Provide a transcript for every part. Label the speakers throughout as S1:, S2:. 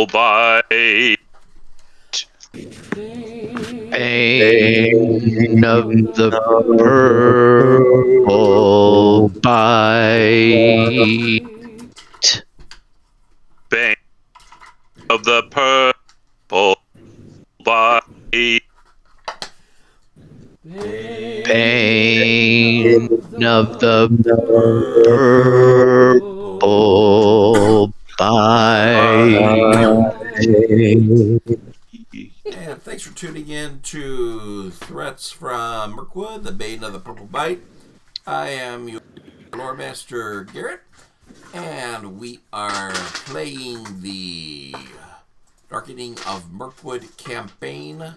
S1: purple bite.
S2: Bane of the purple bite.
S1: Bane of the purple bite.
S2: Bane of the purple bite.
S3: And thanks for tuning in to Threats from Mirkwood, the Bane of the Purple Bite. I am your Lore Master Garrett, and we are playing the Darkening of Mirkwood campaign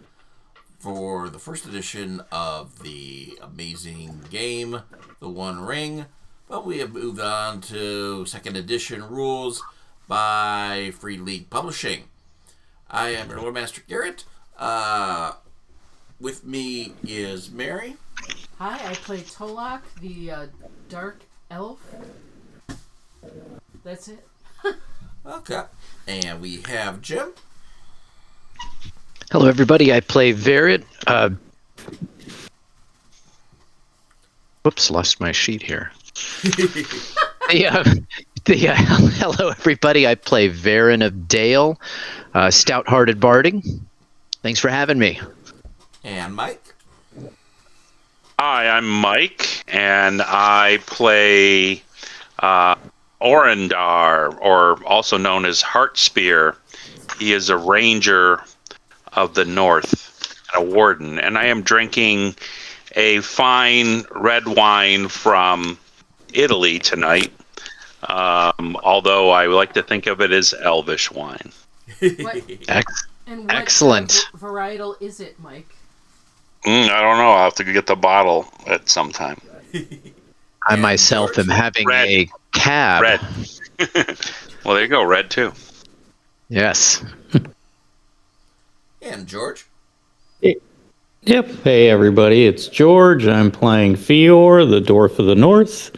S3: for the first edition of the amazing game, The One Ring. But we have moved on to second edition rules by Free League Publishing. I am your Lore Master Garrett. With me is Mary.
S4: Hi, I play Tolak, the dark elf. That's it.
S3: Okay. And we have Jim.
S2: Hello, everybody. I play Verit. Whoops, lost my sheet here. Hello, everybody. I play Varen of Dale, stout-hearted barding. Thanks for having me.
S3: And Mike.
S1: Hi, I'm Mike, and I play Orendar, or also known as Heartspear. He is a ranger of the north, and a warden, and I am drinking a fine red wine from Italy tonight, although I like to think of it as Elvish wine.
S4: And what
S2: Excellent.
S4: Varietal is it, Mike?
S1: I don't know. I'll have to get the bottle at some time.
S2: I myself am having
S1: Red.
S2: a cab.
S1: Red. Well, there you go. Red, too.
S2: Yes.
S3: And George.
S5: Yep. Hey, everybody. It's George. I'm playing Fior, the Dwarf of the North.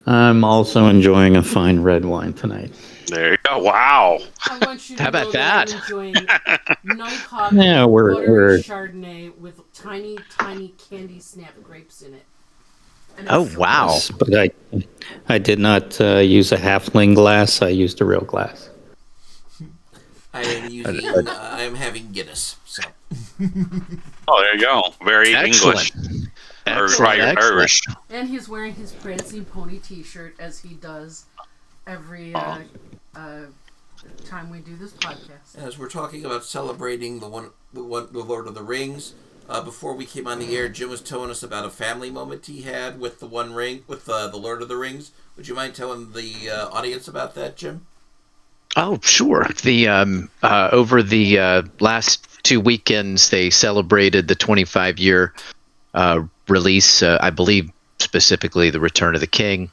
S5: I'm also enjoying a fine red wine tonight.
S1: There you go. Wow.
S4: I want you to
S2: How about
S4: know
S2: that?
S4: I'm enjoying Nighthawk
S5: Yeah, we're-
S4: buttery Chardonnay with tiny, tiny candy snap grapes in it. And
S2: Oh,
S4: it's
S2: wow.
S5: Yes, but I did not use a halfling glass. I used a real glass.
S3: I am having Guinness. So.
S1: Oh, there you go. Very
S2: Excellent.
S1: English.
S2: Excellent,
S1: Or
S2: excellent.
S1: Irish.
S4: And he's wearing his Prancing Pony t-shirt as he does every time we do this podcast.
S3: As we're talking about celebrating the Lord of the Rings, before we came on the air, Jim was telling us about a family moment he had with the One Ring, with the Lord of the Rings. Would you mind telling the audience about that, Jim?
S2: Oh, sure. The over the last 2 weekends, they celebrated the 25-year release. I believe specifically the Return of the King,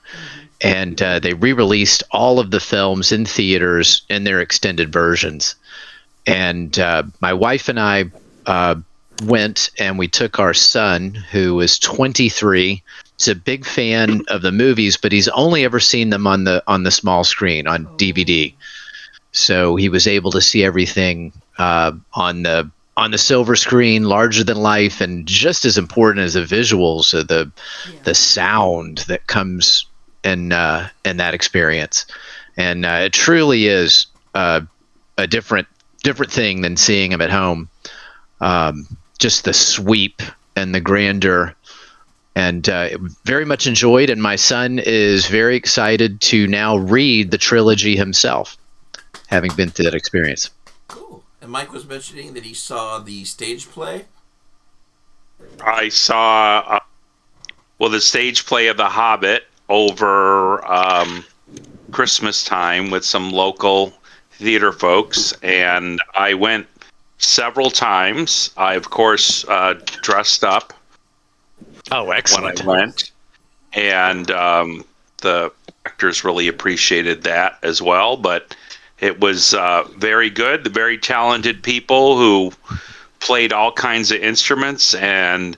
S2: and they re-released all of the films in theaters in their extended versions. And my wife and I went, and we took our son, who is 23. He's a big fan of the movies, but he's only ever seen them on the small screen on DVD. So he was able to see everything on the silver screen, larger than life, and just as important as the visuals, the sound that comes in that experience. And it truly is a different thing than seeing him at home. Just the sweep and the grandeur, and very much enjoyed. And my son is very excited to now read the trilogy himself, having been through that experience.
S3: Cool. And Mike was mentioning that he saw the stage play.
S1: I saw, the stage play of The Hobbit over Christmas time with some local theater folks, and I went several times. I, of course, dressed up
S2: Oh,
S1: when
S2: excellent.
S1: I went, and the actors really appreciated that as well, but it was very good. Very talented people who played all kinds of instruments, and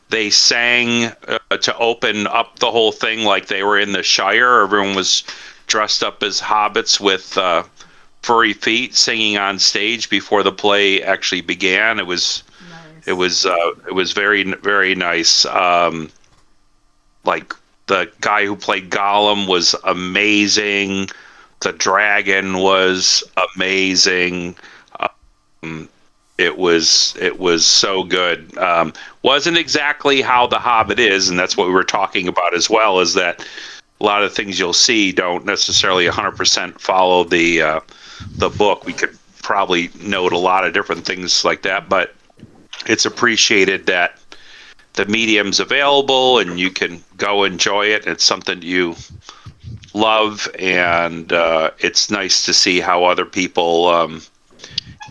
S1: they sang to open up the whole thing like they were in the Shire. Everyone was dressed up as hobbits with furry feet singing on stage before the play actually began.
S4: Nice.
S1: It was very, very nice. Like the guy who played Gollum was amazing. The dragon was amazing. It was so good. Wasn't exactly how The Hobbit is, and that's what we were talking about as well. Is that a lot of things you'll see don't necessarily 100% follow the book. We could probably note a lot of different things like that, but it's appreciated that the medium's available and you can go enjoy it. It's something you love, and it's nice to see how other people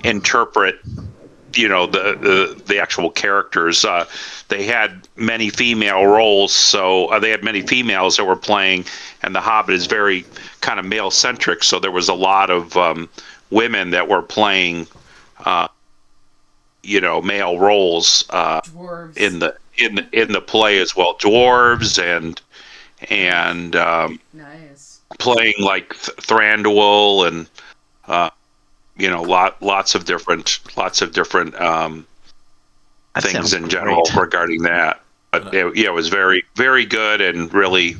S1: interpret, the actual characters. They had many female roles, so they had many females that were playing, and The Hobbit is very kind of male centric, so there was a lot of women that were playing male roles
S4: Dwarves.
S1: in the play as well. Dwarves and
S4: Nice.
S1: playing like Thranduil and lots of different
S2: That
S1: things
S2: sounds
S1: in general
S2: great.
S1: regarding that. But it was very, very good, and really,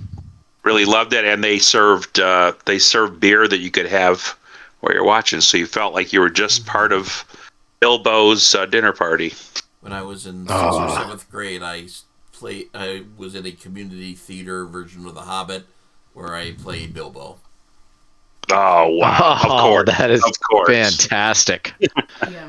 S1: really loved it. And they served beer that you could have while you're watching, so you felt like you were just part of Bilbo's dinner party.
S3: When I was in 6th or 7th grade, I was in a community theater version of The Hobbit where I played Bilbo.
S1: Oh wow! Of course,
S2: that is
S1: of course.
S2: fantastic.
S4: Yeah.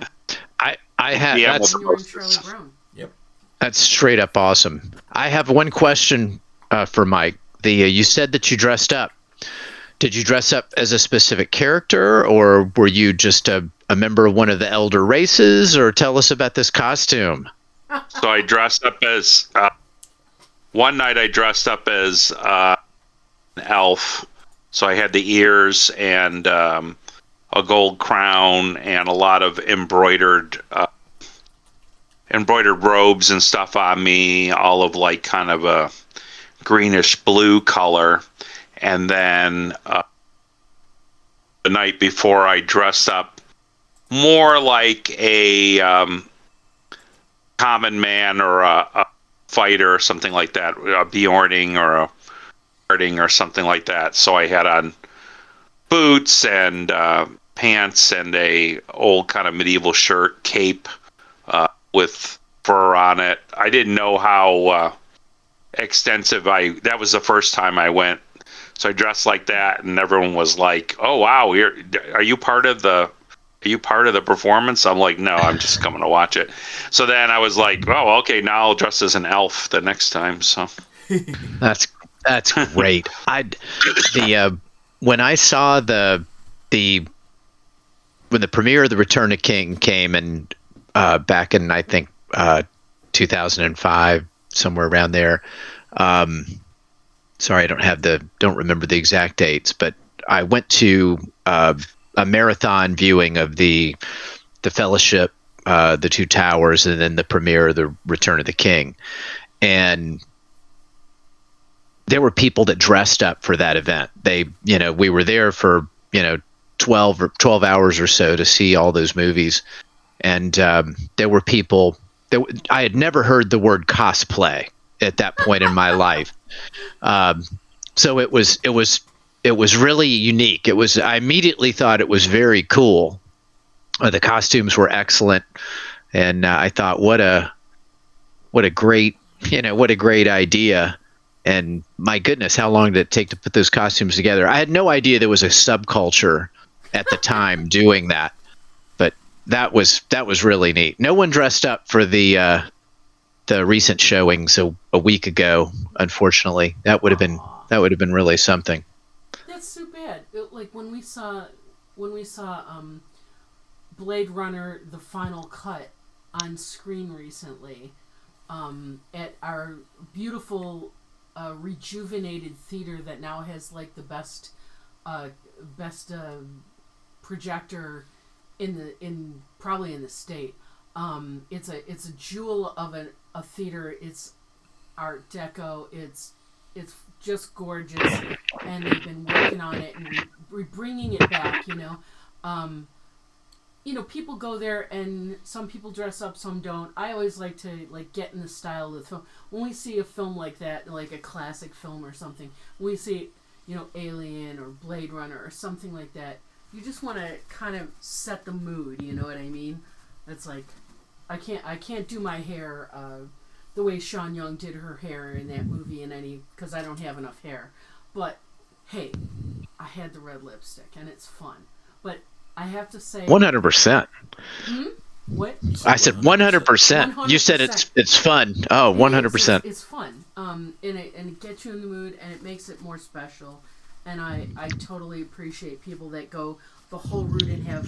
S2: I had
S1: Yeah,
S2: that's
S4: And you were in Charlie Brown.
S3: Yep.
S2: that's straight up awesome. I have one question for Mike. You said that you dressed up. Did you dress up as a specific character, or were you just a member of one of the elder races? Or tell us about this costume.
S1: So I dressed up as one night. I dressed up as an elf. So I had the ears and a gold crown and a lot of embroidered robes and stuff on me, all of like kind of a greenish blue color. And then the night before, I dressed up more like a common man or a fighter or something like that, a Bjorning or a Harding or something like that. So I had on boots and pants and a old kind of medieval shirt, cape with fur on it. I didn't know how extensive that was the first time I went. So I dressed like that, and everyone was like, "Oh wow, are you part of the performance?" I'm like, "No, I'm just coming to watch it." So then I was like, "Oh, okay, now I'll dress as an elf the next time." So
S2: That's great. When I saw when the premiere of the Return of King came, and back in I think 2005, somewhere around there. Sorry, I don't remember the exact dates, but I went to a marathon viewing of the Fellowship, the Two Towers, and then the premiere of the Return of the King, and there were people that dressed up for that event. We were there for 12 hours or so to see all those movies, and there were people that I had never heard the word cosplay at that point in my life. So it was really unique. I immediately thought it was very cool. The costumes were excellent, and I thought, what a great idea. And my goodness, how long did it take to put those costumes together? I had no idea there was a subculture at the time doing that, but that was really neat. No one dressed up for the recent showings a week ago. Unfortunately, that would have been really something.
S4: That's so bad. Like when we saw Blade Runner: The Final Cut on screen recently, at our beautiful rejuvenated theater that now has like the best projector probably in the state. It's a jewel of a theater. It's Art Deco. It's just gorgeous, and they've been working on it and bringing it back. People go there and some people dress up, some don't. I always like to get in the style of the film. When we see a film like that, like a classic film or something, when we see, Alien or Blade Runner or something like that, you just want to kind of set the mood, you know what I mean? It's like, I can't do my hair the way Sean Young did her hair in that movie because I don't have enough hair. But, hey, I had the red lipstick and it's fun. But I have to say
S2: 100%.
S4: What?
S2: I said 100%. You said it's fun. Oh, 100%.
S4: It's fun. And it gets you in the mood and it makes it more special. And I totally appreciate people that go the whole route and have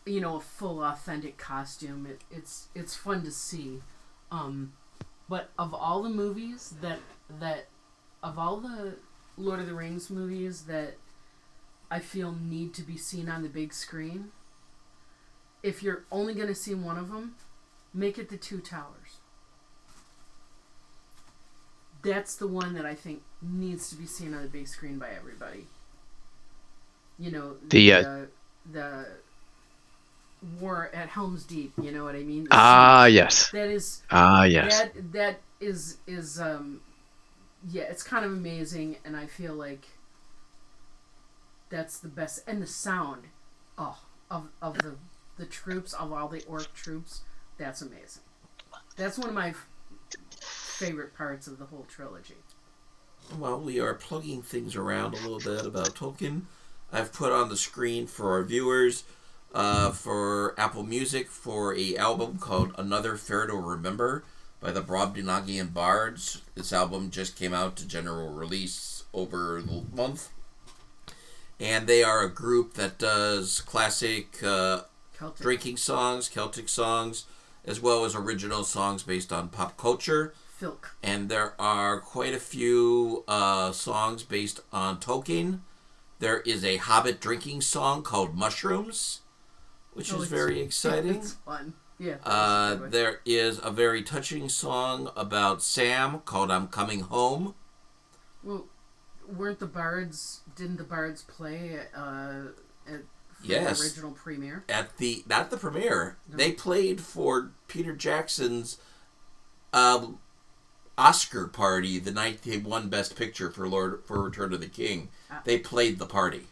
S4: a full authentic costume. It's fun to see. But of all the movies of all the Lord of the Rings movies that I feel need to be seen on the big screen, if you're only going to see one of them, make it the Two Towers. That's the one that I think needs to be seen on the big screen by everybody. The war at Helm's Deep, you know what I mean?
S2: Yes.
S4: That is
S2: yes.
S4: That is it's kind of amazing, and I feel like that's the best. And the sound of the troops, of all the orc troops, that's amazing. That's one of my favorite parts of the whole trilogy.
S3: While we are plugging things around a little bit about Tolkien, I've put on the screen for our viewers for Apple Music for a album called Another Fair to Remember by the Brobdingnagian Bards. This album just came out to general release over the month. And they are a group that does classic drinking songs, Celtic songs, as well as original songs based on pop culture.
S4: Filk.
S3: And there are quite a few songs based on Tolkien. There is a Hobbit drinking song called Mushrooms, which is very exciting.
S4: It's fun. Yeah.
S3: There is a very touching song about Sam called I'm Coming Home.
S4: Well, didn't the Bards play at
S3: Yes.
S4: the original premiere?
S3: Not the premiere. No. They played for Peter Jackson's Oscar party the night they won Best Picture for Return of the King. They played the party.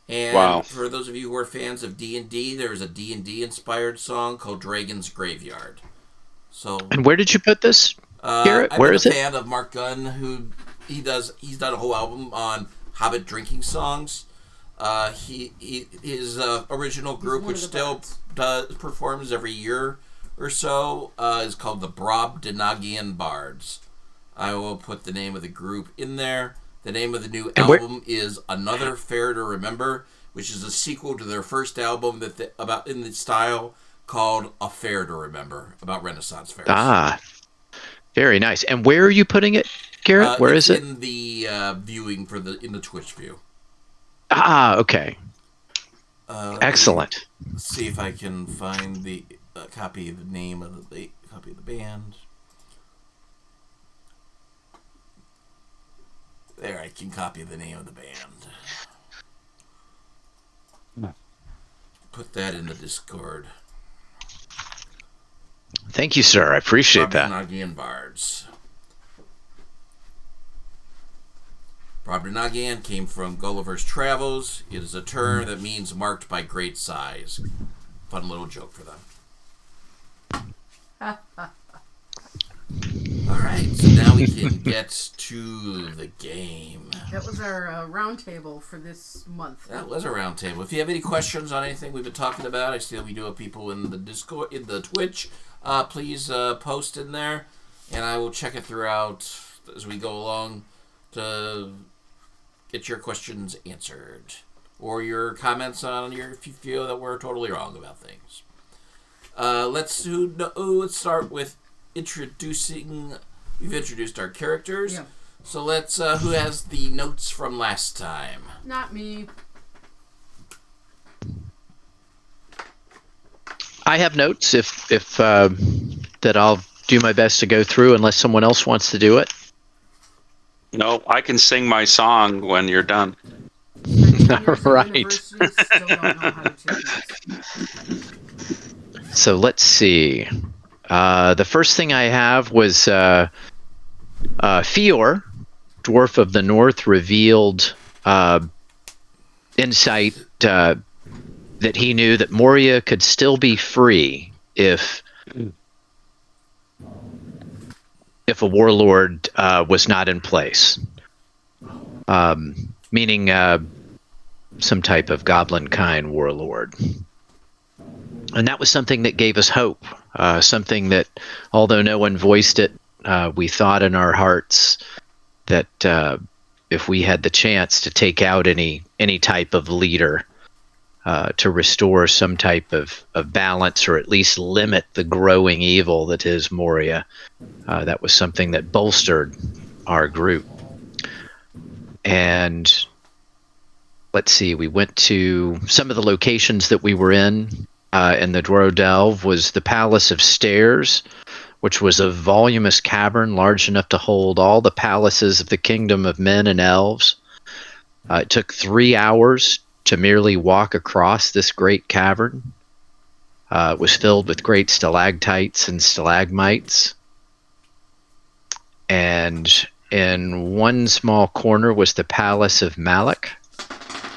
S3: And for those of you who are fans of D&D, there's a D&D inspired song called Dragon's Graveyard.
S2: And where did you put this, Garrett? Where is it?
S3: I'm a fan of Mark Gunn, who he's done a whole album on Hobbit drinking songs. His original group, which still performs every year or so, is called the Brobdingnagian Bards. I will put the name of the group in there. The name of the new album is Another Fair to Remember, which is a sequel to their first album about in the style called A Fair to Remember, about Renaissance fairs.
S2: Very nice. And where are you putting it, Garrett? Where is it?
S3: In the viewing in the Twitch view.
S2: Okay. Excellent.
S3: Let's see if I can find the copy of the name of the band. There, I can copy the name of the band. Put that in the Discord.
S2: Thank you, sir. I appreciate that.
S3: Brobdingnagian Bards. Brobdingnagian came from Gulliver's Travels. It is a term that means marked by great size. Fun little joke for them. Alright, so now we can get to the game.
S4: That was our round table for this month.
S3: That was a round table. If you have any questions on anything we've been talking about, I see that we do have people in the Discord, in the Twitch. Please post in there, and I will check it throughout as we go along to get your questions answered. Or your comments on if you feel that we're totally wrong about things. Let's start with introducing. We've introduced our characters.
S4: Yeah.
S3: So let's. Who has the notes from last time?
S4: Not me.
S2: I have notes if that I'll do my best to go through unless someone else wants to do it.
S1: No, I can sing my song when you're done.
S4: 7 years of
S2: Right.
S4: university, still don't know how to take notes.
S2: So let's see. The first thing I have was Fior, Dwarf of the North, revealed insight that he knew that Moria could still be free if a warlord was not in place, meaning some type of goblin kind warlord. And that was something that gave us hope, something that, although no one voiced it, we thought in our hearts that if we had the chance to take out any type of leader, to restore some type of balance, or at least limit the growing evil that is Moria, that was something that bolstered our group. And let's see, we went to some of the locations that we were in the Dwaro Delve was the Palace of Stairs, which was a voluminous cavern large enough to hold all the palaces of the kingdom of men and elves. It took 3 hours to merely walk across this great cavern. It was filled with great stalactites and stalagmites. And in one small corner was the Palace of Malech.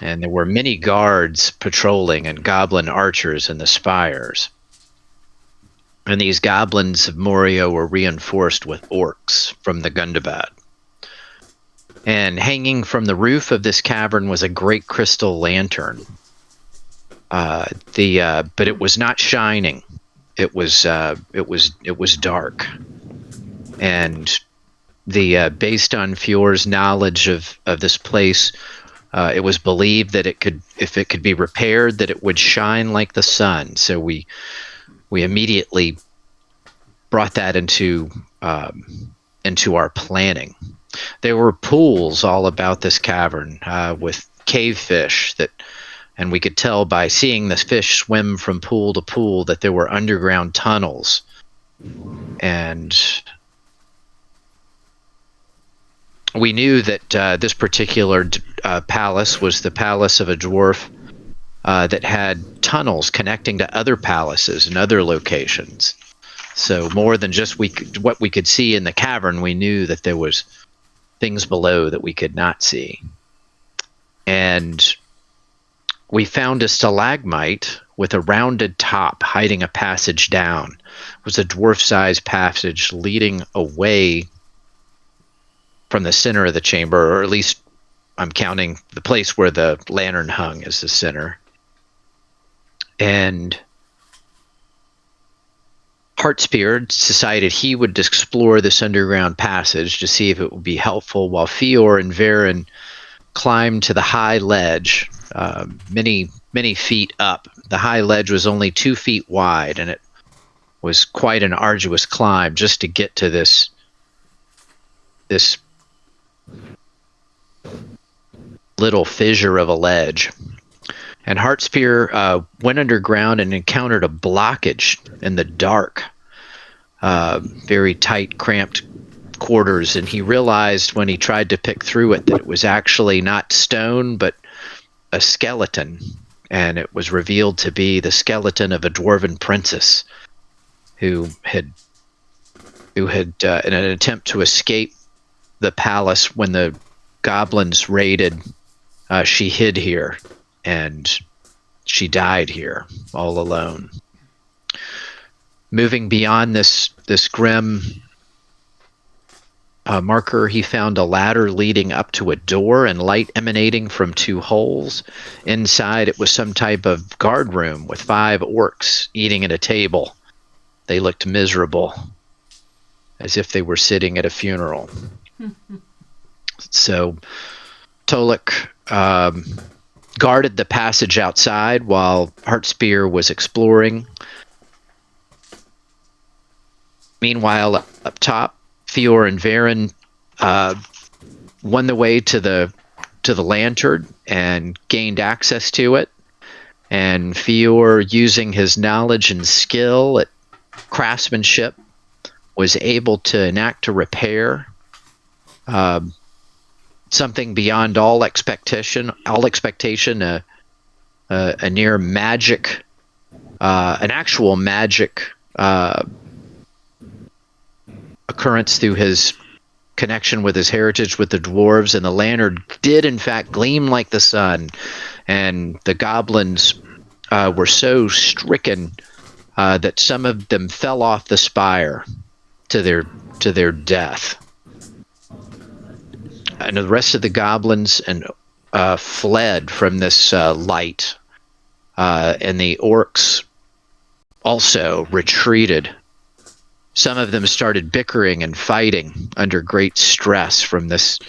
S2: And there were many guards patrolling and goblin archers in the spires. And these goblins of Moria were reinforced with orcs from the Gundabad. And hanging from the roof of this cavern was a great crystal lantern. But it was not shining. It was dark. And based on Fior's knowledge of this place, it was believed that if it could be repaired, that it would shine like the sun. So we immediately brought that into our planning. There were pools all about this cavern with cave fish and we could tell by seeing the fish swim from pool to pool that there were underground tunnels. And we knew that this particular palace was the palace of a dwarf that had tunnels connecting to other palaces and other locations. So more than just what we could see in the cavern, we knew that there was things below that we could not see. And we found a stalagmite with a rounded top hiding a passage down. It was a dwarf-sized passage leading away from the center of the chamber, or at least I'm counting the place where the lantern hung as the center. And Heartspear decided he would explore this underground passage to see if it would be helpful, while Fior and Varen climbed to the high ledge, many feet up. The high ledge was only 2 feet wide, and it was quite an arduous climb just to get to this little fissure of a ledge. And Heartspear went underground and encountered a blockage in the dark, very tight, cramped quarters. And he realized when he tried to pick through it that it was actually not stone, but a skeleton. And it was revealed to be the skeleton of a dwarven princess who had in an attempt to escape the palace when the goblins raided, she hid here. And she died here, all alone. Moving beyond this grim marker, he found a ladder leading up to a door and light emanating from 2 holes. Inside, it was some type of guard room with 5 orcs eating at a table. They looked miserable, as if they were sitting at a funeral. So Tolek guarded the passage outside while Heartspear was exploring. Meanwhile, up top, Fior and Varen won the way to the lantern and gained access to it. And Fior, using his knowledge and skill at craftsmanship, was able to enact a repair something beyond all expectation, a near magic, an actual magic occurrence through his connection with his heritage with the dwarves, and the lantern did in fact gleam like the sun, and the goblins were so stricken that some of them fell off the spire to their death, and the rest of the goblins fled from this light, and the orcs also retreated. Some of them started bickering and fighting under great stress from this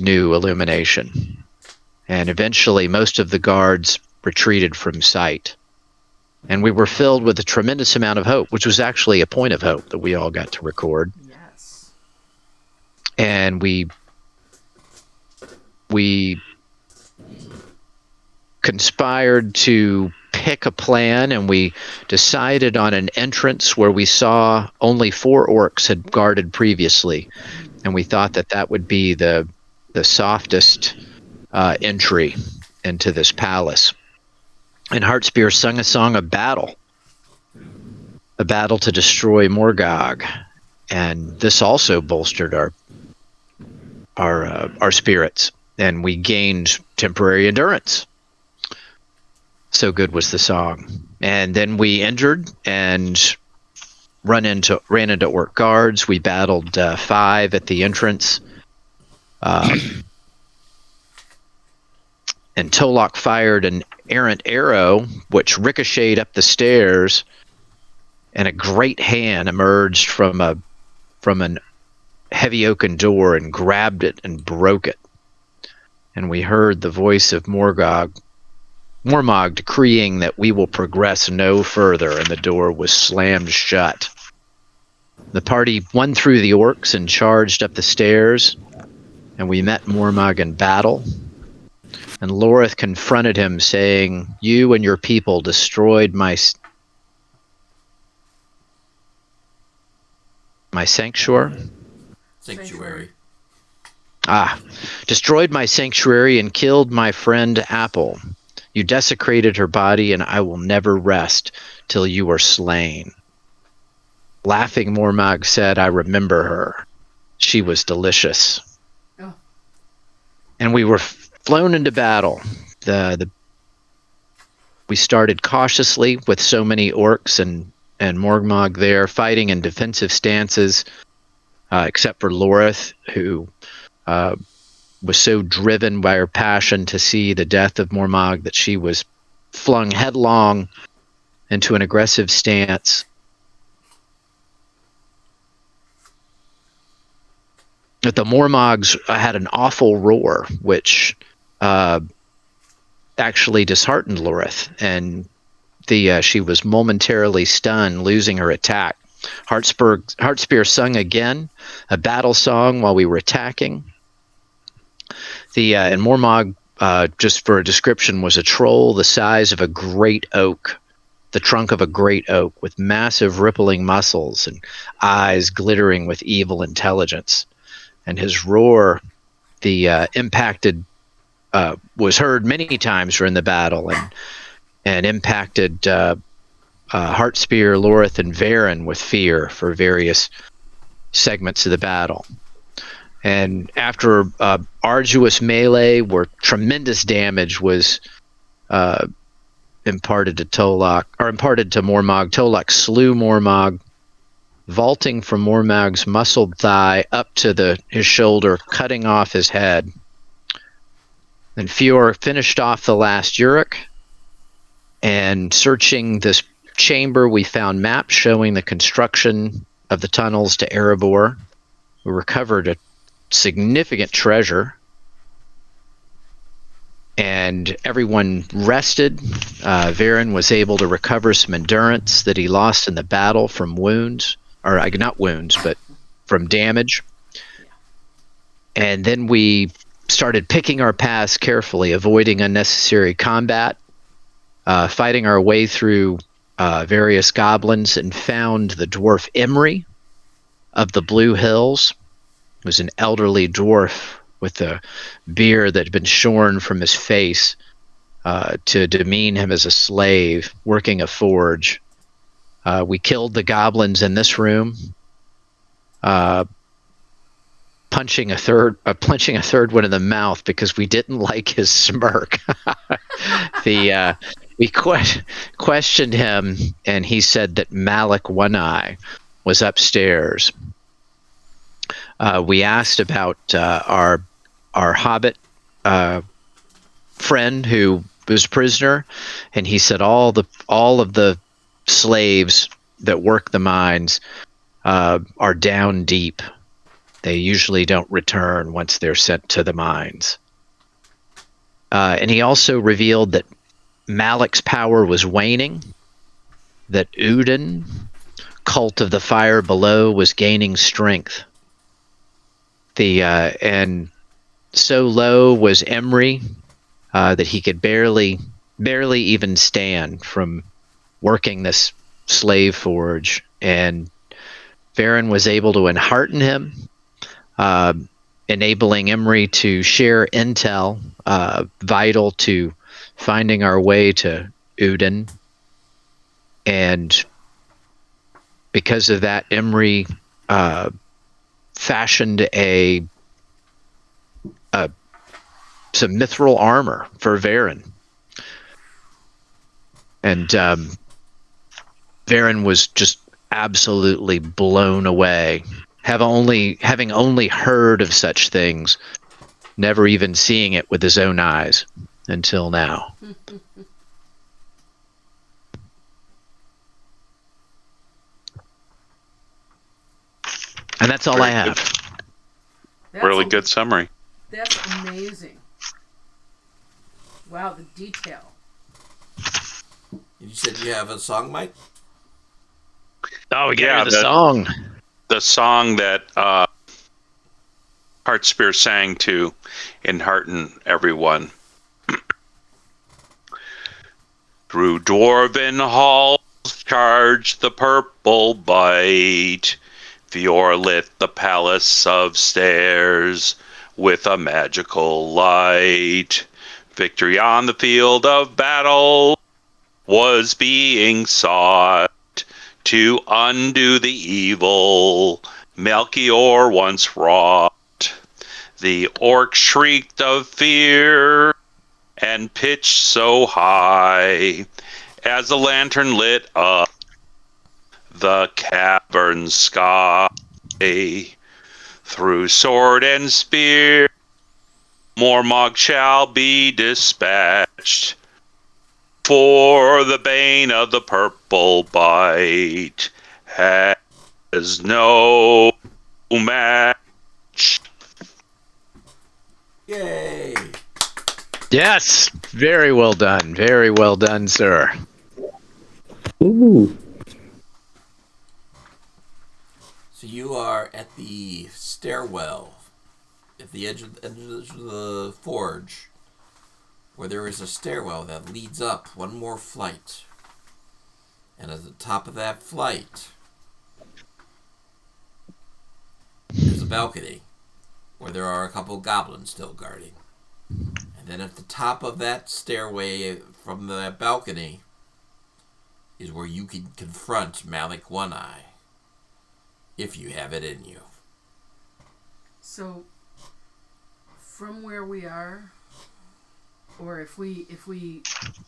S2: new illumination. And eventually most of the guards retreated from sight. And we were filled with a tremendous amount of hope, which was actually a point of hope that we all got to record.
S4: Yes.
S2: And we conspired to pick a plan, and we decided on an entrance where we saw only 4 orcs had guarded previously, and we thought that would be the softest entry into this palace. And Heartspear sung a song of battle, a battle to destroy Morgog, and this also bolstered our spirits, and we gained temporary endurance. So good was the song. And then we entered and ran into orc guards. We battled 5 at the entrance. And Tolok fired an errant arrow, which ricocheted up the stairs, and a great hand emerged from an heavy oaken door and grabbed it and broke it. And we heard the voice of Mormog decreeing that we will progress no further, and the door was slammed shut. The party won through the orcs and charged up the stairs, and we met Mormog in battle. And Lorith confronted him, saying, "You and your people destroyed my sanctuary. Destroyed my sanctuary and killed my friend Apple. You desecrated her body, and I will never rest till you are slain." Laughing, Mormog said, "I remember her. She was delicious."
S4: Oh.
S2: And we were flown into battle. We started cautiously with so many orcs and Mormog there, fighting in defensive stances, except for Lorith, who was so driven by her passion to see the death of Mormog that she was flung headlong into an aggressive stance. But the Mormogs had an awful roar, which actually disheartened Lorith, and she was momentarily stunned, losing her attack. Heartspear sung again, a battle song while we were attacking. And Mormog, just for a description, was a troll the size of a great oak, the trunk of a great oak, with massive rippling muscles and eyes glittering with evil intelligence. And his roar, was heard many times during the battle, and impacted Heartspear, Lorith, and Varen with fear for various segments of the battle. And after arduous melee where tremendous damage was imparted to Mormog, Tolok slew Mormog, vaulting from Mormog's muscled thigh up to his shoulder, cutting off his head. Then Fior finished off the last Uruk, and searching this chamber, we found maps showing the construction of the tunnels to Erebor. We recovered a significant treasure, and everyone rested. Varen was able to recover some endurance that he lost in the battle from wounds, or not wounds, but from damage. And then we started picking our paths carefully, avoiding unnecessary combat, fighting our way through various goblins, and found the dwarf Imri of the Blue Hills. He was an elderly dwarf with the beard that had been shorn from his face to demean him as a slave working a forge. We killed the goblins in this room, punching a third one in the mouth because we didn't like his smirk. We questioned him, and he said that Malech One Eye was upstairs. We asked about our hobbit friend who was a prisoner, and he said all of the slaves that work the mines are down deep. They usually don't return once they're sent to the mines. And he also revealed that Malek's power was waning, that Udin, cult of the fire below, was gaining strength. And so low was Emry that he could barely even stand from working this slave forge. And Varen was able to enhearten him, enabling Emry to share intel vital to finding our way to Udin. And because of that, Emry fashioned some mithril armor for Varen. And Varen was just absolutely blown away, having only heard of such things, never even seeing it with his own eyes until now. And that's all I have.
S1: Really good summary.
S4: That's amazing. Wow, the detail.
S3: You said you have a song, Mike?
S2: Oh, we got the song.
S1: The song that Heartspear sang to enhearten everyone. Through dwarven halls charged the purple bite. Fior lit the palace of stairs with a magical light. Victory on the field of battle was being sought to undo the evil Melchior once wrought. The orc shrieked of fear and pitched so high as the lantern lit up the cavern sky. Through sword and spear Mormog shall be dispatched, for the Bane of the purple bite has no match.
S3: Yay!
S2: Yes, very well done. Very well done, sir.
S5: Ooh.
S3: So you are at the stairwell at the edge of the forge, where there is a stairwell that leads up one more flight. And at the top of that flight is a balcony where there are a couple goblins still guarding. And then at the top of that stairway from that balcony is where you can confront Malech One Eye, if you have it in you.
S4: So, from where we are, or if we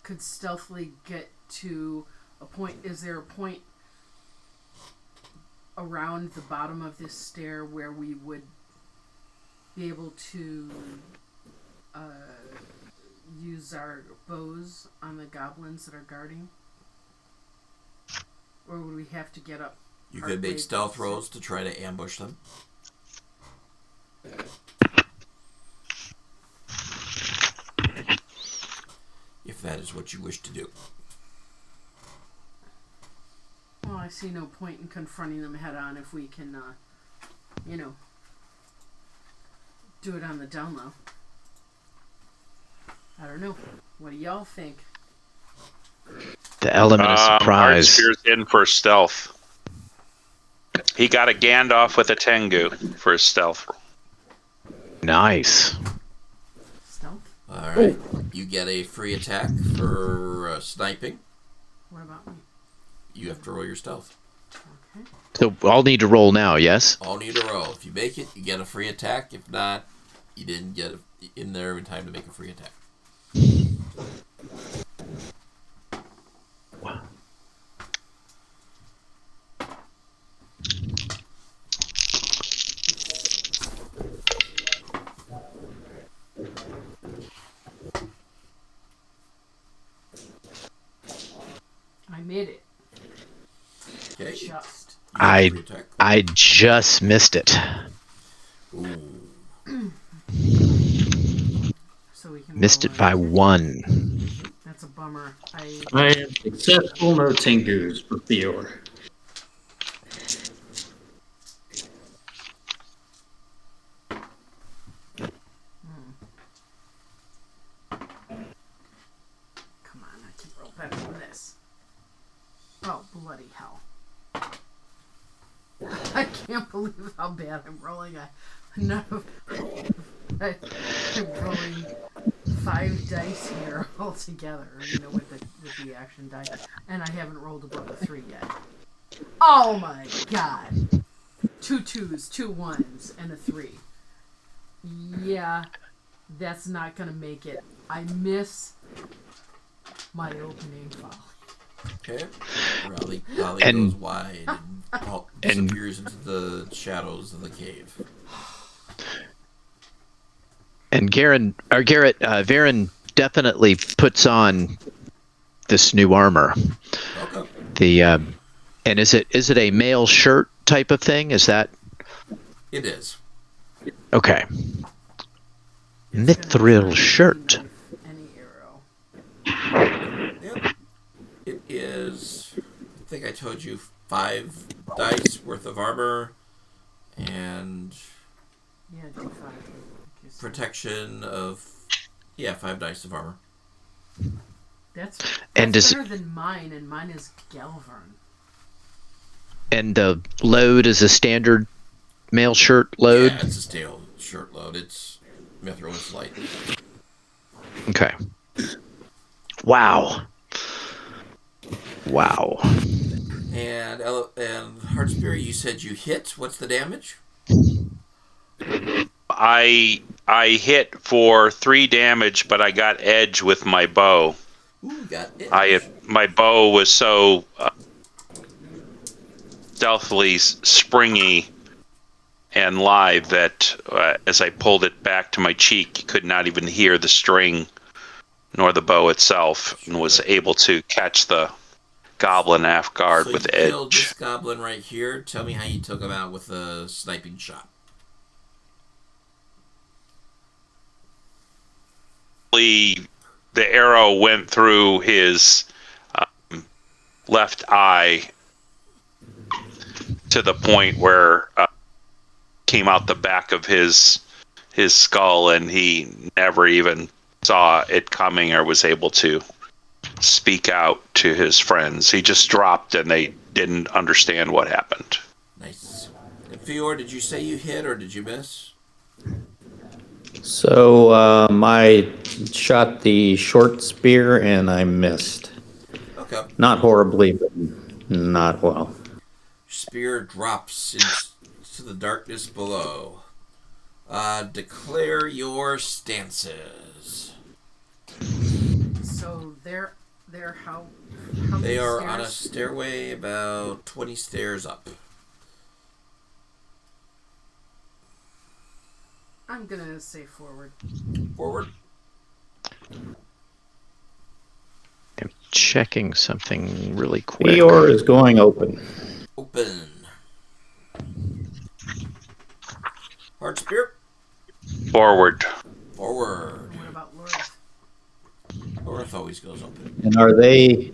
S4: could stealthily get to a point, is there a point around the bottom of this stair where we would be able to use our bows on the goblins that are guarding? Or would we have to get up?
S3: You could make stealth rolls to try to ambush them. If that is what you wish to do.
S4: Well, I see no point in confronting them head on if we can, do it on the down low. I don't know. What do y'all think?
S2: The element of surprise.
S1: Heartspear's in for stealth. He got a Gandalf with a Tengu for his stealth roll.
S2: Nice.
S4: Stealth?
S3: All right. You get a free attack for sniping.
S4: What about me?
S3: You have to roll your stealth.
S4: Okay.
S2: So I'll need to roll now, yes?
S3: All need to roll. If you make it, you get a free attack. If not, you didn't get in there in time to make a free attack.
S4: I made it.
S3: Okay.
S4: Just.
S3: You get a free attack.
S2: I just missed it.
S3: Ooh.
S4: So we can
S2: Missed
S4: roll
S2: it by 1.
S4: That's a bummer.
S5: I have successful no tinkers for Fior.
S4: Come on, I can roll better than this. Oh, bloody hell. I can't believe how bad I'm rolling. I'm rolling 5 dice here altogether, with the action die, and I haven't rolled above a 3 yet. Oh my god! 2 2s, 2 1s, and a 3. Yeah, that's not gonna make it. I miss my opening volley.
S3: Okay. Raleigh goes wide and disappears into the shadows of the cave.
S2: And Garrett, Varen definitely puts on this new armor.
S3: Okay.
S2: And is it a male shirt type of thing? Is that
S3: It is.
S2: okay? Mithril shirt.
S4: Any arrow.
S3: Yep. It is. I think I told you 5 dice worth of armor and
S4: Yeah, D5.
S3: protection of 5 dice of armor.
S4: That's
S2: And
S4: better than mine, and mine is Galvern.
S2: And the load is a standard male shirt load.
S3: Yeah, it's a stale shirt load. It's mithril is light.
S2: Okay. Wow.
S3: And Heartspear, you said you hit. What's the damage?
S1: I hit for 3 damage, but I got edge with my bow.
S3: Ooh, you got it.
S1: My bow was so stealthily springy and live that as I pulled it back to my cheek, you could not even hear the string nor the bow itself, and was able to catch the goblin off guard
S3: So
S1: with
S3: you
S1: edge.
S3: killed this goblin right here. Tell me how you took him out with a sniping shot.
S1: The arrow went through his left eye to the point where came out the back of his skull, and he never even saw it coming or was able to speak out to his friends. He just dropped, and they didn't understand what happened.
S3: Nice. And Fior, did you say you hit or did you miss?
S5: So I shot the short spear and I missed.
S3: Okay.
S5: Not horribly, but not well.
S3: Spear drops into the darkness below. Declare your stances.
S4: So they're how many
S3: They are
S4: stairs?
S3: on a stairway about 20 stairs up.
S4: I'm gonna say forward.
S3: Forward.
S2: I'm checking something really quick.
S5: Fior is going open.
S3: Open. Hard spear.
S1: Forward.
S3: Forward.
S4: What about Lorith?
S3: Lorith always goes open.
S5: And are they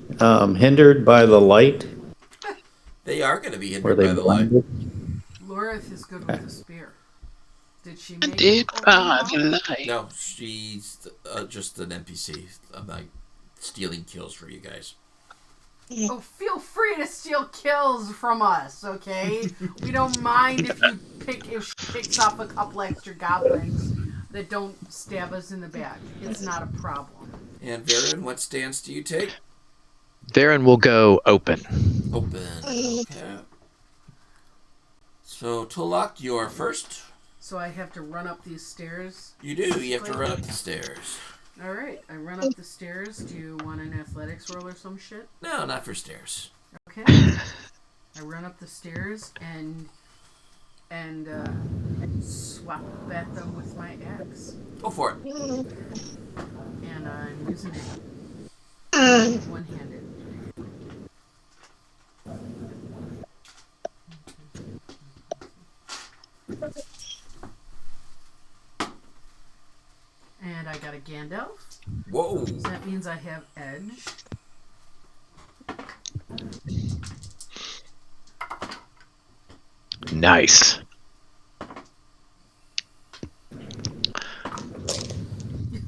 S5: hindered by the light?
S3: They are going to be
S5: Were
S3: hindered
S5: they
S3: by the light.
S5: blinded?
S4: Lorith is good with the spear. Did she make
S2: Did
S4: it open now?
S3: No, she's just an NPC. I'm not stealing kills for you guys.
S4: Oh, feel free to steal kills from us, okay? We don't mind if she picks up a couple extra goblins. that don't stab us in the back. It's not a problem.
S3: And Varen, what stance do you take?
S2: Varen will go open.
S3: Open. Okay. So, Tulak, you are first.
S4: So I have to run up these stairs.
S3: You do. You have to run up the stairs.
S4: All right, I run up the stairs. Do you want an athletics roll or some shit?
S3: No, not for stairs.
S4: Okay. I run up the stairs and swap at them with my axe.
S3: Go for it.
S4: And I'm using it one-handed. And I got a Gandalf.
S3: Whoa.
S4: So that means I have edge.
S2: Nice.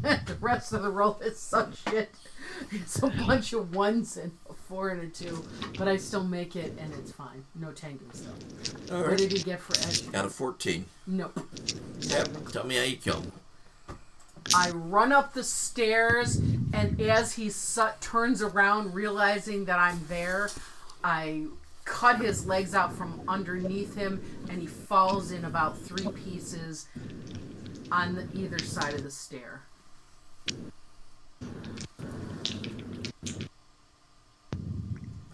S4: The rest of the roll is such shit. It's a bunch of ones and a 4 and a 2, but I still make it and it's fine. No tanking stuff.
S3: All
S4: What
S3: right.
S4: did he get for edge?
S3: Got a 14.
S4: Nope.
S3: Yep. Tell me how you kill him.
S4: I run up the stairs, and as he turns around, realizing that I'm there, I cut his legs out from underneath him, and he falls in about 3 pieces on either side of the stair.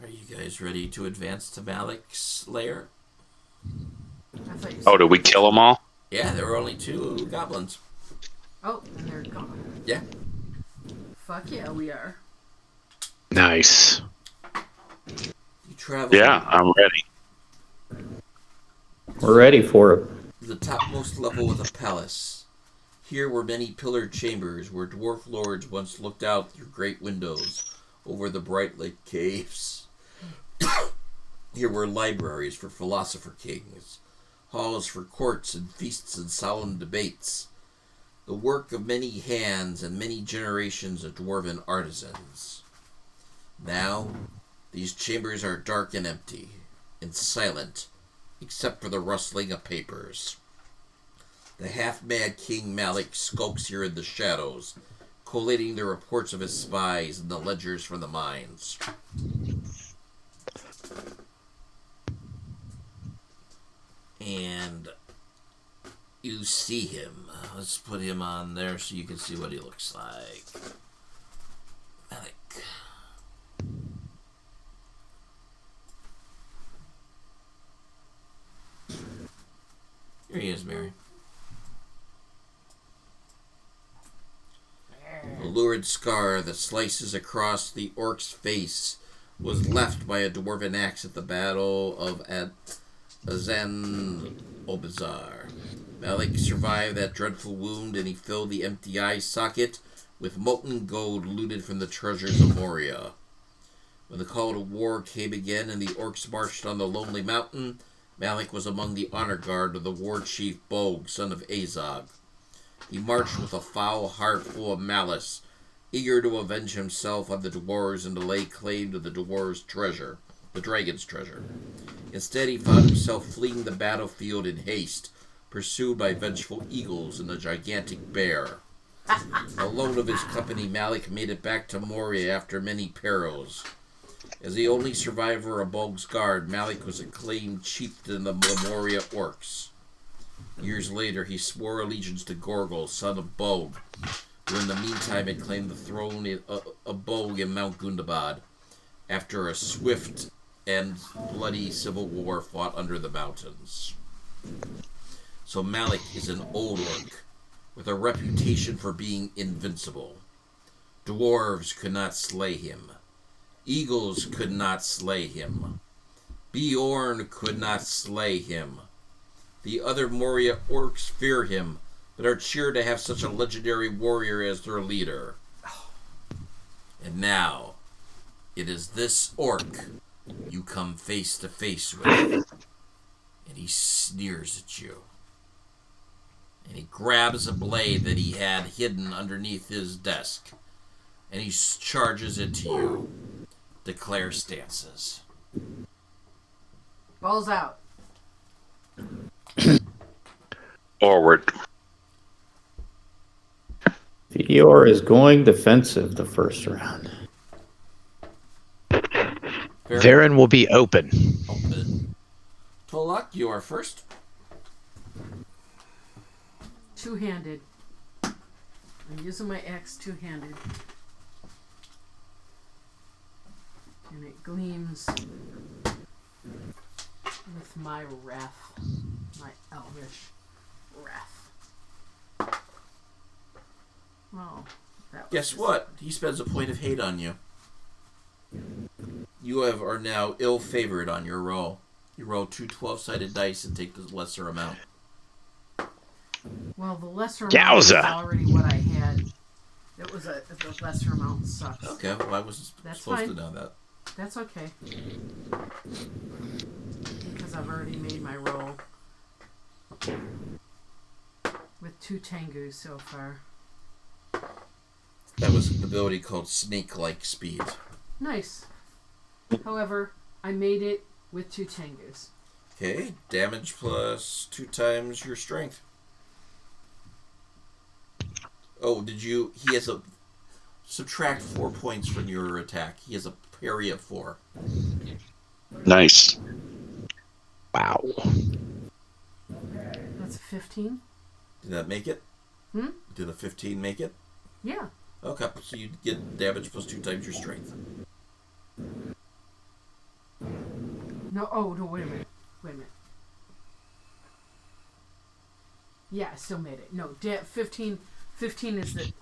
S3: Are you guys ready to advance to Malek's lair?
S4: I thought you
S1: Oh,
S4: said-
S1: did we kill them all?
S3: Yeah, there were only 2 goblins.
S4: Oh, and they're gone.
S3: Yeah.
S4: Fuck yeah, we are.
S2: Nice.
S3: You travel
S1: Yeah, I'm ready.
S5: We're ready for it.
S3: to the topmost level of the palace. Here were many pillared chambers where dwarf lords once looked out through great windows over the bright lake caves. Here were libraries for philosopher kings, halls for courts and feasts and solemn debates, the work of many hands and many generations of dwarven artisans. Now, these chambers are dark and empty, and silent, except for the rustling of papers. The half-mad King Malech skulks here in the shadows, collating the reports of his spies and the ledgers from the mines. And you see him. Let's put him on there so you can see what he looks like. Malech. Here he is, Mary. A lurid scar that slices across the orc's face was left by a dwarven axe at the Battle of Azan Obazar. Malech survived that dreadful wound, and he filled the empty eye socket with molten gold looted from the treasures of Moria. When the call to war came again and the orcs marched on the lonely mountain, Malech was among the honor guard of the war chief Bog, son of Azog. He marched with a foul heart full of malice, eager to avenge himself on the dwarves and to lay claim to the dwarves' treasure, the dragon's treasure. Instead, he found himself fleeing the battlefield in haste, pursued by vengeful eagles and a gigantic bear. Alone of his company, Malech made it back to Moria after many perils. As the only survivor of Bog's guard, Malech was acclaimed chieftain of the Moria orcs. Years later, he swore allegiance to Gorgol, son of Bog, who in the meantime had claimed the throne of Bog in Mount Gundabad, after a swift and bloody civil war fought under the mountains. So Malech is an old orc, with a reputation for being invincible. Dwarves could not slay him. Eagles could not slay him. Bjorn could not slay him. The other Moria orcs fear him, but are cheered to have such a legendary warrior as their leader. And now, it is this orc you come face to face with. And he sneers at you. And he grabs a blade that he had hidden underneath his desk. And he charges into you. Declare stances.
S4: Balls out.
S1: Forward.
S5: Fior is going defensive the first round.
S2: Varen will be open.
S3: Open. Tolak, you are first.
S4: Two-handed. I'm using my axe two-handed. And it gleams with my wrath. My elvish wrath. Oh, that was
S3: Guess
S4: just-
S3: what? He spends a point of hate on you. You are now ill-favored on your roll. You roll two 12-sided dice and take the lesser amount.
S4: Well, the lesser amount was
S2: Yowza.
S4: already what I had. It was the lesser amount sucks.
S3: Okay, well, I wasn't
S4: That's
S3: supposed
S4: fine.
S3: to know that.
S4: That's okay. Because I've already made my roll. With 2 Tengus so far.
S3: That was an ability called snake-like speed.
S4: Nice. However, I made it with 2 Tengus.
S3: Okay, damage plus 2 times your strength. Oh, he has a... Subtract 4 points from your attack. He has a parry of 4.
S1: Nice.
S2: Wow.
S4: That's a 15?
S3: Did that make it? Did the 15 make it?
S4: Yeah.
S3: Okay, so you get damage plus 2 times your strength.
S4: No, oh, no, wait a minute. Wait a minute. Yeah, I still made it. No, 15 is the...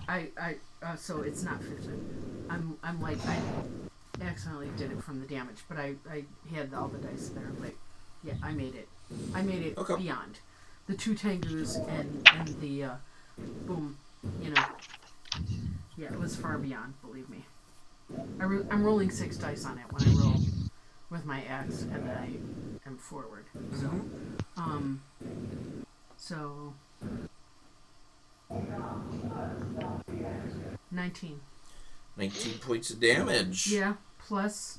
S4: so it's not 15. I'm like, I accidentally did it from the damage, but I had all the dice there, but yeah, I made it. I made it
S3: Okay.
S4: beyond. The 2 Tengus and the, boom, Yeah, it was far beyond, believe me. I'm rolling 6 dice on it when I roll with my axe, and then I am forward. So, 19.
S3: 19 points of damage.
S4: Yeah, plus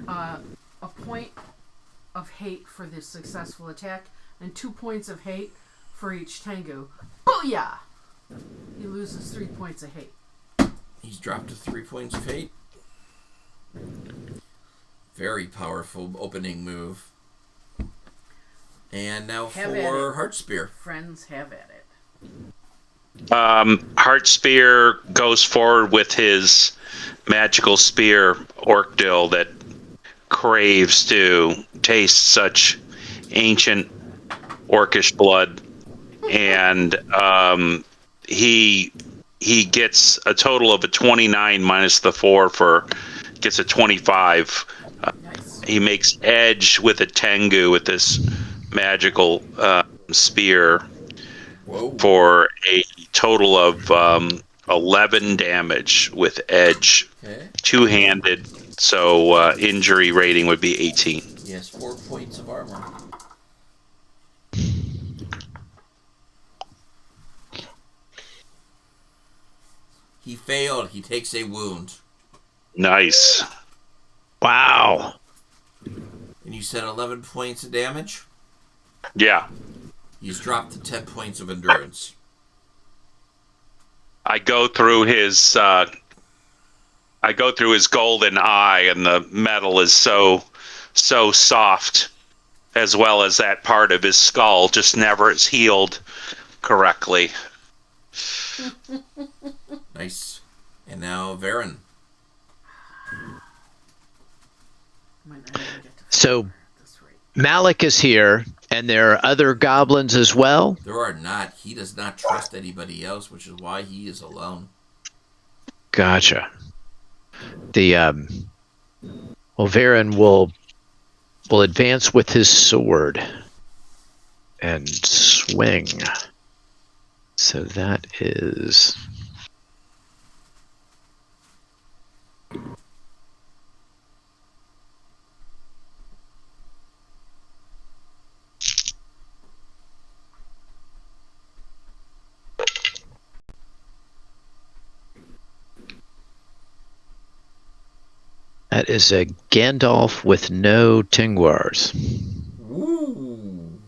S4: a point of hate for this successful attack, and 2 points of hate for each Tengu. Booyah! He loses 3 points of hate.
S3: He's dropped to 3 points of hate. Very powerful opening move. And now
S4: Have at
S3: for
S4: it.
S3: Heart Spear.
S4: Friends, have at it.
S1: Heart Spear goes forward with his magical spear, Orcdill, that craves to taste such ancient orcish blood, and he gets a total of a 29 minus the 4 gets a 25.
S4: Nice.
S1: He makes edge with a Tengu with this magical spear
S3: Whoa.
S1: for a total of 11 damage with edge,
S3: Okay.
S1: two-handed, so injury rating would be 18.
S3: He has 4 points of armor. He failed. He takes a wound.
S1: Nice.
S2: Wow.
S3: And you said 11 points of damage?
S1: Yeah.
S3: He's dropped to 10 points of endurance.
S1: I go through his golden eye, and the metal is so soft, as well as that part of his skull just never is healed correctly.
S3: Nice. And now Varen.
S4: Might not even get to
S2: So
S4: at this rate.
S2: Malech is here, and there are other goblins as well.
S3: There are not. He does not trust anybody else, which is why he is alone.
S2: Gotcha. The well, Varen will advance with his sword and swing. So that is a Gandalf with no Tingwars.
S3: Woo!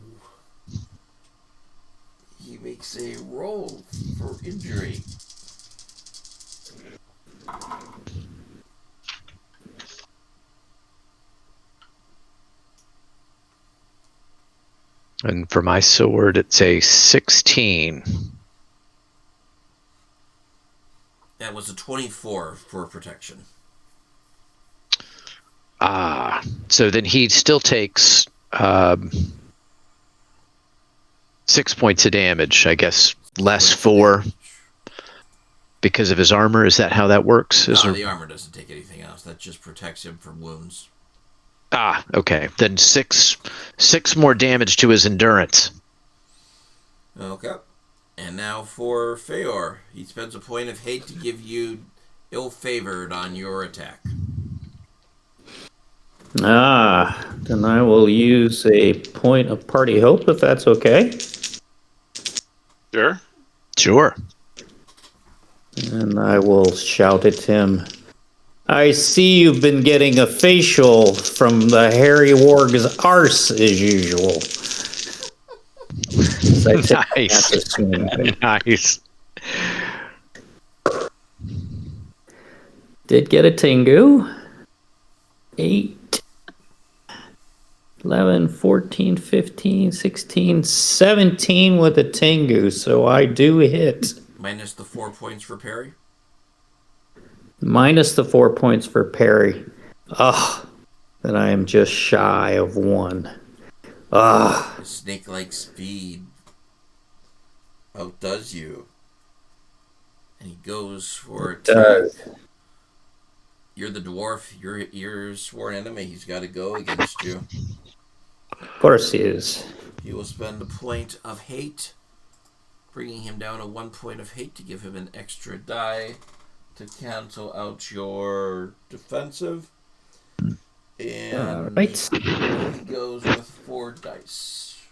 S3: He makes a roll for injury.
S2: And for my sword, it's a 16.
S3: That was a 24 for protection.
S2: So then he still takes 6 points of damage, I guess, less 4 because of his armor. Is that how that works?
S3: No, the armor doesn't take anything else. That just protects him from wounds.
S2: Okay. Then six more damage to his endurance.
S3: Okay. And now for Feor. He spends a point of hate to give you ill-favored on your attack.
S5: Then I will use a point of party hope if that's okay.
S2: Sure.
S5: And I will shout at him. I see you've been getting a facial from the hairy warg's arse as usual.
S2: Nice. Nice.
S5: Did get a Tengu. 8, 11, 14, 15, 16, 17 with a Tengu, so I do hit.
S3: Minus the 4 points for parry.
S5: Minus the 4 points for parry. Then I am just shy of 1.
S3: The snake-like speed outdoes you. And he goes for attack. You're the dwarf. You're your sworn enemy. He's got to go against you.
S5: Of course he is.
S3: You will spend a point of hate, bringing him down to 1 point of hate to give him an extra die to cancel out your defensive. And
S5: right.
S3: he goes with 4 dice.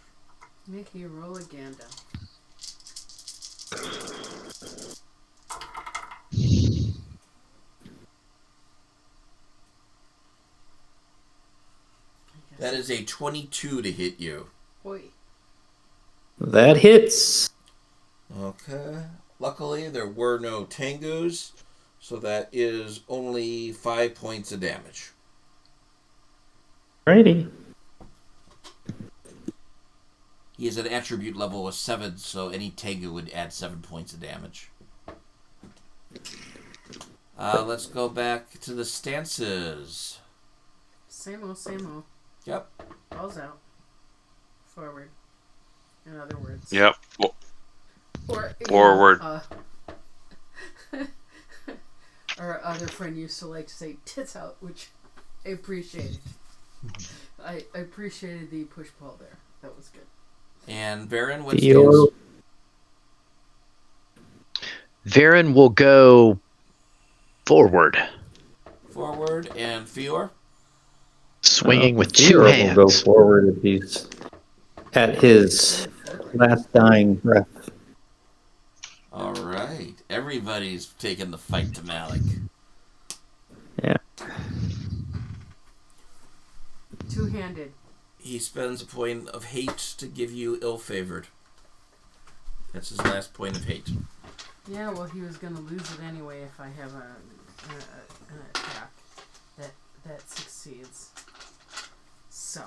S4: Make me roll again.
S3: That is a 22 to hit you.
S4: Boy.
S5: That hits.
S3: Okay. Luckily, there were no Tengus, so that is only 5 points of damage.
S5: Righty.
S3: He is an attribute level of 7, so any Tengu would add 7 points of damage. Let's go back to the stances.
S4: Same old.
S3: Yep.
S4: Balls out. Forward. In other words.
S1: Yep.
S4: Or,
S1: Forward.
S4: Our other friend used to like to say tits out, which I appreciated. I appreciated the push-pull there. That was good.
S3: And Varen, what stance?
S2: Varen will go forward.
S3: Forward, and Feor?
S2: Swinging with 2
S5: Feor
S2: hands.
S5: will go forward if he's at his last dying breath.
S3: All right. Everybody's taking the fight to Malech.
S5: Yeah.
S4: Two-handed.
S3: He spends a point of hate to give you ill-favored. That's his last point of hate.
S4: Yeah, well, he was going to lose it anyway if I have an attack that succeeds. So.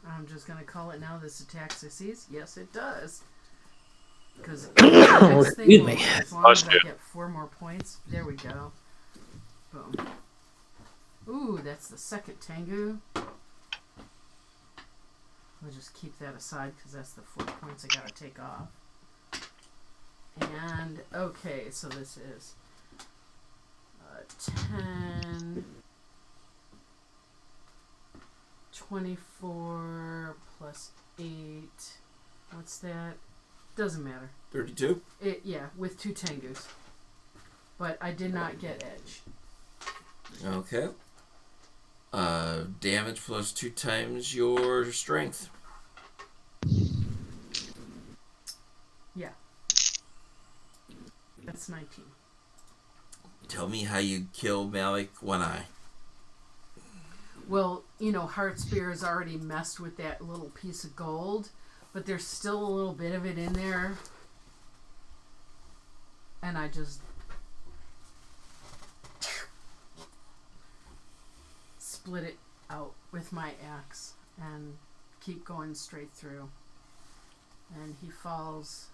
S4: I'm just going to call it now. This attack succeeds. Yes, it does. Because next thing will, as long as I get 4 more points. There we go. Boom. Ooh, that's the second Tengu. We'll just keep that aside because that's the 4 points I gotta take off. And, okay, so this is 10, 24 plus 8. What's that? Doesn't matter.
S3: 32?
S4: Yeah, with 2 Tengus. But I did not get edge.
S3: Okay. Damage plus 2 times your strength.
S4: Yeah. That's 19.
S3: Tell me how you kill Malech One Eye.
S4: Well, Heartspear has already messed with that little piece of gold, but there's still a little bit of it in there. And I just split it out with my axe and keep going straight through. And he falls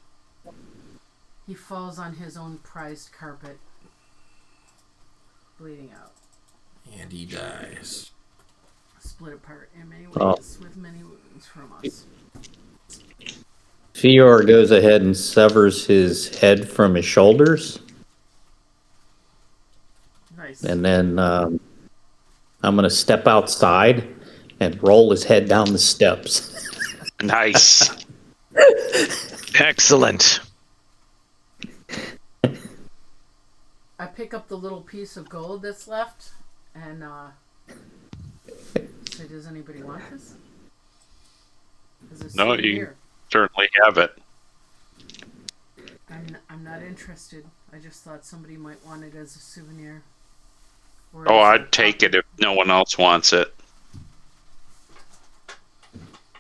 S4: on his own prized carpet, bleeding out.
S3: And he dies.
S4: Split apart in many ways, with many wounds from us.
S5: Fior goes ahead and severs his head from his shoulders,
S4: Nice.
S5: and then I'm going to step outside and roll his head down the steps.
S1: Nice.
S2: Excellent.
S4: I pick up the little piece of gold that's left and say, does anybody want this?
S1: No, you certainly have it.
S4: I'm not interested. I just thought somebody might want it as a souvenir.
S1: Oh, I'd take it if no one else wants it.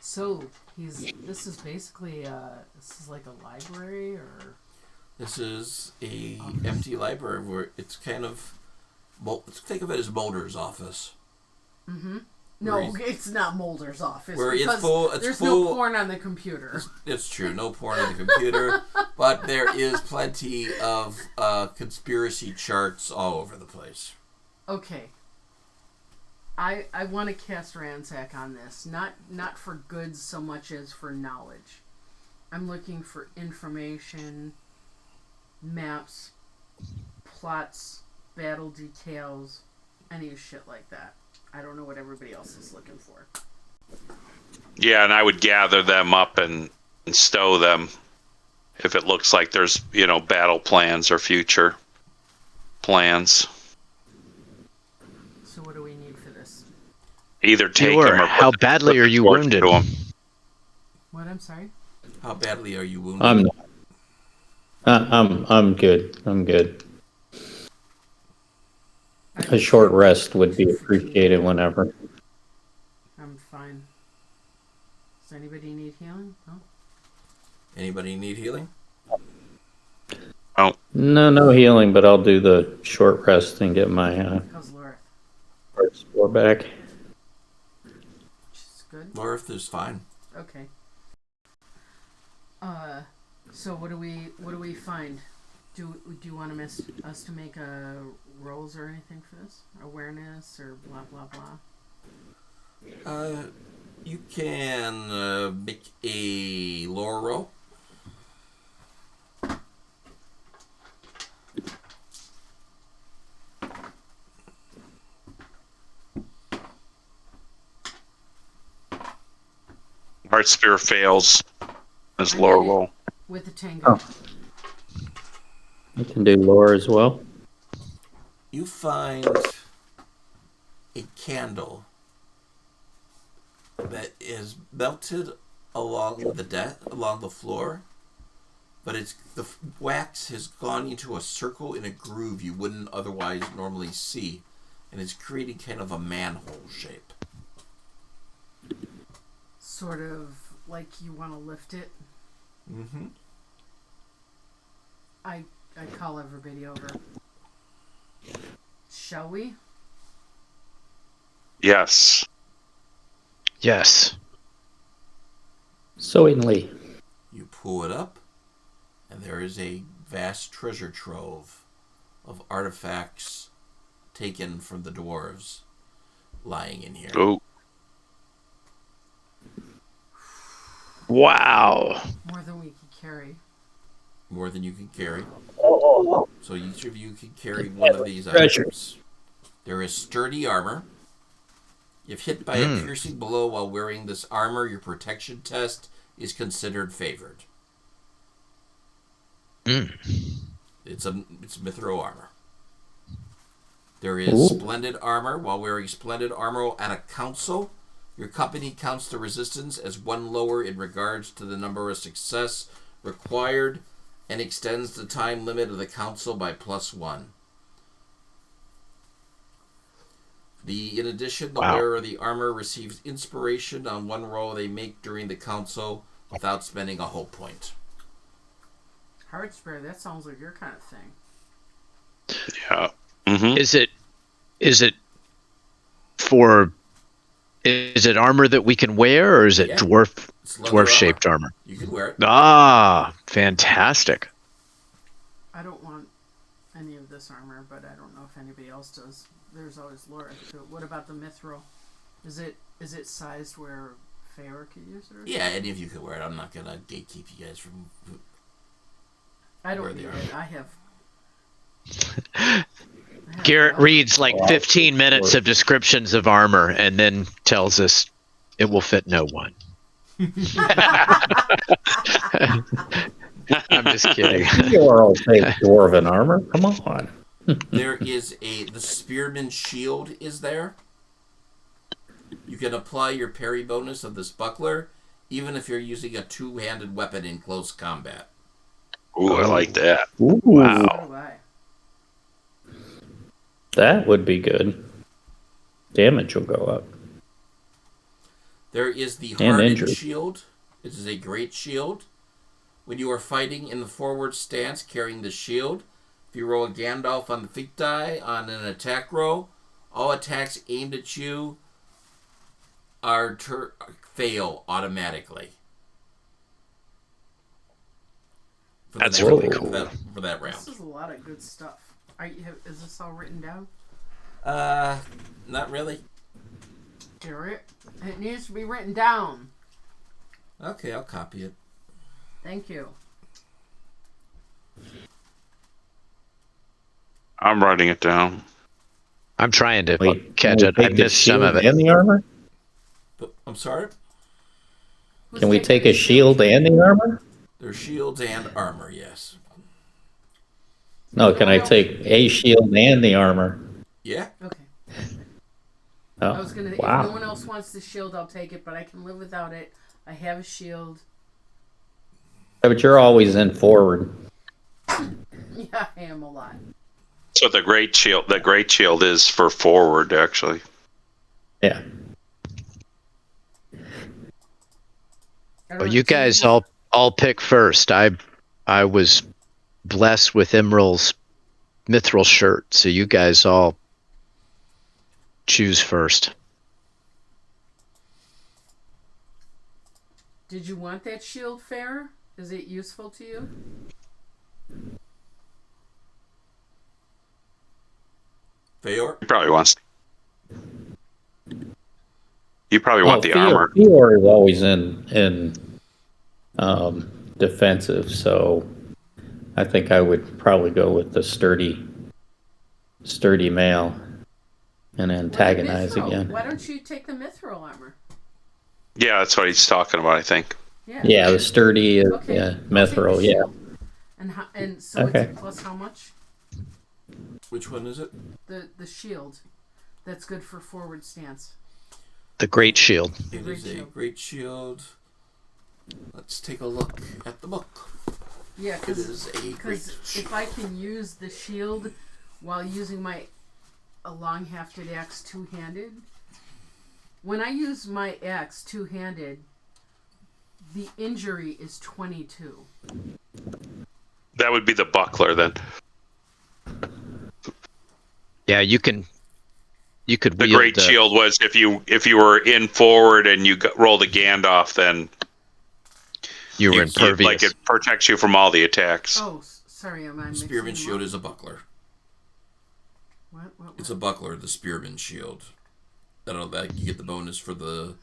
S4: So this is basically this is like a library, or
S3: This is a empty library where it's kind of, think of it as Mulder's office.
S4: Mm-hmm. No, it's not Mulder's office.
S3: Where
S4: because
S3: it's full.
S4: There's no porn on the computer.
S3: It's true, no porn on the computer, but there is plenty of conspiracy charts all over the place.
S4: Okay. I want to cast Ransack on this. Not for goods so much as for knowledge. I'm looking for information, maps, plots, battle details, any shit like that. I don't know what everybody else is looking for.
S1: Yeah, and I would gather them up and stow them if it looks like there's, battle plans or future plans.
S4: So what do we need for this?
S1: Either take
S2: Fior,
S1: him or
S2: how badly are you wounded?
S4: What? I'm sorry?
S3: How badly are you wounded?
S5: I'm good. I'm good. A short rest would be appreciated whenever.
S4: I'm fine. Does anybody need healing? No?
S3: Anybody need healing?
S1: Oh,
S5: No healing, but I'll do the short rest and get my
S4: How's Laura?
S5: score back.
S4: She's good?
S3: Lorith is fine.
S4: Okay. So what do we find? Do you want us to make rolls or anything for this? Awareness or blah blah blah?
S3: You can make a lore roll.
S1: Heartspear fails as lore roll.
S4: With the tango.
S5: I can do lore as well.
S3: You find a candle that is melted along the floor, but the wax has gone into a circle in a groove you wouldn't otherwise normally see, and it's creating kind of a manhole shape.
S4: Sort of like you want to lift it.
S3: Mm-hmm.
S4: I call everybody over. Shall we?
S1: Yes.
S2: Yes.
S5: Certainly.
S3: You pull it up, and there is a vast treasure trove of artifacts taken from the dwarves lying in here.
S1: Oh.
S2: Wow.
S4: More than we can carry.
S3: More than you can carry. So each of you can carry one of these items. There is sturdy armor. If hit by a piercing blow while wearing this armor, your protection test is considered favored. It's mithril armor. There is splendid armor. While wearing splendid armor at a council, your company counts the resistance as one lower in regards to the number of success required and extends the time limit of the council by +1. In addition, the
S2: Wow.
S3: wearer of the armor receives inspiration on one roll they make during the council without spending a whole point.
S4: Hard spare, that sounds like your kind of thing.
S1: Yeah. Mm-hmm.
S2: Is it armor that we can wear, or is it
S3: Yeah. It's leather
S2: dwarf shaped armor?
S3: You can wear it.
S2: Ah, fantastic.
S4: I don't want any of this armor, but I don't know if anybody else does. There's always lore to it. What about the mithril? Is it sized where Feyre could use it? Or
S3: Yeah, any of you can wear it. I'm not gonna gatekeep you guys from.
S4: I
S3: Where
S4: don't
S3: they
S4: need
S3: are.
S4: it. I have
S2: Garrett
S4: no-
S2: reads like 15 minutes of descriptions of armor and then tells us it will fit no one. I'm just kidding.
S5: You're all take dwarven armor. Come on.
S3: There is the spearman shield is there. You can apply your parry bonus of this buckler, even if you're using a two-handed weapon in close combat.
S1: Ooh, I like that.
S5: Ooh,
S2: Wow.
S4: So do I.
S5: that would be good. Damage will go up.
S3: There is the
S5: And
S3: hardened
S5: injury.
S3: shield. It is a great shield. When you are fighting in the forward stance carrying the shield, if you roll a Gandalf on the feat die on an attack roll, all attacks aimed at you fail automatically. For the
S2: That's
S3: next
S2: really
S3: roll,
S2: cool.
S3: For that round.
S4: This is a lot of good stuff. Is this all written down?
S3: Not really.
S4: Garrett, it needs to be written down.
S3: Okay, I'll copy it.
S4: Thank you.
S1: I'm writing it down.
S2: I'm trying to
S5: Wait,
S2: catch
S5: can
S2: it.
S5: we
S2: I
S5: take the
S2: missed some of
S5: shield
S2: it.
S5: and the armor?
S3: But, I'm sorry?
S5: Can we take a shield and the armor?
S3: There's shields and armor, yes.
S5: No, can I take a shield and the armor?
S3: Yeah?
S4: Okay.
S5: Oh,
S4: I was gonna. If
S5: wow.
S4: no one else wants the shield, I'll take it. But I can live without it. I have a shield.
S5: Yeah, but you're always in forward.
S4: Yeah, I am a lot.
S1: So the great shield is for forward, actually.
S5: Yeah.
S4: I don't
S2: Well,
S4: know,
S2: you
S4: do
S2: guys all pick first. I was blessed with Emerald's mithril shirt, so you guys all choose first.
S4: Did you want that shield, Fair? Is it useful to you?
S3: Feor?
S1: He probably wants. You probably want the armor.
S5: Feor is always in defensive, so I think I would probably go with the sturdy male and antagonize
S4: Mithril.
S5: again.
S4: Why don't you take the mithril armor?
S1: Yeah, that's what he's talking about, I think.
S5: Yeah, the sturdy
S4: Okay.
S5: yeah,
S4: I'll take
S5: mithril,
S4: the
S5: yeah.
S4: shield. And so
S5: Okay.
S4: it's plus how much?
S3: Which one is it?
S4: The shield. That's good for forward stance.
S2: The great shield.
S3: It
S4: great
S3: is a
S4: shield.
S3: great shield. Let's take a look at the book.
S4: Yeah,
S3: It is a great
S4: because if I can use the shield while using a long hafted axe two-handed, when I use my axe two-handed, the injury is 22.
S1: That would be the buckler then.
S2: Yeah, you could
S1: The
S2: wield
S1: great shield was if you were in forward and you rolled a Gandalf, then
S2: You were
S1: like
S2: impervious.
S1: it protects you from all the attacks.
S4: Oh, sorry, am I mixing
S3: Spearman
S4: them
S3: shield
S4: up?
S3: is a buckler.
S4: What?
S3: It's a buckler, the spearman shield. That you get the bonus for the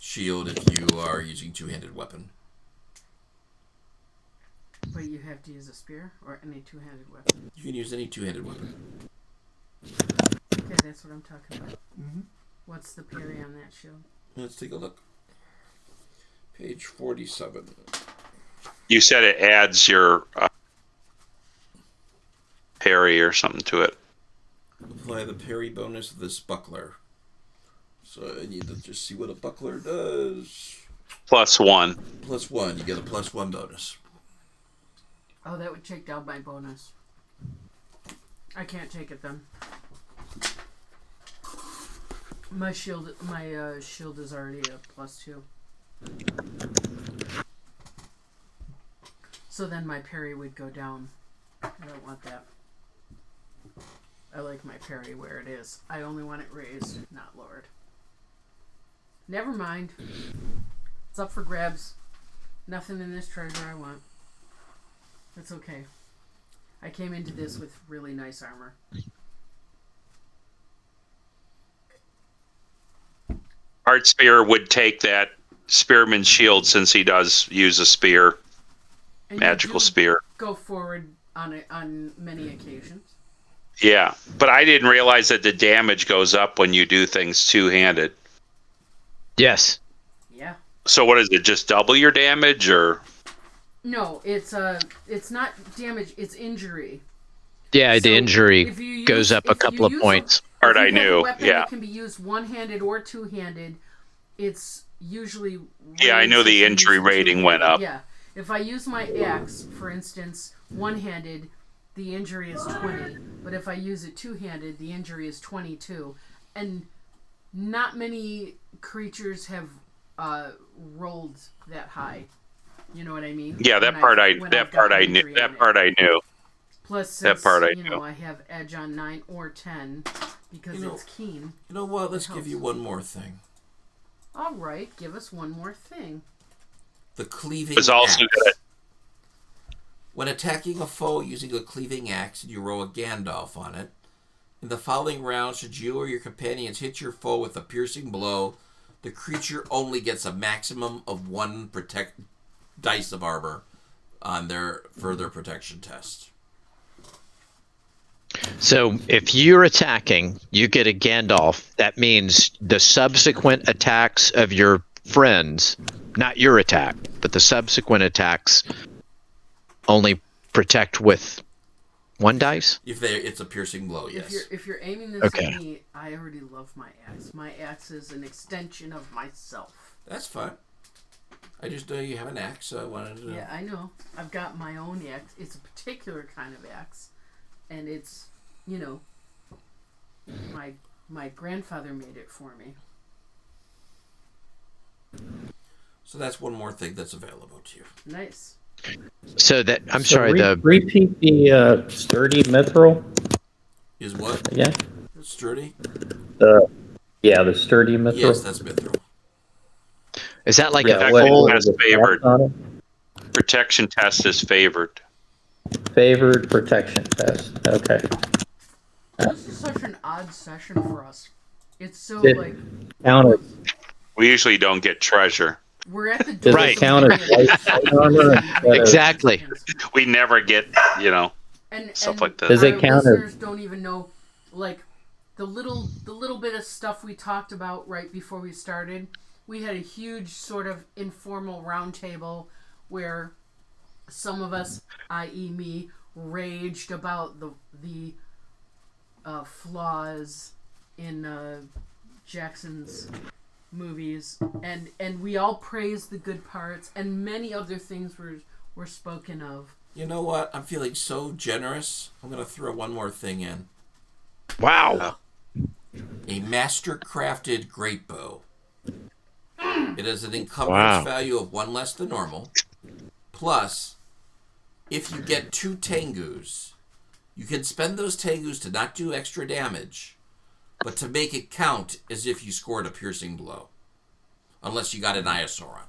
S3: shield if you are using two-handed weapon.
S4: But you have to use a spear or any two-handed weapon.
S3: You can use any two-handed weapon.
S4: Okay, that's what I'm talking about.
S3: Mhm.
S4: What's the parry on that shield?
S3: Let's take a look. Page 47.
S1: You said it adds your parry or something to it.
S3: Apply the parry bonus of this buckler. So I need to just see what a buckler does.
S1: +1.
S3: +1. You get a +1 bonus.
S4: Oh, that would take down my bonus. I can't take it then. My shield is already a +2. So then my parry would go down. I don't want that. I like my parry where it is. I only want it raised, not lowered. Never mind. It's up for grabs. Nothing in this treasure I want. That's okay. I came into this with really nice armor.
S1: Heart Spear would take that spearman's shield since he does use a spear,
S4: And
S1: magical
S4: you do
S1: spear.
S4: go forward on many occasions.
S1: Yeah, but I didn't realize that the damage goes up when you do things two-handed.
S2: Yes.
S4: Yeah.
S1: So what is it? Just double your damage, or?
S4: No, it's not damage. It's injury.
S2: Yeah,
S4: So
S2: the injury
S4: if you
S2: goes
S4: use-
S2: up a
S4: if you
S2: couple of
S4: use
S2: points.
S1: Part
S4: if
S1: I
S4: you have a
S1: knew,
S4: weapon
S1: yeah.
S4: that can be used one-handed or two-handed, it's usually
S1: Yeah, I
S4: raised
S1: know
S4: if
S1: the
S4: you
S1: injury
S4: use it
S1: rating went
S4: two-handed.
S1: up.
S4: Yeah. If I use my axe, for instance, one-handed, the injury is 20. But if I use it two-handed, the injury is 22. And not many creatures have rolled that high. You know what I mean?
S1: Yeah, that
S4: When
S1: part
S4: I've-
S1: I
S4: when
S1: that
S4: I've
S1: part
S4: got
S1: I knew.
S4: injury on
S1: That
S4: it.
S1: part I knew.
S4: Plus,
S1: That
S4: since,
S1: part I
S4: you
S1: knew.
S4: know, I have edge on 9 or 10 because
S3: You know-
S4: it's keen.
S3: You know what? Let's
S4: helps.
S3: give you one more thing.
S4: All right, give us one more thing.
S3: The cleaving
S1: Was also
S3: axe.
S1: good.
S3: When attacking a foe using a cleaving axe and you roll a Gandalf on it, in the following round, should you or your companions hit your foe with a piercing blow, the creature only gets a maximum of 1 dice of armor on their further protection test.
S2: So if you're attacking, you get a Gandalf. That means the subsequent attacks of your friends, not your attack, but the subsequent attacks only protect with 1 dice?
S3: It's a piercing blow, yes.
S4: If you're aiming this
S2: Okay.
S4: at me, I already love my axe. My axe is an extension of myself.
S3: That's fine. I just know you have an axe, so I wanted to know.
S4: Yeah, I know. I've got my own axe. It's a particular kind of axe, and it's, you know, my grandfather made it for me.
S3: So that's one more thing that's available to you.
S4: Nice.
S2: So that I'm
S5: So
S2: sorry, the
S5: repeat the sturdy mithril
S3: Is what?
S5: again.
S3: Sturdy?
S5: The sturdy mithril.
S3: Yes, that's mithril.
S2: is that like
S5: Yeah,
S2: a
S5: what
S2: full?
S5: are the
S1: favored.
S5: stats on it?
S1: Protection test is favored.
S5: Favored protection test. Okay.
S4: This is such an odd session for us. It's so
S5: Did-
S4: like
S5: Count it.
S1: We usually don't get treasure.
S4: we're at the
S5: Does
S2: Right.
S5: it count as light armor instead of-
S2: Exactly.
S1: We never get,
S4: and
S1: Stuff like that.
S5: Does it
S4: our
S5: count as-
S4: listeners don't even know, like, the little bit of stuff we talked about right before we started. We had a huge sort of informal roundtable where some of us, i.e., me, raged about the flaws in Jackson's movies, and we all praised the good parts, and many other things were spoken of.
S3: You know what? I'm feeling so generous. I'm going to throw one more thing in.
S2: Wow.
S3: A master-crafted great bow. It has an encumbrance
S2: Wow.
S3: value of 1 less than normal. Plus, if you get 2 Tengus, you can spend those Tengus to not do extra damage, but to make it count as if you scored a piercing blow. Unless you got an Iosauron.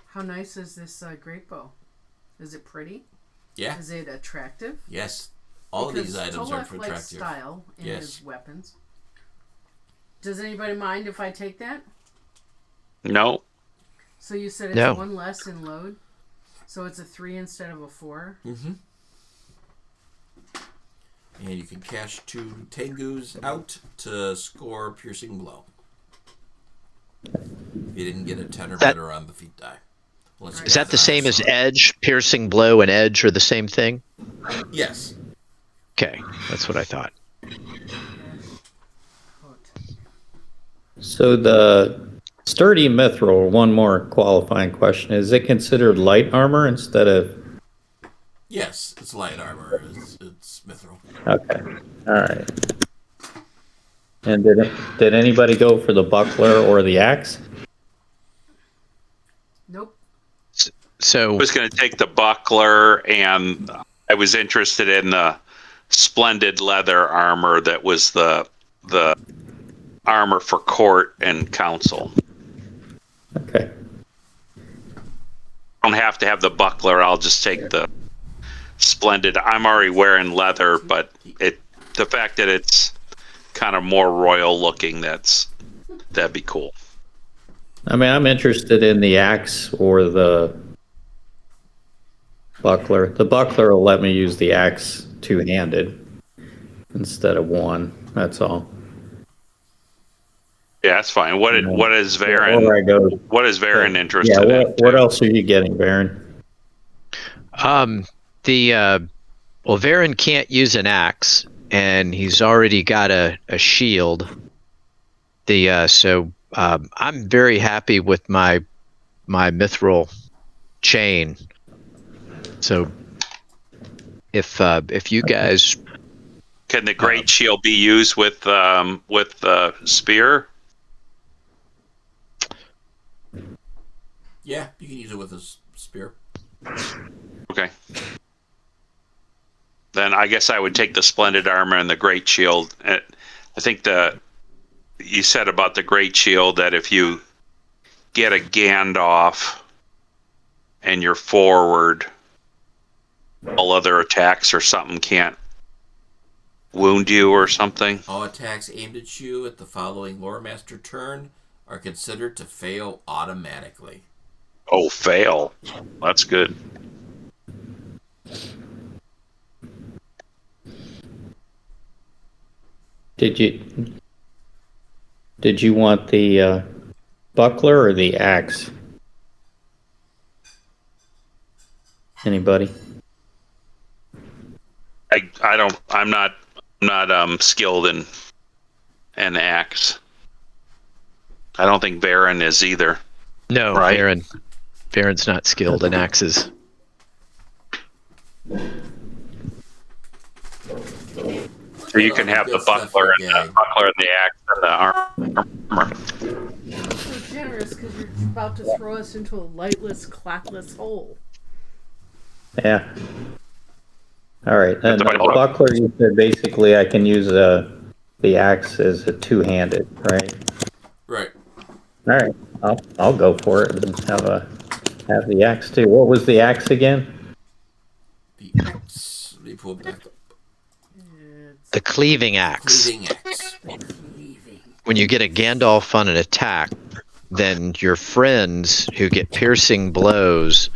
S4: How nice is this great bow? Is it pretty?
S3: Yeah.
S4: Is it attractive?
S3: Yes. All of these
S4: Because
S3: items are
S4: Tolek likes
S3: attractive.
S4: style in
S3: Yes.
S4: his weapons. Does anybody mind if I take that?
S1: no.
S4: So you said it's
S2: No.
S4: 1 less in load? So it's a 3 instead of a 4?
S3: Mm-hmm. And you can cash 2 Tengus out to score piercing blow. You didn't get a 10 or
S2: That-
S3: better on the feat die. Unless you
S2: Is
S3: got
S2: that the
S3: an
S2: same as
S3: Iosauron.
S2: edge? Piercing blow and edge are the same thing?
S3: Yes.
S2: Okay, that's what I thought.
S5: So the sturdy mithril, one more qualifying question. Is it considered light armor instead of...
S3: Yes, it's light armor. It's mithril.
S5: Okay. All right. And did anybody go for the buckler or the axe?
S4: Nope.
S2: So
S1: I was going to take the buckler, and I was interested in the splendid leather armor that was the armor for court and council.
S5: Okay.
S1: I don't have to have the buckler. I'll just take the splendid. I'm already wearing leather, but the fact that it's kind of more royal looking, that'd be cool.
S5: I mean, I'm interested in the axe or the buckler. The buckler will let me use the axe two-handed instead of one. That's all.
S1: Yeah, that's fine. What is
S5: Or I
S1: Varen?
S5: go.
S1: What is Varen
S5: Yeah.
S1: interested in?
S5: What else are you getting, Baron?
S2: well, Varen can't use an axe, and he's already got a shield. I'm very happy with my mithril chain. So if you guys
S1: Can the great shield be used with the spear?
S3: Yeah, you can use it with a spear.
S1: Okay. Then I guess I would take the splendid armor and the great shield. I think you said about the great shield that if you get a Gandalf and you're forward, all other attacks or something can't wound you or something.
S3: All attacks aimed at you at the following Lore Master turn are considered to fail automatically.
S1: Oh, fail. That's good.
S5: Did you want the buckler or the axe? Anybody?
S1: I'm not skilled in an axe. I don't think Varen is either.
S2: no,
S1: Right.
S2: Varen's not skilled in axes.
S1: So you can have the
S3: Good stuff
S1: buckler
S3: you
S1: and the
S3: get.
S1: buckler and the axe and the armor.
S4: So generous because you're about to throw us into a lightless, clockless hole.
S5: Yeah. All right. And the
S1: Hold on.
S5: buckler, you said basically I can use the axe as a two-handed, right?
S3: Right.
S5: All right. I'll go for it and have the axe too. What was the axe again?
S3: The axe. Let me pull it back up.
S4: It's
S2: The cleaving axe.
S3: Cleaving axe.
S4: leaving.
S2: When you get a Gandalf on an attack, then your friends who get piercing blows,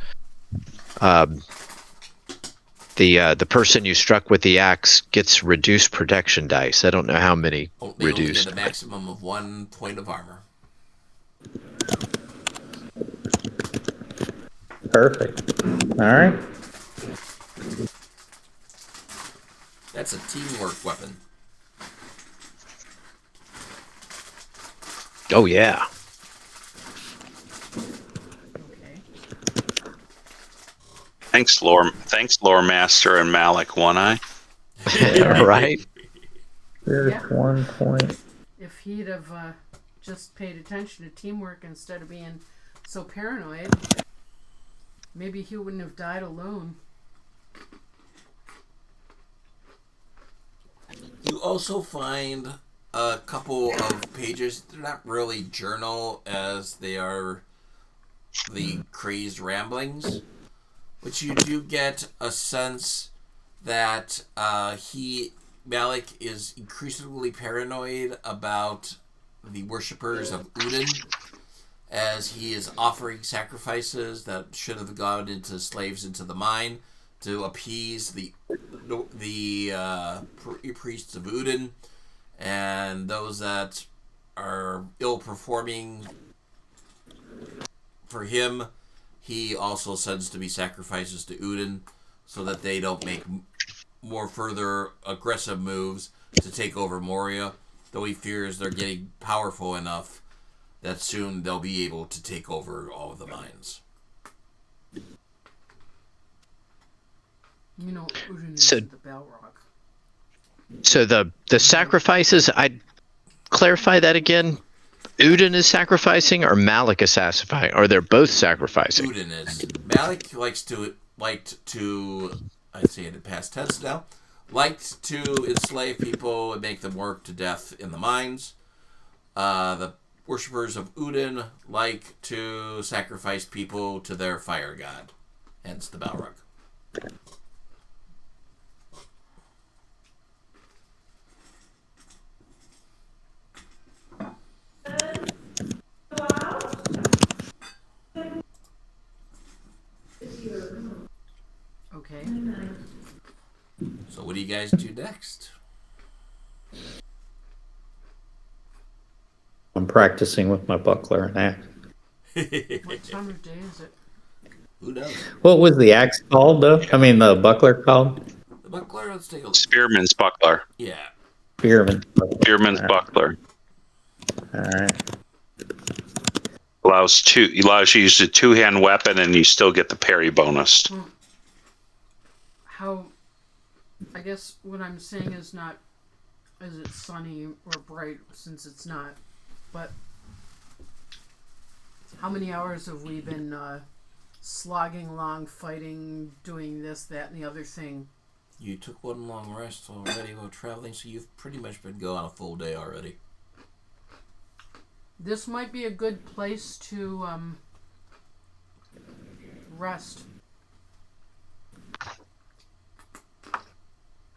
S2: the person you struck with the axe gets reduced protection dice. I don't know how many
S3: They only
S2: reduced.
S3: get a maximum of 1 point of armor.
S5: Perfect. All right.
S3: That's a teamwork weapon.
S2: Oh yeah.
S4: Okay.
S1: Thanks, lore master and Malech One Eye.
S2: Right.
S5: There's
S4: Yeah.
S5: 1 point.
S4: If he'd have just paid attention to teamwork instead of being so paranoid, maybe he wouldn't have died alone.
S3: You also find a couple of pages. They're not really journal as they are the crazed ramblings, but you do get a sense that Malech is increasingly paranoid about the worshippers of Udin, as he is offering sacrifices that should have gone into slaves into the mine to appease the priests of Udin and those that are ill performing for him. He also sends to be sacrifices to Udin so that they don't make more further aggressive moves to take over Moria, though he fears they're getting powerful enough that soon they'll be able to take over all of the mines.
S4: You know, Udin
S2: So-
S4: isn't the Balrog.
S2: So the sacrifices, clarify that again? Udin is sacrificing, or Malech is sacrificing, or they're both sacrificing?
S3: Udin is. Malech liked to, I'd say it in past tense now, liked to enslave people and make them work to death in the mines. The worshippers of Udin like to sacrifice people to their fire god, hence the Balrog.
S4: Okay.
S3: So what do you guys do next?
S5: I'm practicing with my buckler and axe.
S4: What time of day is it?
S3: Who knows?
S5: What was the axe called, though? I mean, the buckler called?
S3: The buckler, let's take a look.
S1: Spearman's buckler.
S3: Yeah.
S5: Spearman.
S1: Spearman's buckler.
S5: All right.
S1: Allows you to use a 2-hand weapon, and you still get the parry bonus.
S4: How? I guess what I'm saying is not, is it sunny or bright, since it's not, but how many hours have we been slogging along, fighting, doing this, that, and the other thing?
S3: You took one long rest already while traveling, so you've pretty much been going a full day already.
S4: This might be a good place to rest.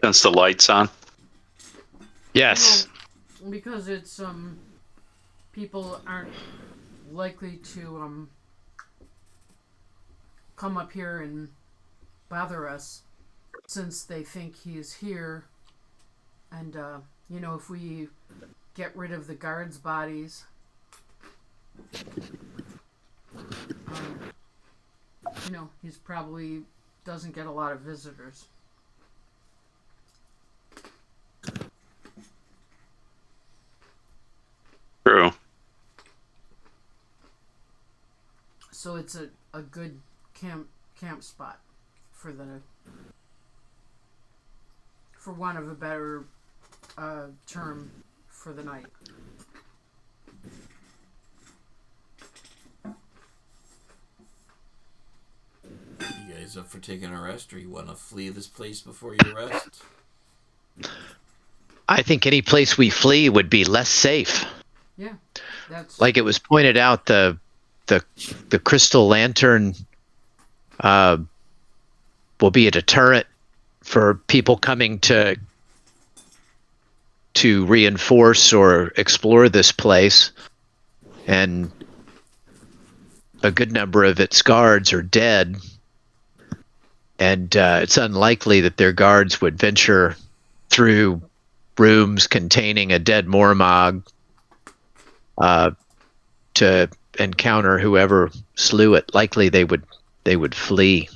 S1: Since the light's on.
S2: Yes.
S4: Well, because it's people aren't likely to come up here and bother us, since they think he's here. And if we get rid of the guards' bodies, he's probably doesn't get a lot of visitors.
S1: True.
S4: So it's a good camp spot for want of a better term, for the night.
S3: You guys up for taking a rest, or you want to flee this place before you rest?
S2: I think any place we flee would be less safe.
S4: Yeah, that's
S2: Like it was pointed out, the crystal lantern will be a deterrent for people coming to reinforce or explore this place, and a good number of its guards are dead, and it's unlikely that their guards would venture through rooms containing a dead Mormog to encounter whoever slew it. Likely they would flee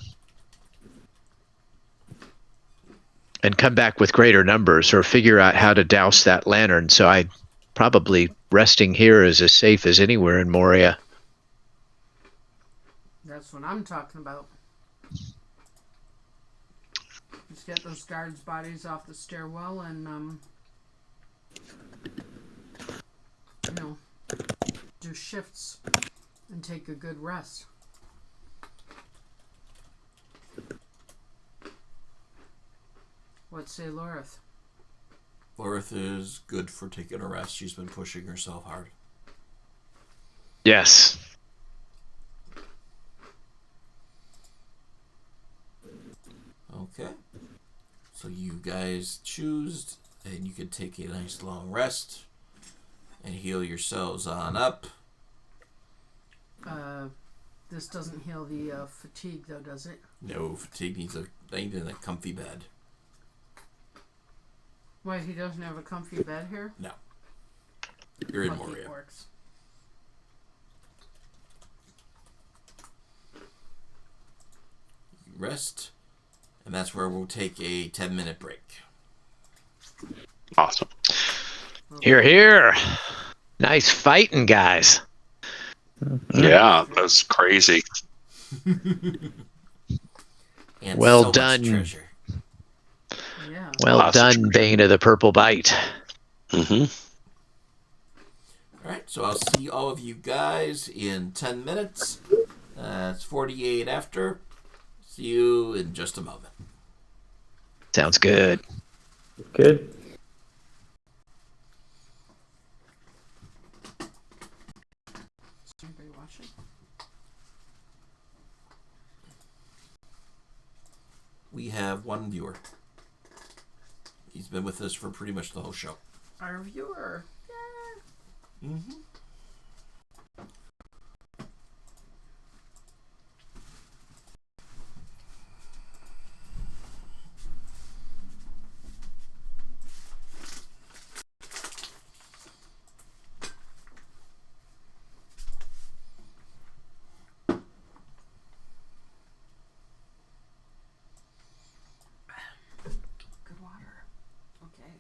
S2: and come back with greater numbers, or figure out how to douse that lantern. So I probably resting here is as safe as anywhere in Moria.
S4: That's what I'm talking about. Just get those guards' bodies off the stairwell and do shifts and take a good rest. What say Lorith?
S3: Lorith is good for taking a rest. She's been pushing herself hard.
S2: Yes.
S3: Okay. So you guys choose, and you can take a nice long rest and heal yourselves on up.
S4: This doesn't heal the fatigue, though, does it?
S3: No, fatigue needs a comfy bed.
S4: Why, he doesn't have a comfy bed here?
S3: No. You're in
S4: Lucky
S3: Moria.
S4: orcs.
S3: You rest, and that's where we'll take a 10-minute break.
S1: Awesome.
S2: Here, here. Nice fighting, guys.
S1: Yeah, that's crazy.
S3: And
S2: Well
S3: so much
S2: done.
S3: treasure.
S4: Yeah.
S2: Well
S1: Lots of
S2: done, Bane of the Purple Bite.
S1: Mm-hmm.
S3: right, so I'll see all of you guys in 10 minutes. It's 48 after. See you in just a moment.
S2: Sounds good.
S5: Good.
S4: Is anybody watching?
S3: We have one viewer. He's been with us for pretty much the whole show.
S4: Our viewer.
S3: Mm-hmm.
S4: Good water. Okay.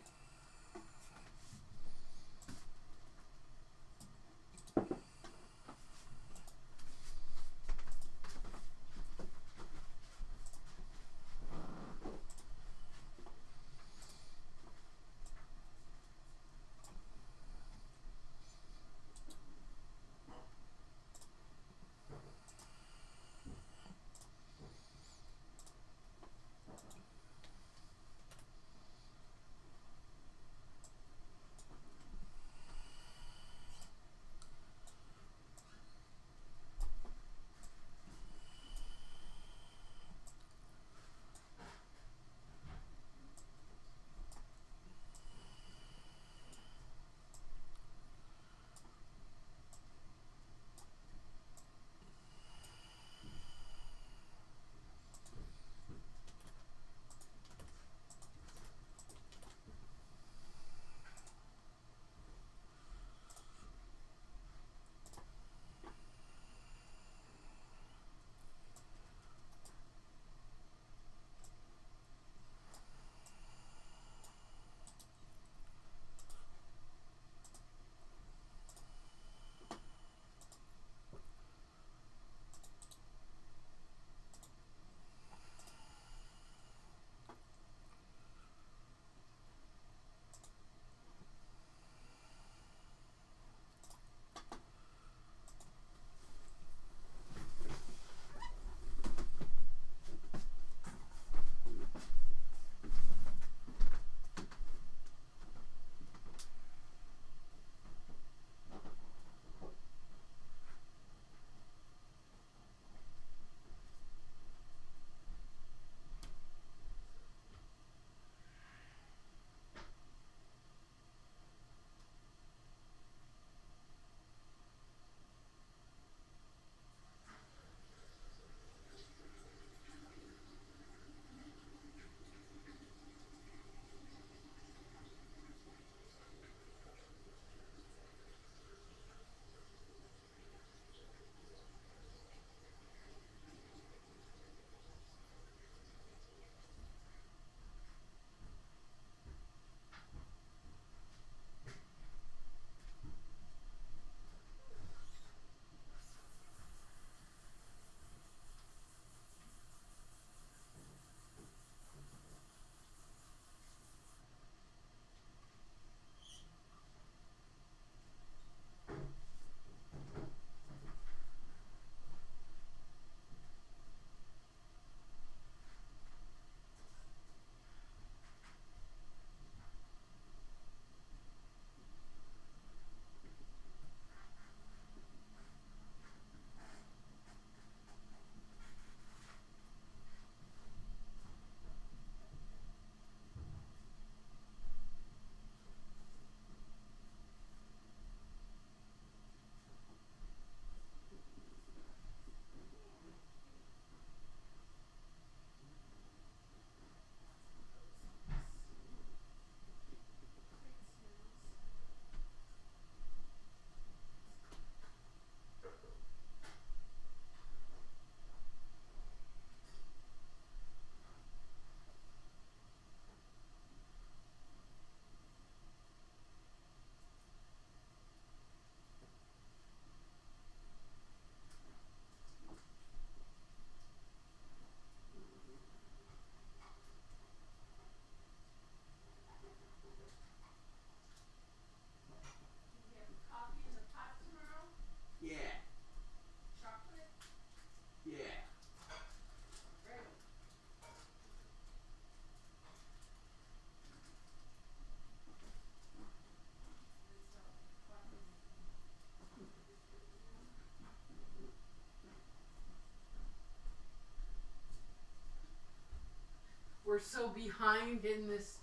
S4: we're so behind in this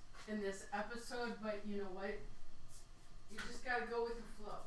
S4: episode, but you know what? You just gotta go with the flow.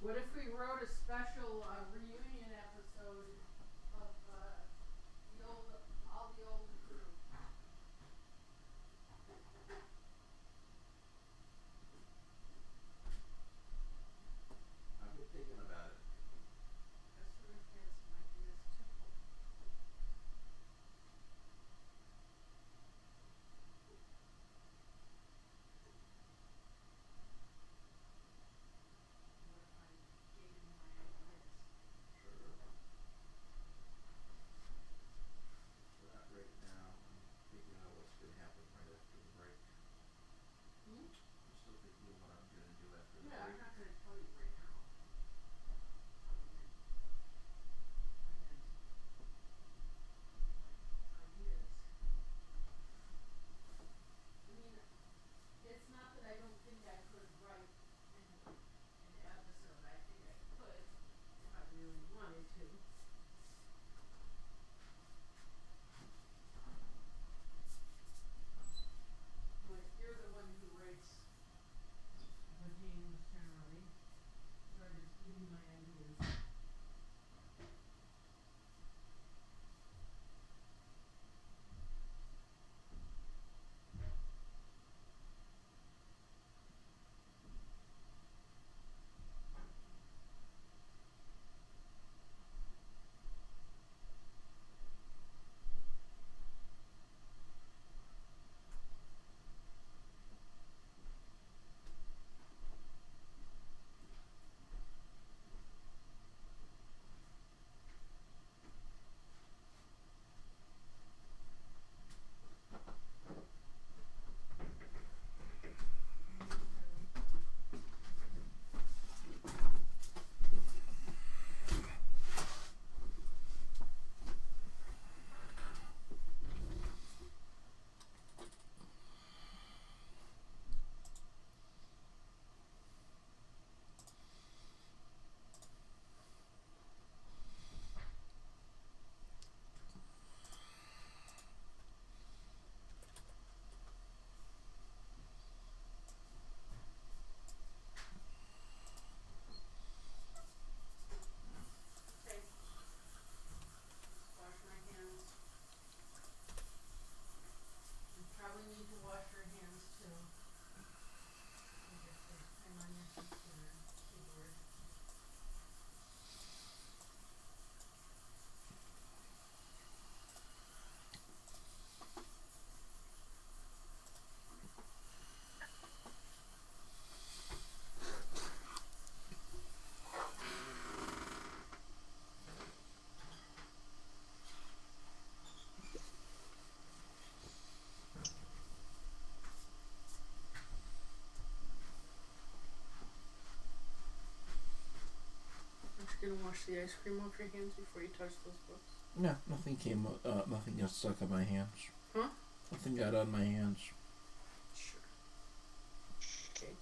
S4: What if we wrote a special reunion episode of all the old crew?
S3: I've been thinking about it.
S4: Customer has some ideas too. What if I gave you my ideas?
S3: Sure. But not right now. I'm thinking of what's going to happen right after the break.
S4: Hmm?
S3: I'm still thinking of what I'm going to do after the
S4: Yeah, I'm
S3: break.
S4: not going to tell you right now. Ideas. I mean, it's not that I don't think I could write an episode. I think I could if I really wanted to. But you're the one who writes the games generally. So I just give you my ideas. Okay. Wash my hands. You probably need to wash your hands too. I guess there's time on your keyboard. Aren't you gonna wash the ice cream off your hands before you touch those books?
S3: No, nothing came. Nothing got stuck on my hands.
S4: Huh?
S3: Nothing got on my hands.
S4: Sure. Okay.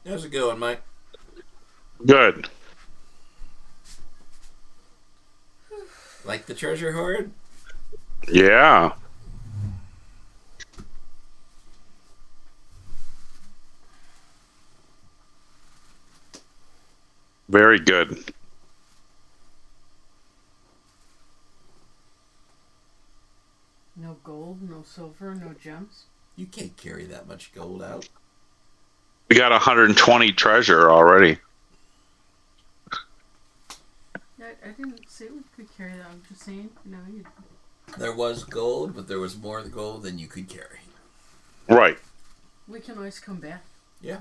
S3: How's it going, Mike?
S1: Good.
S3: Like the treasure hoard?
S1: Yeah. Very good.
S4: No gold, no silver, no gems.
S3: You can't carry that much gold out.
S1: We got 120 treasure already.
S4: I didn't say we could carry that. I'm just saying, you.
S3: There was gold, but there was more gold than you could carry.
S1: Right.
S4: We can always come back.
S3: Yeah.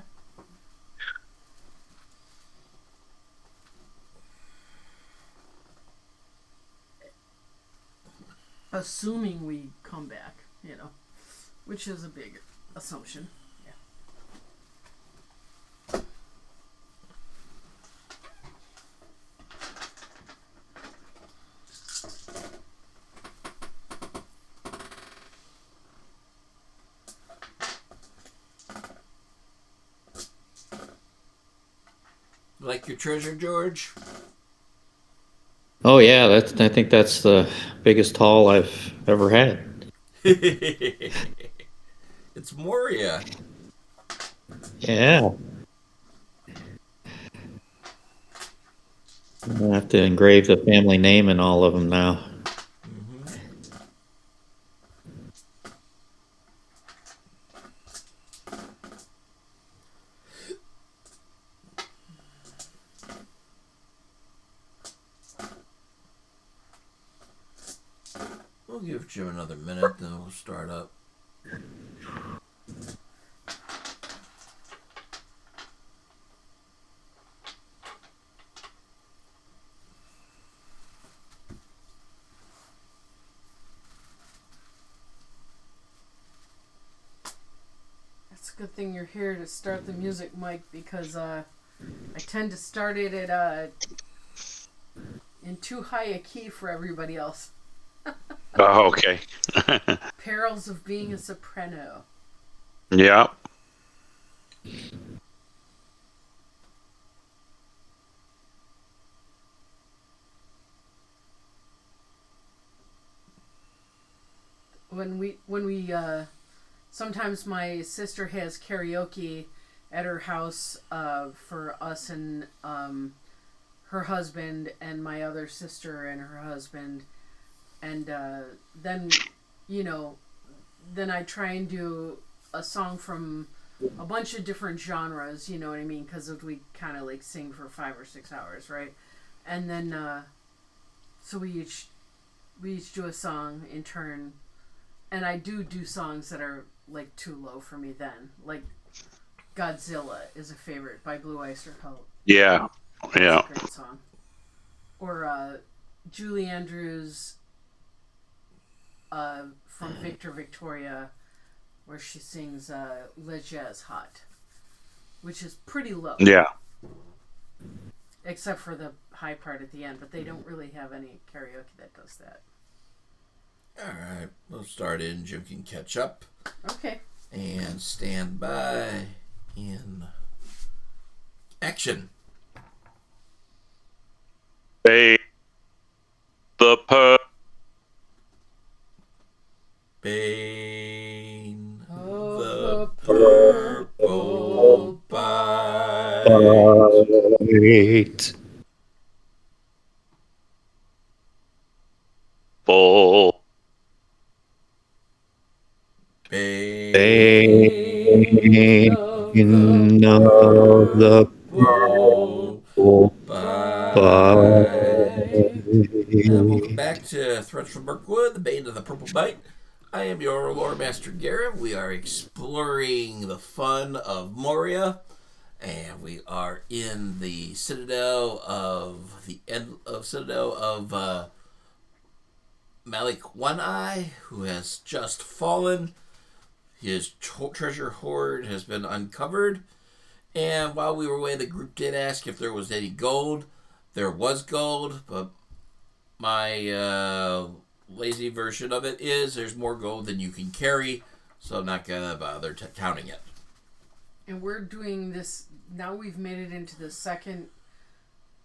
S4: Assuming we come back, which is a big assumption. Yeah.
S3: Like your treasure, George?
S5: Oh yeah, I think that's the biggest haul I've ever had.
S3: It's Moria.
S5: Yeah. I'm gonna have to engrave the family name in all of them now.
S3: We'll give Jim another minute, then we'll start up.
S4: It's a good thing you're here to start the music, Mike, because I tend to start it at in too high a key for everybody else.
S1: Oh, okay.
S4: Perils of being a soprano.
S1: Yeah.
S4: When we sometimes my sister has karaoke at her house for us and her husband and my other sister and her husband, and then then I try and do a song from a bunch of different genres, you know what I mean, because we kind of like sing for 5 or 6 hours, right? And then so we each do a song in turn, and I do songs that are like too low for me then, like Godzilla is a favorite by Blue Oyster Cult.
S1: Yeah. Yeah.
S4: That's a great song. Or Julie Andrews from Victor Victoria, where she sings Leger's Hot, which is pretty low.
S1: Yeah.
S4: Except for the high part at the end, but they don't really have any karaoke that does that.
S3: Alright, we'll start in. Jim can catch up.
S4: Okay.
S3: And stand by in action.
S1: Bane the
S3: Bane
S4: Of
S3: the
S4: the
S3: purple bite.
S5: Right.
S1: purple.
S5: Bane of the purple
S3: And welcome back to Threats from Mirkwood, the Bane of the Purple Bite. I am your Lore Master Garrett. We are exploring the fun of Moria, and we are in the Citadel of Malech One Eye, who has just fallen. His treasure hoard has been uncovered, and while we were away, the group did ask if there was any gold. There was gold, but my lazy version of it is there's more gold than you can carry, so I'm not gonna bother counting it.
S4: And we're doing this now we've made it into the second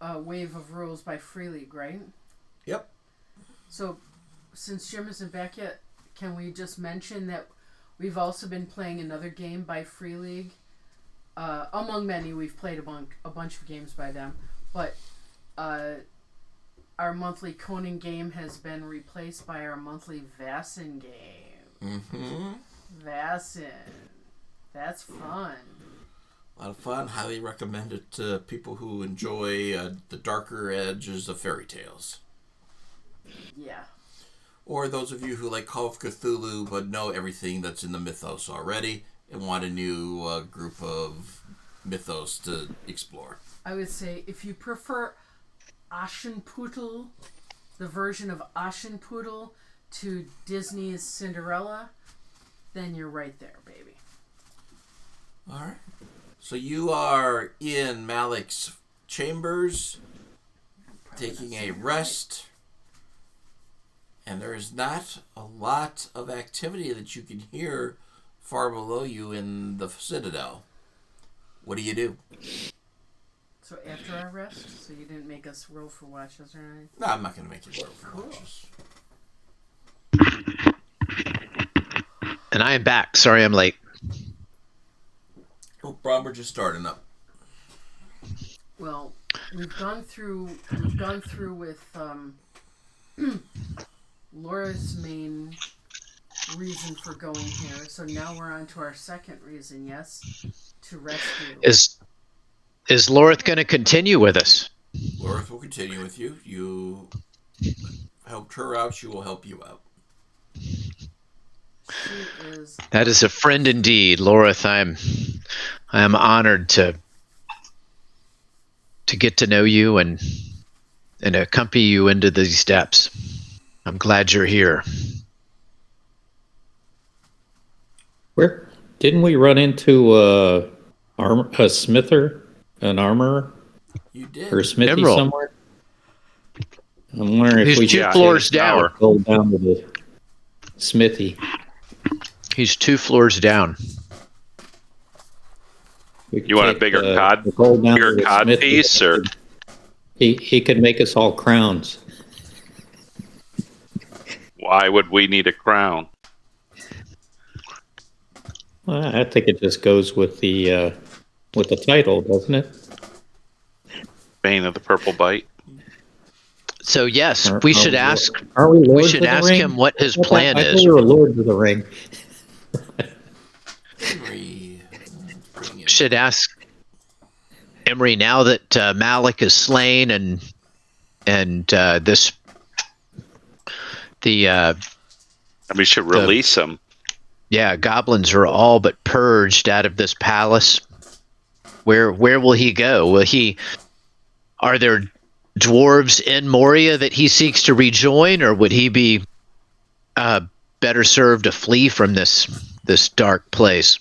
S4: wave of rules by Free League, right?
S3: Yep.
S4: So, since Jim isn't back yet, can we just mention that we've also been playing another game by Free League? Among many, we've played a bunch of games by them, but our monthly Conan game has been replaced by our monthly Vassin game.
S3: Mm-hmm.
S4: Vassin. That's fun.
S3: A lot of fun. Highly recommend it to people who enjoy the darker edges of fairy tales.
S4: Yeah.
S3: Or those of you who like Call of Cthulhu but know everything that's in the mythos already and want a new group of mythos to explore.
S4: I would say if you prefer Aschenputtel, the version of Aschenputtel to Disney's Cinderella, then you're right there, baby.
S3: All right. So you are in Malek's chambers, taking a rest, and there is not a lot of activity that you can hear far below you in the Citadel. What do?
S4: So after our rest, so you didn't make us roll for watches or anything?
S3: No, I'm not going to make you roll for watches.
S2: And I am back. Sorry I'm late.
S3: Oh, Brom, we're just starting up.
S4: Well, we've gone through with Laura's main reason for going here. So now we're on to our second reason, yes? To rescue.
S2: Is Lorith going to continue with us?
S3: Lorith will continue with you. You helped her out. She will help you out.
S2: That is a friend indeed, Lorith. I am honored to get to know you and accompany you into these depths. I'm glad you're here.
S5: Where didn't we run into a smither, an armorer?
S3: You did.
S5: Or a smithy
S2: Emerald.
S5: somewhere? I'm wondering if
S2: He's
S5: we
S2: 2
S5: should
S2: floors down.
S5: go down to the smithy.
S2: He's 2 floors down.
S1: You want a bigger cod
S5: smithy.
S1: piece, or
S5: He could make us all crowns.
S1: why would we need a crown?
S5: Well, I think it just goes with the title, doesn't it?
S1: Bane of the Purple Bite.
S2: So yes, we should ask.
S5: Are we
S2: We
S5: Lords
S2: should
S5: of the
S2: ask
S5: Ring?
S2: him what his plan
S5: I thought
S2: is.
S5: we were Lords of the Ring.
S3: Henry, bring him.
S2: Should ask Emery now that Malech is slain and
S1: We should release him.
S2: goblins are all but purged out of this palace. Where will he go? Are there dwarves in Moria that he seeks to rejoin, or would he be better served to flee from this dark place?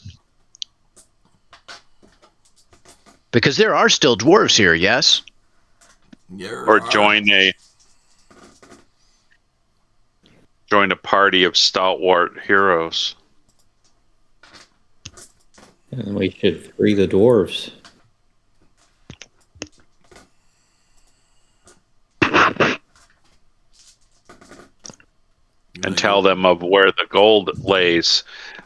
S2: Because there are still dwarves here, yes?
S1: Or join a party of stalwart heroes.
S5: And we should free the dwarves.
S1: And tell them of where the gold lays.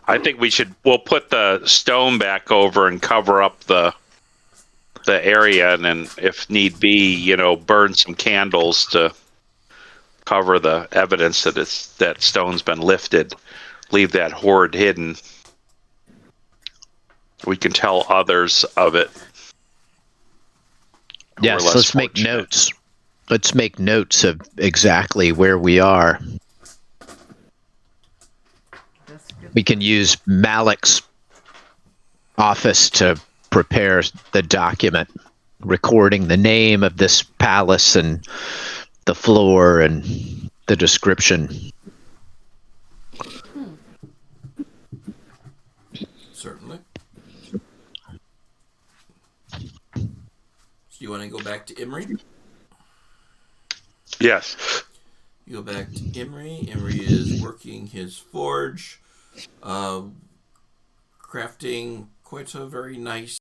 S1: I think we'll put the stone back over and cover up the area, and then if need be, burn some candles to cover the evidence that stone's been lifted. Leave that horde hidden. We can tell others of it.
S2: Yes, let's make notes. Let's make notes of exactly where we are. We can use Malek's office to prepare the document recording the name of this palace and the floor and the description.
S3: Certainly. So you want to go back to Emery?
S1: Yes.
S3: You go back to Emery. Emery is working his forge, crafting quite a very nice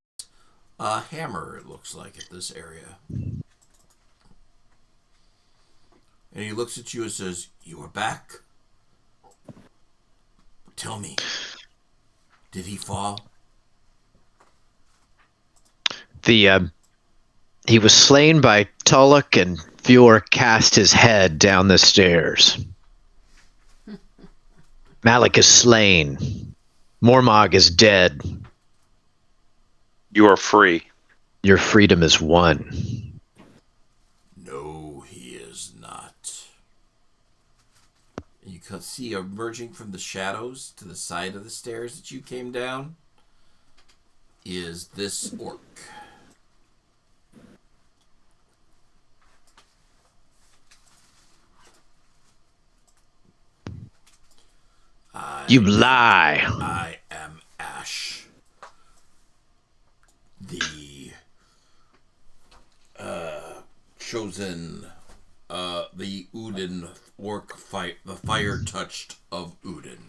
S3: A hammer, it looks like, at this area. And he looks at you and says, "You are back? Tell me, did he fall?"
S2: He was slain by Tulloch, and Fjord cast his head down the stairs. Malech is slain. Mormog is dead.
S1: You are free.
S2: Your freedom is won.
S3: No, he is not. And you can see emerging from the shadows to the side of the stairs that you came down is this orc.
S2: You lie.
S3: I am Ash, the chosen, the Udin orc fight, the fire touched of Udin.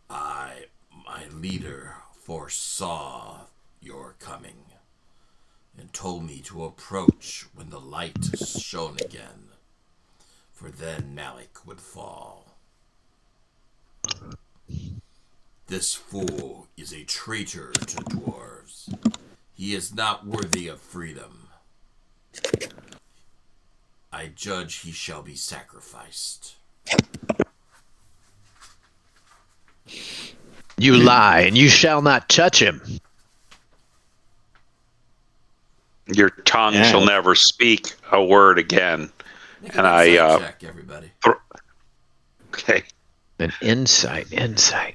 S3: My leader, foresaw your coming and told me to approach when the light shone again, for then Malech would fall. This fool is a traitor to dwarves. He is not worthy of freedom. I judge he shall be sacrificed.
S2: You lie, and you shall not touch him.
S1: Your tongue shall never speak a word again.
S3: Make
S1: And
S3: an insight check, everybody.
S1: Okay.
S2: An insight.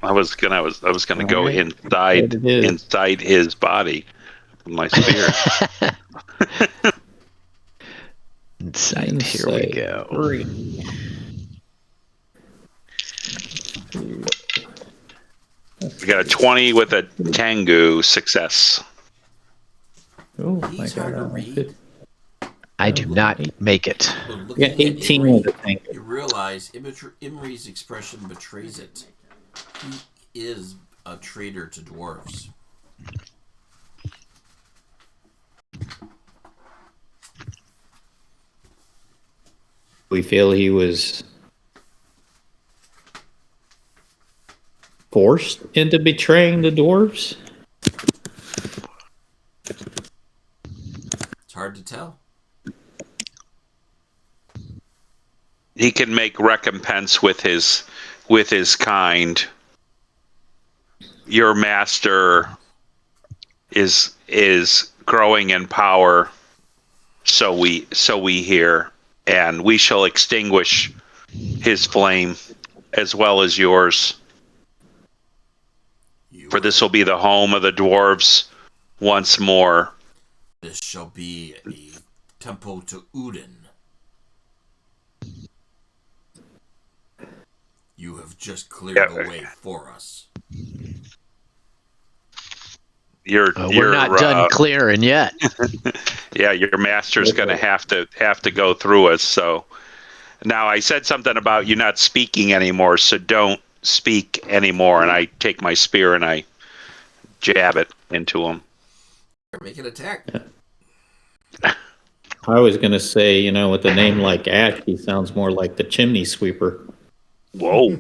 S1: I was gonna go inside his body with my spear.
S2: Insight. Here we go.
S5: 3.
S1: We got a 20 with a Tengu success.
S5: Oh,
S3: He's hard to read.
S2: I do not make it.
S3: But
S5: You
S3: looking
S5: got 18
S3: at
S5: with a
S3: Imri,
S5: tank.
S3: you realize Imri's expression betrays it. He is a traitor to dwarves.
S5: We feel he was forced into betraying the dwarves.
S3: It's hard to tell.
S1: He can make recompense with his kind. Your master is growing in power, so we hear, and we shall extinguish his flame as well as yours. For this will be the home of the dwarves once more.
S3: This shall be a temple to Udin. You have just cleared the way for us.
S2: We're not done clearing yet.
S1: Yeah, your master's going to have to go through us. So now I said something about you not speaking anymore, so don't speak anymore. And I take my spear and I jab it into him.
S3: Make an attack.
S5: I was going to say, with a name like Ash, he sounds more like the chimney sweeper.
S1: Whoa.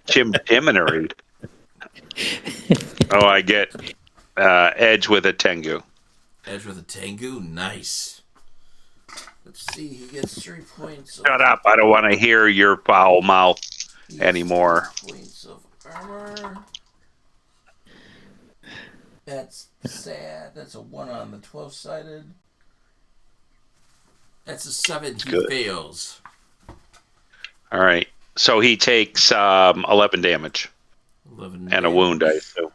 S1: Chimney. Oh, I get edge with a Tengu.
S3: Edge with a Tengu? Nice. Let's see, he gets 3 points.
S1: Shut up. I don't want to hear your foul mouth anymore.
S3: 3 points of armor. That's sad. That's a 1 on the 12-sided. That's a 7. He fails.
S1: All right. So he takes 11 damage.
S3: 11
S1: and a wound, I assume.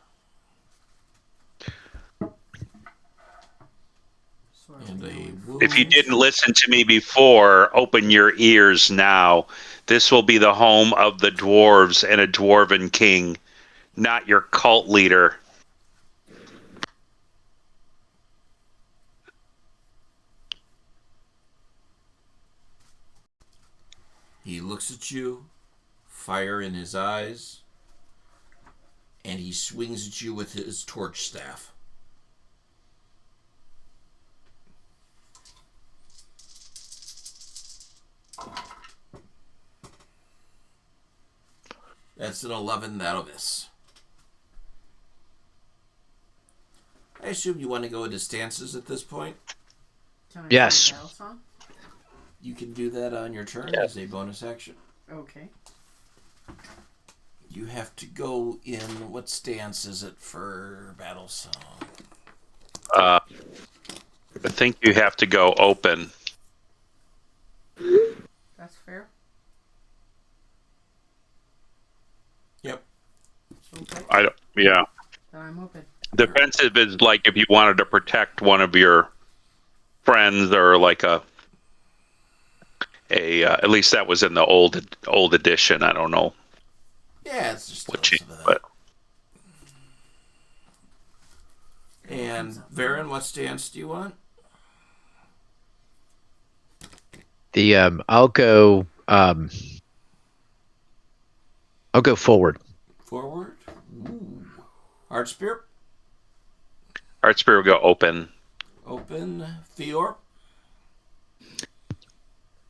S3: And a wound.
S1: If you didn't listen to me before, open your ears now. This will be the home of the dwarves and a dwarven king, not your cult leader.
S3: He looks at you, fire in his eyes. and he swings at you with his torch staff. That's an 11. That'll miss. I assume you want to go into stances at this point?
S4: Can I
S2: Yes.
S4: sing a battle song?
S3: You can do that on your turn
S1: Yes.
S3: as a bonus action.
S4: Okay.
S3: You have to go in. What stance is it for battle song?
S1: I think you have to go open.
S4: That's fair.
S3: Yep.
S4: Okay.
S1: Yeah.
S4: Then I'm open.
S1: Defensive is like if you wanted to protect one of your friends, or like a at least that was in the old edition. I don't know
S3: Yeah, it's just
S1: what
S3: a
S1: changed,
S3: little bit
S1: but
S3: of that. And Varen, what stance do you want?
S2: I'll go forward.
S3: Forward. Ooh. Hard Spear.
S1: Heart Spear will go open.
S3: Open. Fior.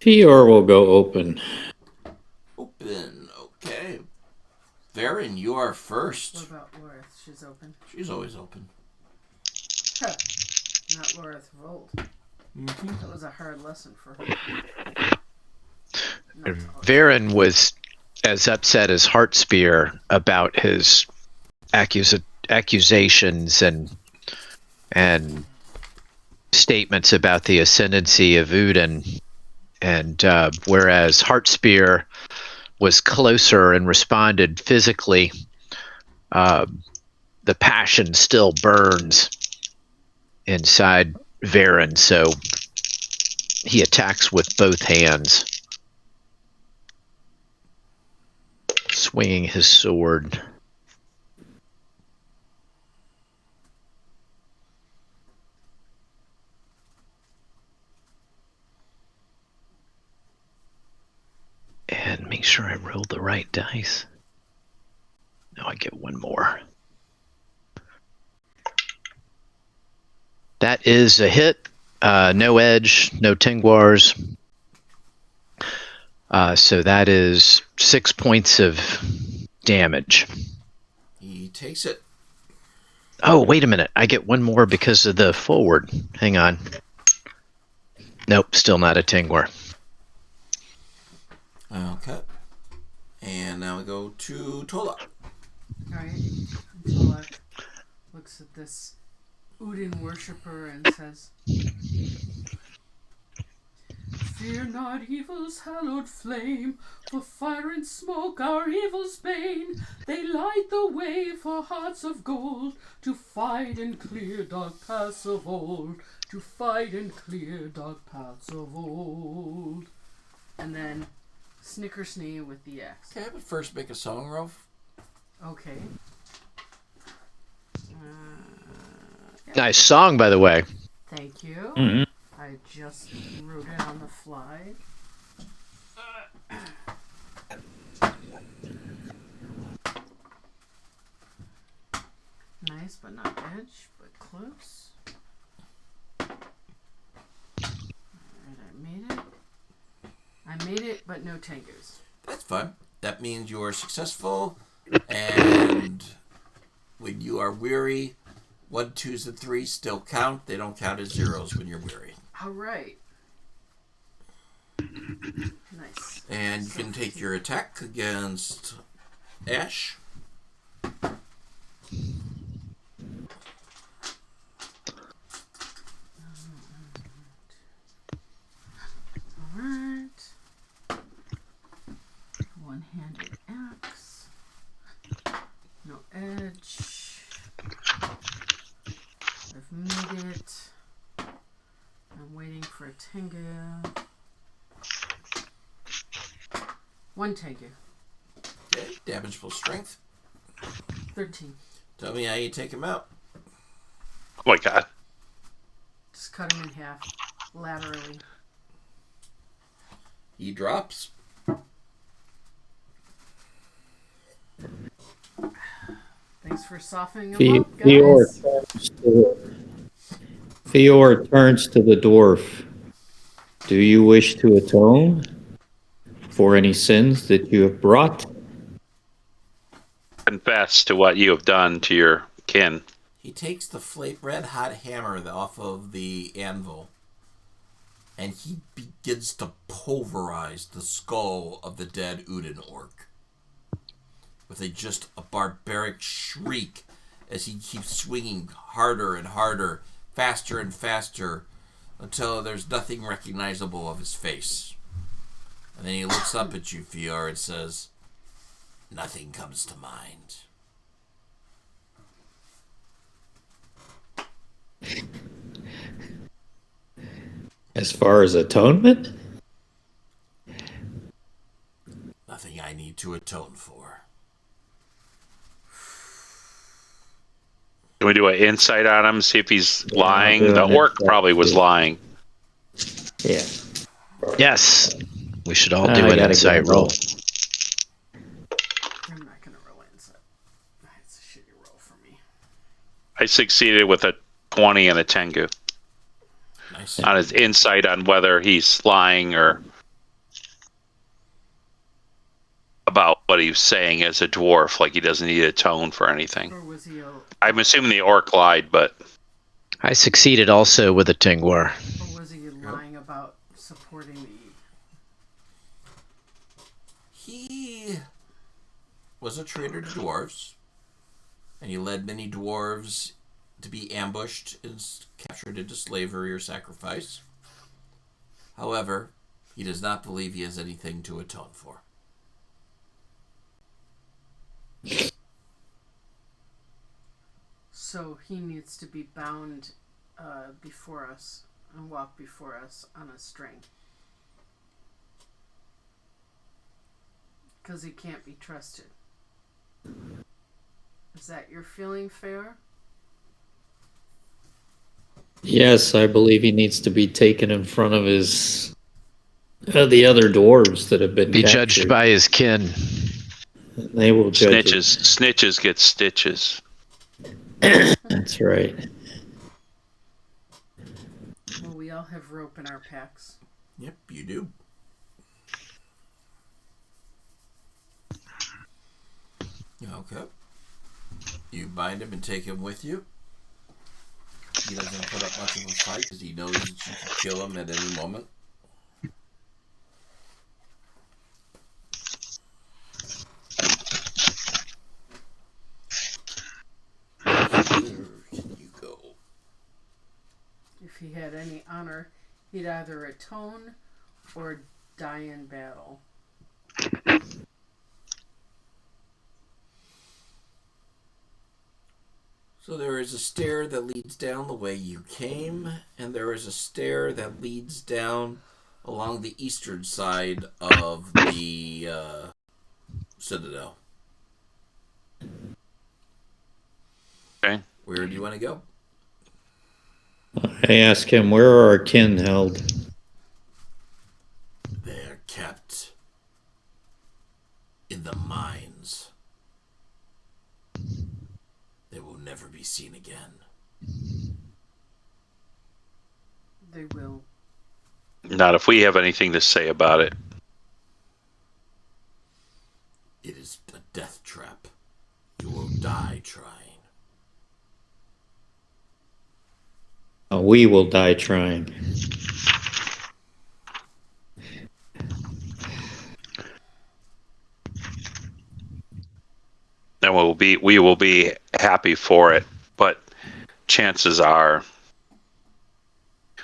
S5: Fior will go open.
S3: Open. Okay. Varen, you are
S4: What
S3: first.
S4: about Lorith? She's open.
S3: She's always open.
S4: Huh. Not Lorith Volt.
S3: Mm-hmm.
S4: That was a hard lesson for her.
S2: Varen was as upset as Heartspear about his accusations and statements about the ascendancy of Udin, and whereas Heartspear was closer and responded physically, the passion still burns inside Varen, so he attacks with both hands, swinging his sword. And make sure I roll the right dice. Now I get one more. That is a hit. No edge, no tingwars. So that is 6 points of damage.
S3: He takes it.
S2: Oh, wait a minute. I get one more because of the forward. Hang on. Nope, still not a tingwar.
S3: Okay. And now we go to Tola.
S4: Alright. Tolak looks at this Udin worshipper and says, "Fear not evil's hallowed flame, for fire and smoke are evil's bane. They light the way for hearts of gold, to fight and clear dark paths of old, to fight and clear dark paths of old." And then Snickersnee with the axe.
S3: Okay, but first make a song, Rolf.
S4: Okay.
S2: Nice song, by the way.
S4: Thank you.
S5: Mhm.
S4: I just wrote it on the fly. Nice, but not edge, but close. Alright, I made it, but no tangos.
S3: That's fine. That means you are successful, and when you are weary, 1, 2s, and 3s still count. They don't count as zeros when you're weary.
S4: Alright. Nice.
S3: And you can take your attack against Ash.
S4: Alright. One-handed axe. No edge. I've made it. I'm waiting for a Tengu. One Tengu.
S3: Okay, damage full strength.
S4: 13.
S3: Tell me how you take him out.
S1: Oh my god.
S4: Just cut him in half. Laterally.
S3: He drops.
S4: Thank Thanks for softening him
S5: Fe-
S4: up,
S5: Fior
S4: guys.
S5: turns to Fior turns to the dwarf. Do you wish to atone for any sins that you have brought?
S1: Confess to what you have done to your kin.
S3: He takes the red hot hammer off of the anvil, and he begins to pulverize the skull of the dead Udin orc with a barbaric shriek as he keeps swinging harder and harder, faster and faster, until there's nothing recognizable of his face. And then he looks up at you, Fior, and says, "Nothing comes to mind."
S5: As far as atonement?
S3: Nothing I need to atone for.
S1: Can we do an insight on him, see if he's
S5: Yeah, I'll
S1: lying?
S5: do
S1: The
S5: an
S1: orc
S5: insight.
S1: probably was lying.
S5: Yeah.
S2: Yes. We should all
S5: I
S2: do an
S5: gotta
S2: insight
S5: get a
S2: roll.
S4: I'm not gonna roll insight. It's a shitty roll for me.
S1: I succeeded with a 20 and a Tengu
S3: Nice.
S1: on his insight on whether he's lying or about what he was saying as a dwarf, like he doesn't need to atone for anything.
S4: Or was he
S1: I'm assuming the orc lied, but
S2: I succeeded also with a Tingwar.
S4: lying about supporting the...
S3: He was a traitor to dwarves, and he led many dwarves to be ambushed and captured into slavery or sacrifice. However, he does not believe he has anything to atone for.
S4: So he needs to be bound before us and walk before us on a string. Because he can't be trusted. Is that your feeling, fair?
S5: Yes, I believe he needs to be taken in front of his the other dwarves that have been
S2: Be
S5: captured.
S2: judged by his kin.
S5: They will judge him.
S1: snitches get stitches.
S5: That's right.
S4: Well, we all have rope in our packs.
S3: Yep, you do. Okay. You bind him and take him with you. He doesn't put up much of a fight because he knows that you can kill him at any moment. Where can you go?
S4: If he had any honor, he'd either atone or die in battle.
S3: So there is a stair that leads down the way you came, and there is a stair that leads down along the eastern side of the citadel.
S1: Okay.
S3: Where do you want to go?
S5: I ask him, where are our kin held?
S3: They are kept in the mines. They will never be seen again.
S4: They will.
S1: Not if we have anything to say about it.
S3: It is a death trap. You will die trying.
S5: We will die trying.
S1: And we will be happy for it, but chances are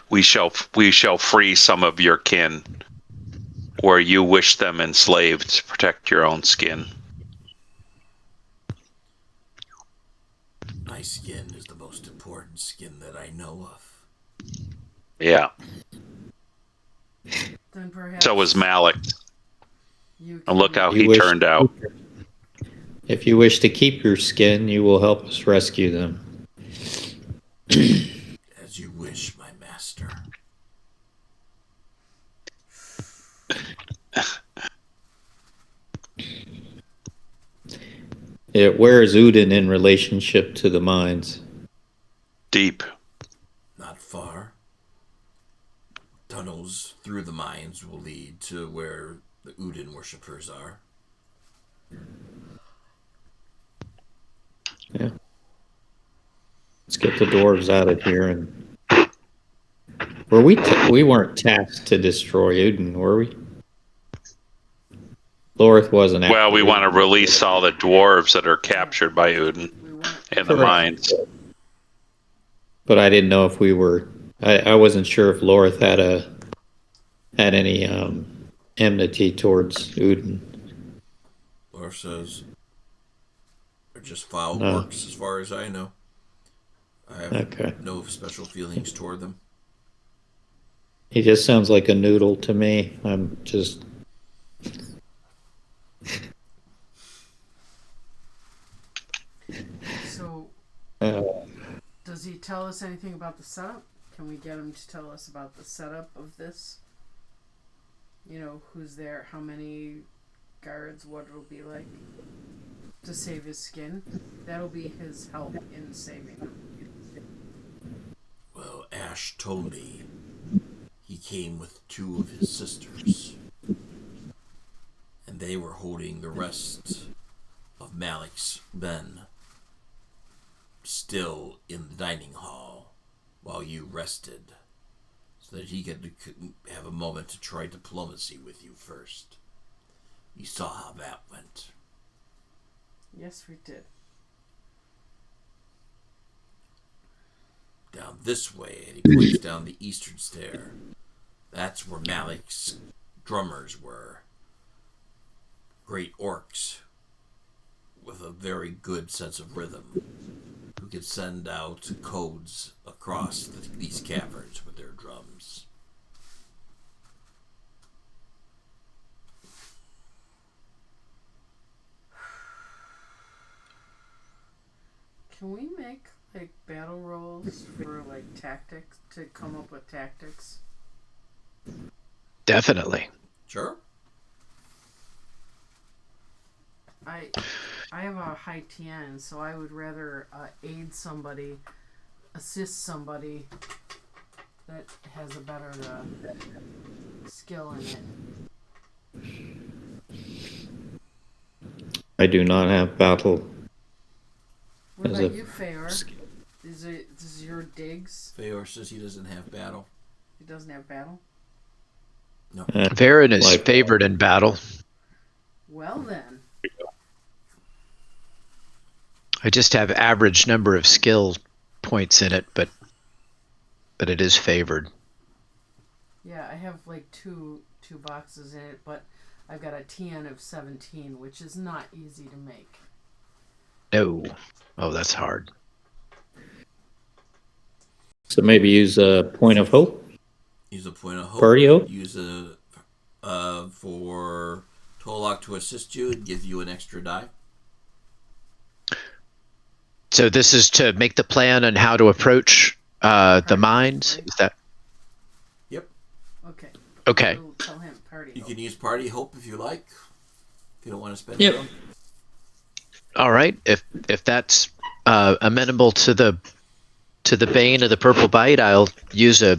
S1: we shall free some of your kin where you wish them enslaved to protect your own skin.
S3: My skin is the most important skin that I know of.
S1: Yeah.
S4: Then perhaps
S1: So was Malech.
S4: you
S1: And look
S4: can-
S1: how he turned out.
S5: If you wish to keep your skin, you will help us rescue them.
S3: As you wish, my master.
S5: Where is Udin in relationship to the mines?
S1: Deep.
S3: Not far. Tunnels through the mines will lead to where the Udin worshippers are.
S5: Yeah. Let's get the dwarves out of here. And were we weren't tasked to destroy Udin, were we? Lorith wasn't.
S1: Well, we want to release all the dwarves that are captured by Udin
S4: We weren't.
S1: in the
S5: Correct.
S1: mines.
S5: But I didn't know if we were. I wasn't sure if Lorith had any enmity towards Udin.
S3: Or says they're just foul
S5: No.
S3: orcs as far as I know. I have
S5: Okay.
S3: no special feelings toward them.
S5: He just sounds like a noodle to me. I'm just.
S4: So, does he tell us anything about the setup? Can we get him to tell us about the setup of this? You know, who's there, how many guards, what it'll be like to save his skin? That'll be his help in saving him.
S3: Well, Ash told me he came with 2 of his sisters. And they were holding the rest of Malek's men still in the dining hall while you rested, so that he could have a moment to try diplomacy with you first. You saw how that went.
S4: Yes, we did.
S3: Down this way, and he points down the eastern stair. That's where Malek's drummers were. Great orcs with a very good sense of rhythm, who could send out codes across these caverns with their drums.
S4: Can we make like battle rolls for like tactics to come up with tactics?
S2: Definitely.
S3: Sure.
S4: I have a high TN, so I would rather aid somebody, assist somebody that has a better skill in it.
S5: I do not have battle.
S4: What
S5: As
S4: about
S5: a
S4: you, Feyor? Is your digs?
S3: Feyor says he doesn't have battle.
S4: He doesn't have battle?
S3: No.
S2: Varen is
S5: Like-
S2: favored in battle.
S4: Well then.
S2: I just have average number of skill points in it, but it is favored.
S4: Yeah, I have like two boxes in it, but I've got a TN of 17, which is not easy to make.
S2: No. Oh, that's hard.
S5: So maybe use a point of hope.
S3: Use a point of hope.
S5: Party hope?
S3: Use a for Tolok to assist you and give you an extra die.
S2: So this is to make the plan on how to approach the mines. Is that
S3: Yep.
S4: Okay.
S2: okay?
S4: We'll tell him party.
S3: You
S4: hope.
S3: can use party hope if you like. If you don't want to spend
S5: Yep.
S3: your own.
S2: All right. If that's amenable to the Bane of the Purple Bite, I'll use a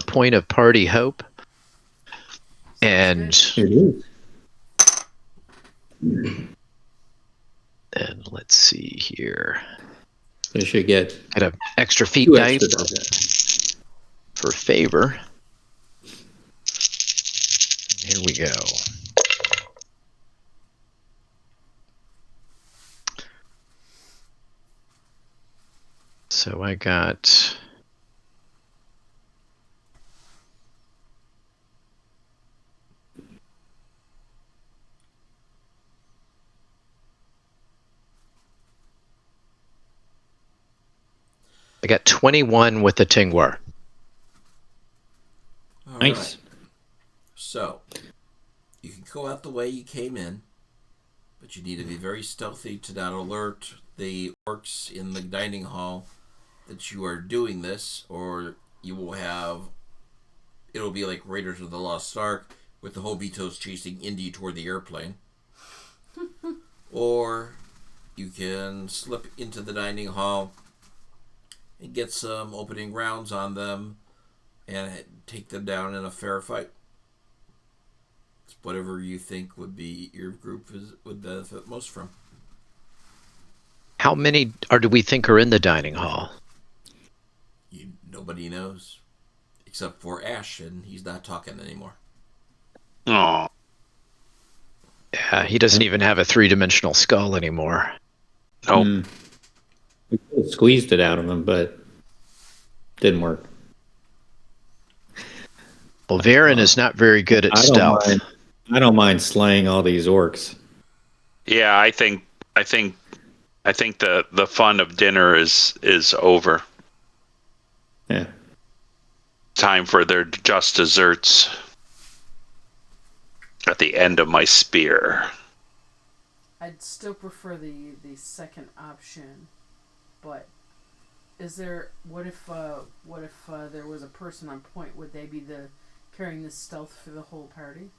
S2: point of party hope. And
S5: It is.
S2: let's see here.
S5: You should get
S2: Get an extra feat
S5: 2
S2: dice
S5: extra dice.
S2: for favor. Here we go. So I got I got 21 with the Tingwar.
S3: All
S5: Nice.
S3: right. So, you can go out the way you came in, but you need to be very stealthy to not alert the orcs in the dining hall that you are doing this, or you will have. It'll be like Raiders of the Lost Ark with the Hobitos chasing Indy toward the airplane. Or You can slip into the dining hall and get some opening rounds on them and take them down in a fair fight. It's whatever you think would be your group would benefit most from.
S2: How many do we think are in the dining hall?
S3: Nobody knows except for Ash, and he's not talking anymore.
S1: Oh,
S2: Yeah, he doesn't even have a 3-dimensional skull anymore.
S1: no.
S5: We could have squeezed it out of him, but didn't work.
S2: Well, Varen is not very good at stealth.
S5: I don't mind slaying all these orcs.
S1: Yeah, I think the fun of dinner is over.
S5: Yeah.
S1: Time for their just desserts. At the end of my spear.
S4: I'd still prefer the second option, but is there? What if there was a person on point? Would they be carrying the stealth for the whole party?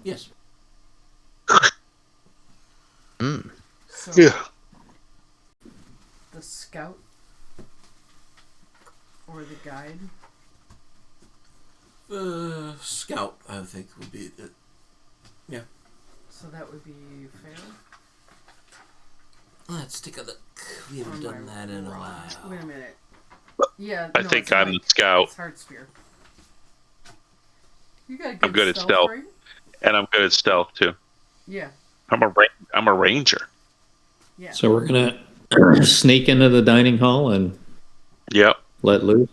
S3: Yes.
S4: So
S1: Yeah.
S4: the scout or the guide?
S3: The scout, I think, would be it. Yeah.
S4: So that would be fair.
S3: Let's take a look. We haven't done that in a while.
S4: Wait a minute. Yeah,
S1: I think I'm the scout.
S4: It's hard spear. You got
S1: I'm good at stealth.
S4: Ring?
S1: And I'm good at stealth too.
S4: Yeah.
S1: I'm a ranger.
S4: Yeah.
S5: So we're gonna sneak into the dining hall and
S1: Yep.
S5: let loose.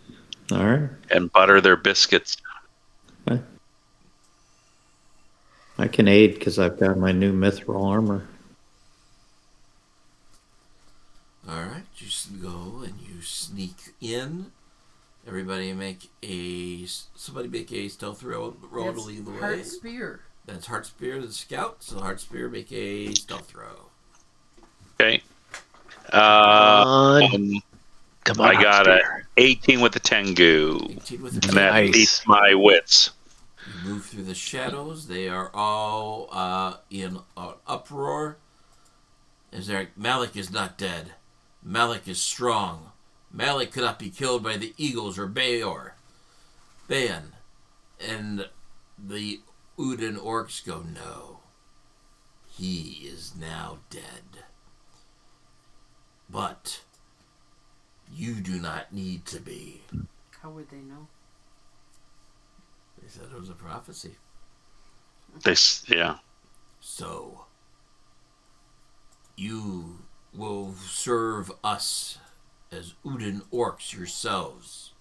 S5: All right.
S1: And butter their biscuits.
S5: I can aid because I've got my new mithril armor.
S3: Alright, you go and you sneak in. Somebody make a stealth roll to lead the way.
S4: Heart spear.
S3: That's Heart Spear, the scout. So Heart Spear, make a stealth throw.
S1: Okay.
S2: Come on,
S1: I got
S2: Spear.
S1: 18 with the Tengu.
S3: 18 with
S1: And
S3: the
S1: that
S2: Nice.
S1: beats my wits.
S3: You move through the shadows. They are all in an uproar. Malech is not dead. Malech is strong. Malech could not be killed by the eagles or Bane. And the Uden orcs go, no. He is now dead. But you do not need to be.
S4: How would they know?
S3: They said it was a prophecy.
S1: Yeah.
S3: So, you will serve us as Uden orcs yourselves,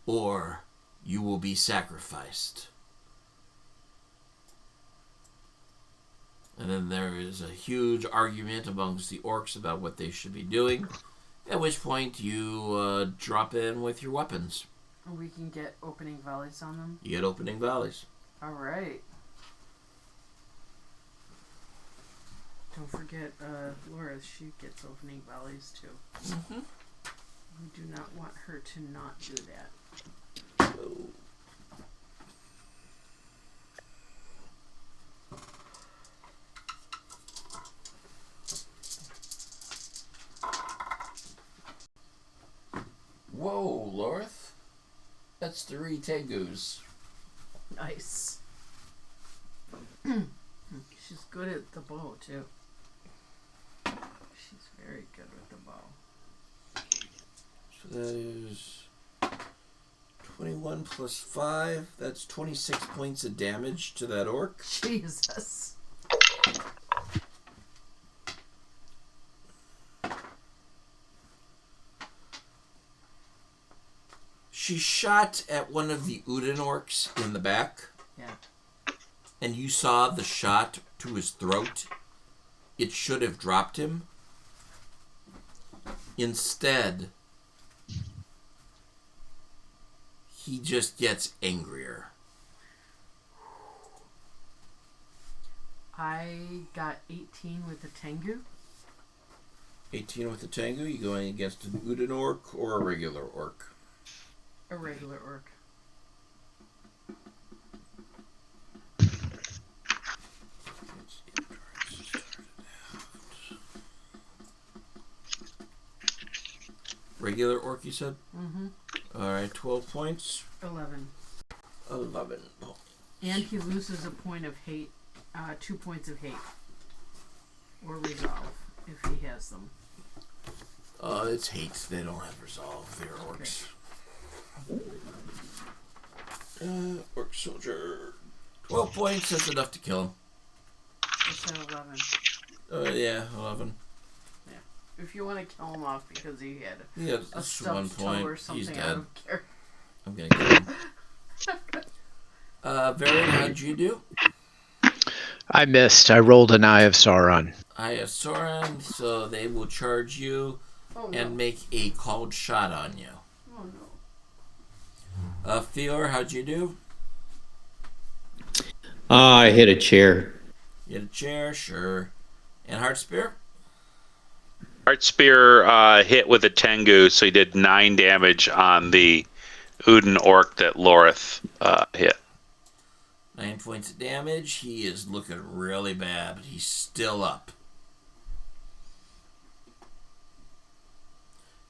S3: or you will be sacrificed. And then there is a huge argument amongst the orcs about what they should be doing, at which point you drop in with your weapons.
S4: We can get opening volleys on them.
S3: You get opening volleys.
S4: All right. Don't forget, Laura. She gets opening volleys too.
S3: Mm-hmm.
S4: We do not want her to not do that.
S3: Whoa, Lorth. That's 3 Tengus.
S4: Nice. She's good at the bow too. She's very good with the bow.
S3: So that is 21 plus 5. That's 26 points of damage to that orc.
S4: Jesus.
S3: She shot at one of the Uden orcs in the back.
S4: Yeah.
S3: And you saw the shot to his throat. It should have dropped him. Instead, he just gets angrier.
S4: I got 18 with the Tengu.
S3: 18 with the Tengu. You going against an Uden orc or a regular orc?
S4: A regular orc.
S3: Regular orc, you said?
S4: Mm-hmm.
S3: Alright, 12 points.
S4: 11.
S3: 11.
S4: And he loses a point of hate, 2 points of hate. Or resolve, if he has them.
S3: It's hate. They don't have resolve. They're orcs. Orc soldier. 12 points. That's enough to kill him.
S4: It's at 11.
S3: Yeah, 11.
S4: Yeah. If you want to kill him off because he had
S3: Yeah,
S4: a
S3: that's 1
S4: stuffed toe
S3: point.
S4: or something,
S3: He's
S4: I
S3: dead.
S4: don't care.
S3: I'm gonna kill him. Varian, how'd you do?
S2: I missed. I rolled an Eye of Sauron.
S3: I have Soren, so they will charge you
S4: Oh, no.
S3: and make a called shot on you.
S4: Oh, no.
S3: Fior, how'd you do?
S5: I hit a chair.
S3: You had a chair, sure. And Heart Spear?
S1: Heart Spear hit with a Tengu, so he did 9 damage on the Uden orc that Lorith hit.
S3: 9 points of damage. He is looking really bad, but he's still up.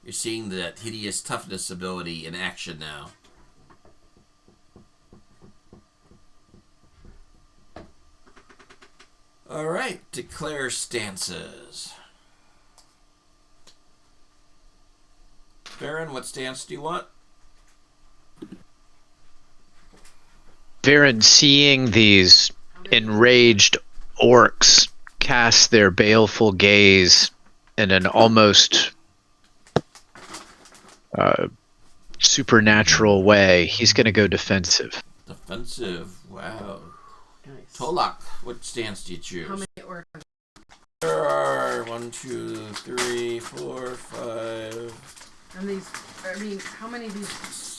S3: You're seeing that hideous toughness ability in action now. Alright, declare stances. Baron, what stance do you want?
S2: Varen, seeing these enraged orcs cast their baleful gaze in an almost supernatural way, he's going to go defensive.
S3: Defensive, wow.
S4: Nice.
S3: Tolak, what stance do you choose?
S4: How many orcs?
S3: There are 1, 2, 3, 4, 5.
S4: And these, I mean, how many of these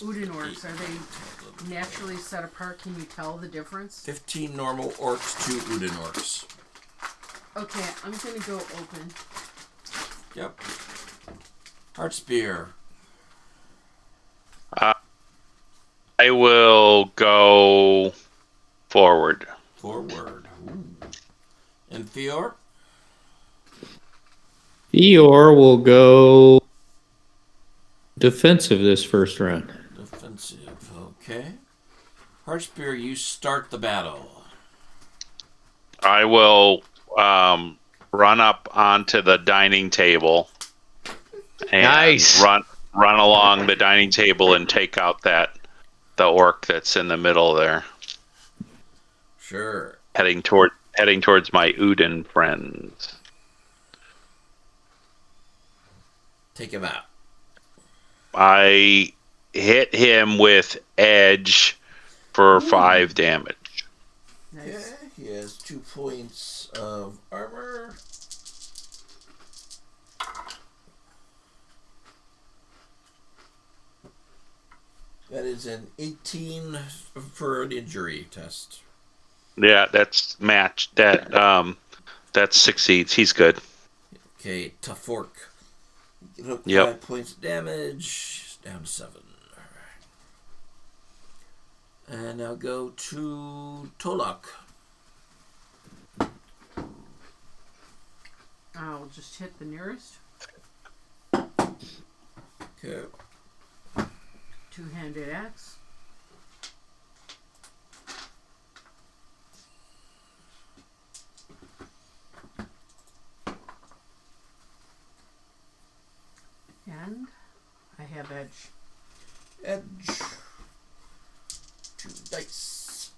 S4: Uden orcs are they naturally set apart? Can you tell the difference?
S3: 15 normal orcs, 2 Uden orcs.
S4: Okay, I'm gonna go open.
S3: Yep. Heart Spear.
S1: I will go forward.
S3: Forward. Ooh. And Fior?
S5: Eeyore will go defensive this first round.
S3: Defensive, okay. Heart Spear, you start the battle.
S1: I will run up onto the dining table and
S2: Nice.
S1: run along the dining table and take out the orc that's in the middle there,
S3: Sure.
S1: heading towards my Uden friends.
S3: Take him out.
S1: I hit him with edge for 5 damage.
S4: Nice.
S3: Okay, he has 2 points of armor. That is an 18 for an injury test.
S1: Yeah, that's match. That succeeds. He's good.
S3: Okay, tough orc. You took
S1: Yep.
S3: 5 points of damage, down to 7. And now go to Tolak.
S4: I'll just hit the nearest.
S3: Okay.
S4: Two-handed axe. And I have edge.
S3: Edge. 2 dice.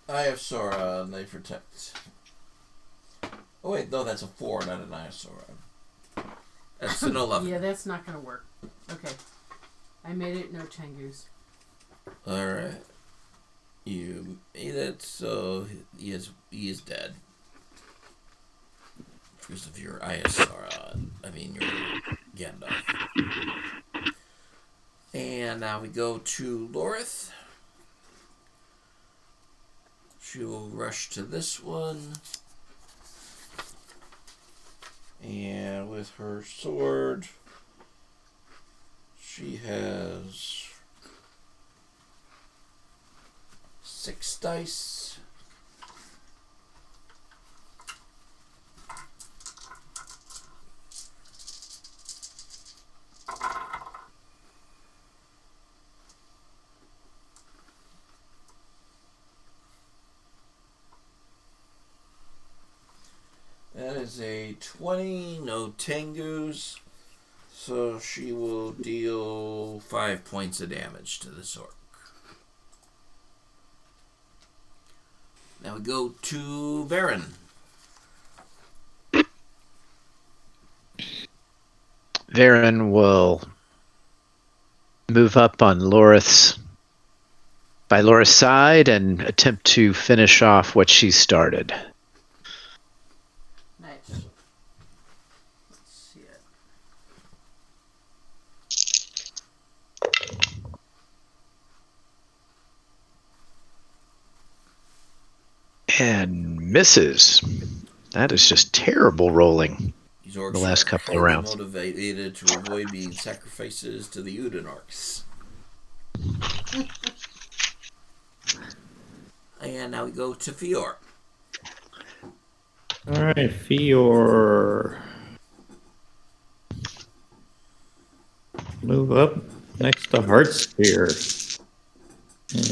S3: I have Sora, and they protect. Oh wait, no, that's a 4, not an Eye of Sora. That's an 11.
S4: Yeah, that's not gonna work. Okay. I made it no Tengus.
S3: Alright. You made it, so he is dead. Because of your Eye of Sauron. I mean, your Gandalf. And now we go to Lorith. She will rush to this one. And with her sword, she has 6 dice. is a 20, no Tengus. So she will deal 5 points of damage to this orc. Now we go to Baron.
S2: Varen will move up on by Lorith's side and attempt to finish off what she started.
S4: Nice. Let's see it.
S2: And misses. That is just terrible rolling.
S3: These orcs
S2: The last
S3: are
S2: couple of
S3: highly
S2: rounds.
S3: motivated to avoid being sacrifices to the Uden orcs. And now we go to Fior.
S5: All right, Fior. Move up next to Heartspear.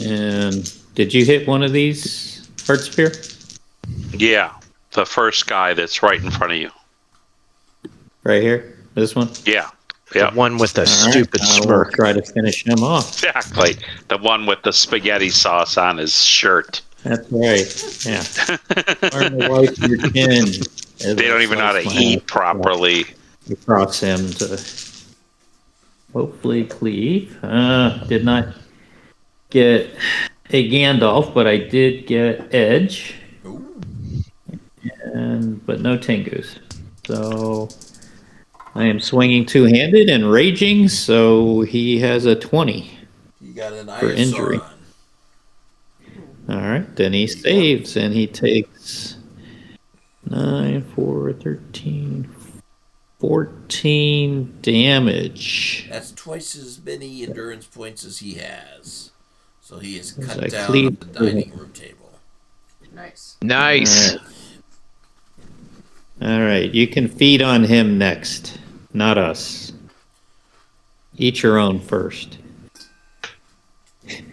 S5: And did you hit one of these, Heartspear?
S1: Yeah, the first guy that's right in front of you.
S5: Right here? This one?
S1: Yeah.
S2: The
S1: Yep.
S2: one with the
S5: All right,
S2: stupid
S5: I will
S2: smirk.
S5: try to finish him off.
S1: Exactly. The one with the spaghetti sauce on his shirt.
S5: That's right. Yeah. Learn to wipe your chin.
S1: They don't even know how to eat properly.
S5: Across him to hopefully cleave. Did not get a Gandalf, but I did get Edge.
S3: Ooh.
S5: But no Tengus. So I am swinging two-handed and raging, so he has a 20
S3: You got an
S5: for injury.
S3: Sauron.
S5: All right, then he saves, and he takes 9, 4, 13, 14 damage.
S3: That's twice as many endurance points as he has. So he is cut
S5: I
S3: down
S5: cleave
S3: on the dining room table.
S4: Nice.
S2: Nice.
S5: All right, you can feed on him next, not us. Eat your own first.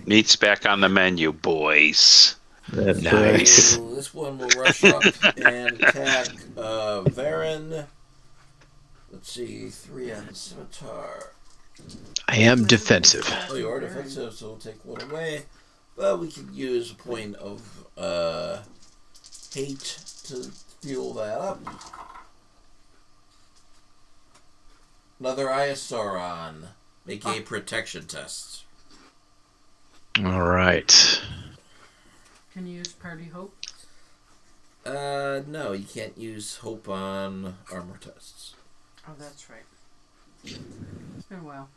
S1: Meat's back on the menu, boys.
S5: That's
S2: Nice.
S5: right.
S3: So this one will rush up and attack Varen. Let's see, 3 on the scimitar.
S2: I am defensive.
S3: Oh, you are defensive, so we'll take 1 away. But we can use a point of hate to fuel that up. Another Sauron. Make a protection test.
S2: All right.
S4: Can you use Party Hope?
S3: No, you can't use hope on armor tests.
S4: Oh, that's right. It's been a while.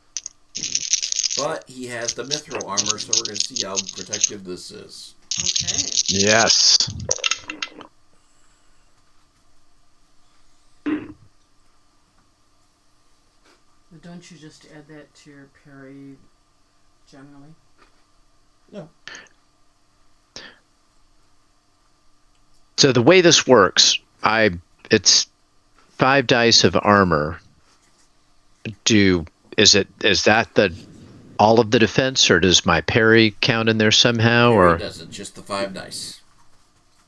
S3: But he has the mithril armor, so we're going to see how protective this is.
S4: Okay.
S2: Yes.
S4: But don't you just add that to your parry generally?
S3: No.
S2: So the way this works, it's 5 dice of armor. Is that all of the defense, or does my parry count in there somehow?
S3: Parry
S2: Or
S3: doesn't, just the 5 dice.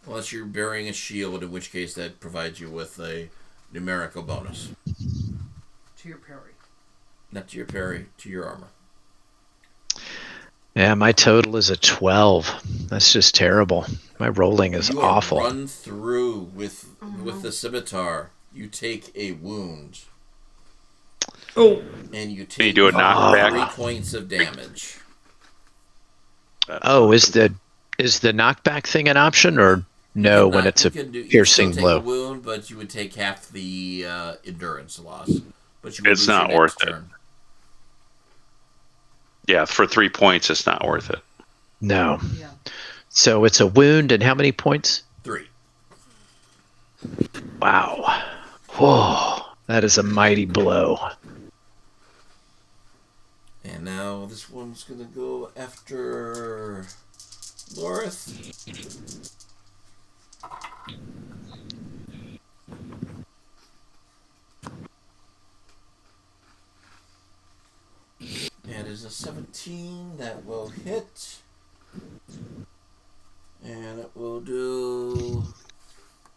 S3: Unless you're bearing a shield, in which case that provides you with a numerical bonus.
S4: To your parry.
S3: Not to your parry, to your armor.
S2: yeah, my total is a 12. That's just terrible. My rolling is
S3: You are
S2: awful.
S3: run through with the scimitar. You take a wound.
S5: Oh,
S3: And you take
S1: do a knockback.
S3: 3 points of damage.
S2: Oh, is the knockback thing an option, or no? When it's a piercing
S3: you still
S2: blow.
S3: take a wound, but you would take half the endurance loss. But you would
S1: It's
S3: lose
S1: not
S3: your next
S1: worth it.
S3: turn.
S1: Yeah, for 3 points, it's not worth it.
S2: No.
S4: Yeah.
S2: So it's a wound, and how many points?
S3: 3.
S2: Wow. Whoa. That is a mighty blow.
S3: And now this one's gonna go after Lorith. That is a 17 that will hit. And it will do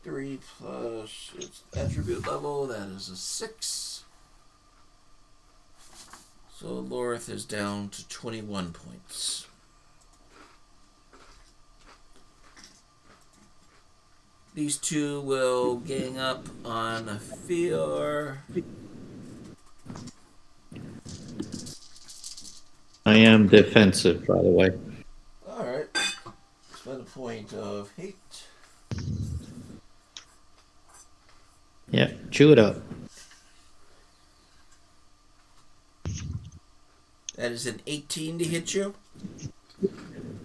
S3: 3 plus its attribute level. That is a 6. So Lorith is down to 21 points. These two will gang up on Fior.
S5: I am defensive, by the way.
S3: Alright. Spend a point of hate.
S5: Yep, chew it up.
S3: That is an 18 to hit you.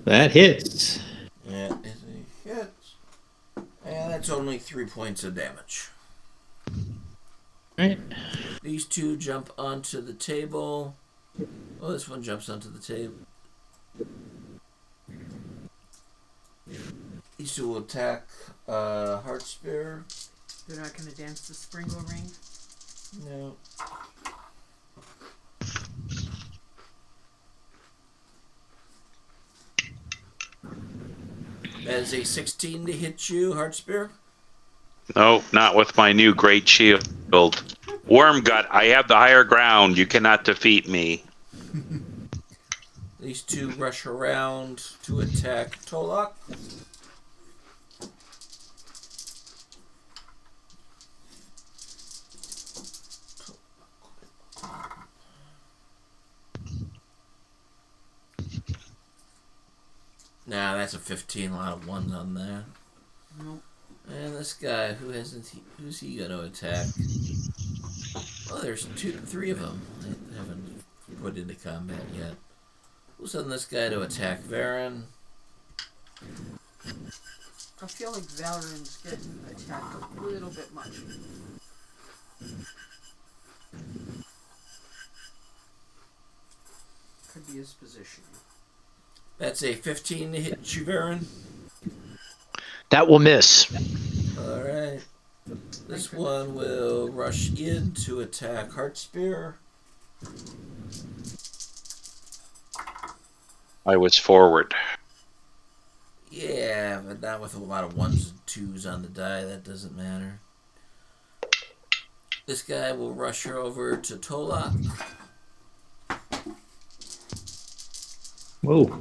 S5: That hits.
S3: That is a hit. And that's only 3 points of damage.
S5: Right.
S3: These two jump onto the table. Oh, this one jumps onto the table. These two will attack Heart Spear.
S4: They're not going to dance the Springle Ring?
S3: No. That is a 16 to hit you, Heart Spear.
S1: No, not with my new great shield. Wormgut, I have the higher ground. You cannot defeat me.
S3: These two rush around to attack Tolok. Nah, that's a 15. A lot of ones on there.
S4: Nope.
S3: And this guy, who's he gonna attack? Well, there's 3 of them. I haven't put into combat yet. We'll send this guy to attack Varen.
S4: I feel like Valorant's getting attacked a little bit much. Could be his positioning.
S3: That's a 15 to hit you, Varen.
S2: That will miss.
S3: Alright. This one will rush in to attack Heart Spear.
S1: I was forward.
S3: Yeah, but not with a lot of 1s and 2s on the die. That doesn't matter. This guy will rush her over to Tolok.
S5: Whoa.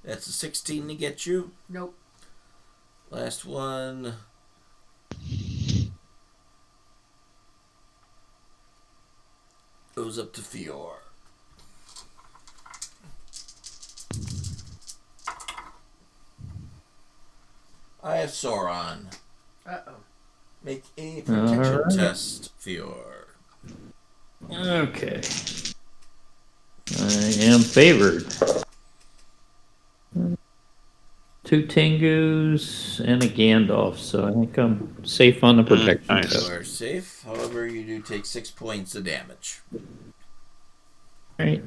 S3: That's a 16 to get you.
S4: Nope.
S3: Last one. Goes up to Fior. I have Sauron.
S4: Uh-oh.
S3: Make a protection
S5: Alright.
S3: test, Fior.
S5: Okay. I am favored. 2 Tengus and a Gandalf, so I think I'm safe on the protection
S1: nice.
S5: test.
S3: You are safe. However, you do take 6 points of damage.
S5: Right.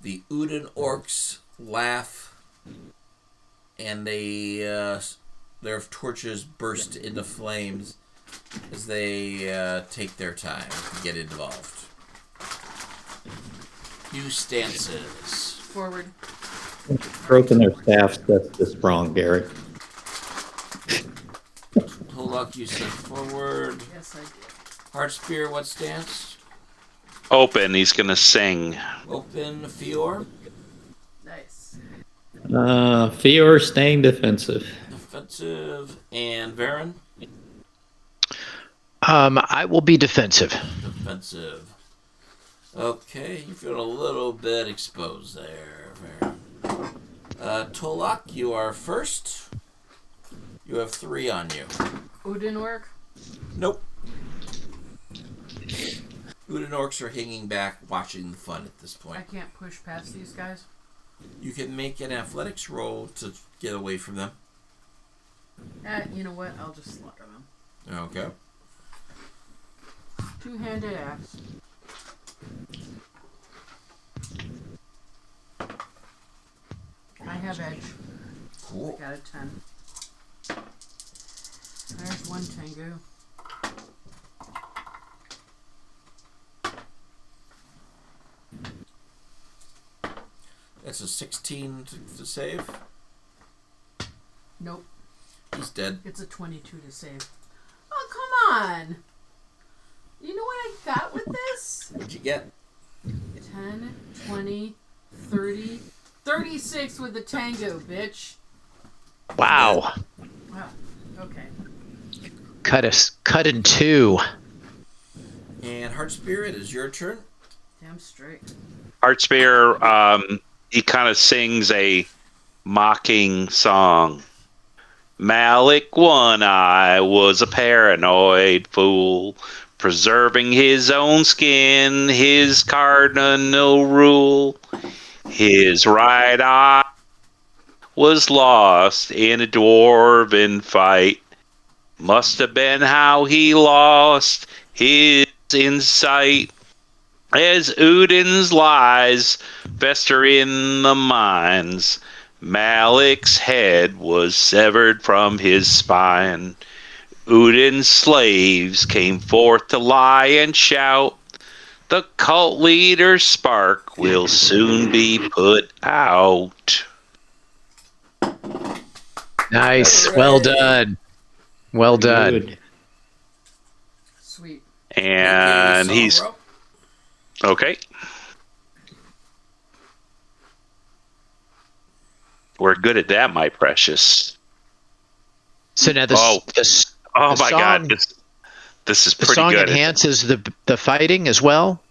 S3: The Uden orcs laugh, and their torches burst into flames as they take their time to get involved. New stances.
S4: Forward.
S5: Broken their staffs, that's just wrong, Garrett.
S3: Tolok, you said forward.
S4: Yes, I did.
S3: Heart Spear, what stance?
S1: Open, he's going to sing.
S3: Open, Fior.
S4: Nice.
S5: Fior staying defensive.
S3: Defensive. And Varen.
S2: I will be defensive.
S3: Defensive. Okay, you feel a little bit exposed there, Varen. Tolok, you are first. You have 3 on you.
S4: Uden work?
S3: Nope. Uden orcs are hanging back, watching the fun at this
S4: I
S3: point.
S4: can't push past these guys.
S3: You can make an athletics roll to get away from them.
S4: You know what? I'll just slaughter them.
S3: Okay.
S4: 2-handed axe. I have edge.
S3: Cool.
S4: Got a 10. There's 1 Tengu.
S3: That's a 16 to save.
S4: Nope.
S3: He's dead.
S4: It's a 22 to save. Oh, come on. You know what I got with this?
S3: What'd you get?
S4: 10, 20, 30, 36 with the tango, bitch.
S2: Wow.
S4: Wow. Okay.
S2: Cut in two.
S3: And Heart Spirit, is your turn.
S4: Damn straight.
S1: Heartspear, he kind of sings a mocking song. Malech One Eye was a paranoid fool, preserving his own skin, his cardinal rule. His right eye was lost in a dwarven fight. Must have been how he lost his insight. As Udin's lies fester in the mines, Malek's head was severed from his spine. Udin's slaves came forth to lie and shout. The cult leader's spark will soon be put out.
S2: Nice.
S3: Hooray.
S2: Well done. Well done.
S5: Good.
S4: Sweet.
S1: And
S3: Make a
S1: he's
S3: sorrow.
S1: okay. We're good at that, my precious.
S2: So now this,
S1: Oh.
S2: this
S1: Oh
S2: The
S1: my God,
S2: song-
S1: this is
S2: the
S1: pretty
S2: song
S1: good.
S2: enhances the fighting as well.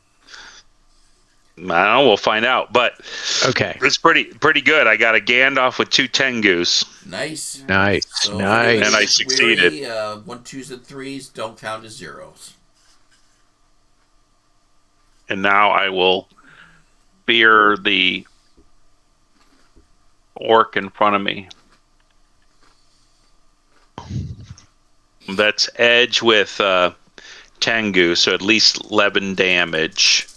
S1: I don't know. We'll find out, but
S2: Okay.
S1: it's pretty good. I got a Gandalf with 2 Tengus.
S3: Nice.
S2: Nice.
S3: So
S2: Nice.
S1: And I succeeded.
S3: Weary, 1, 2s, and 3s don't count as zeros.
S1: And now I will fear the orc in front of me. That's edge with Tengu, so at least 11 damage.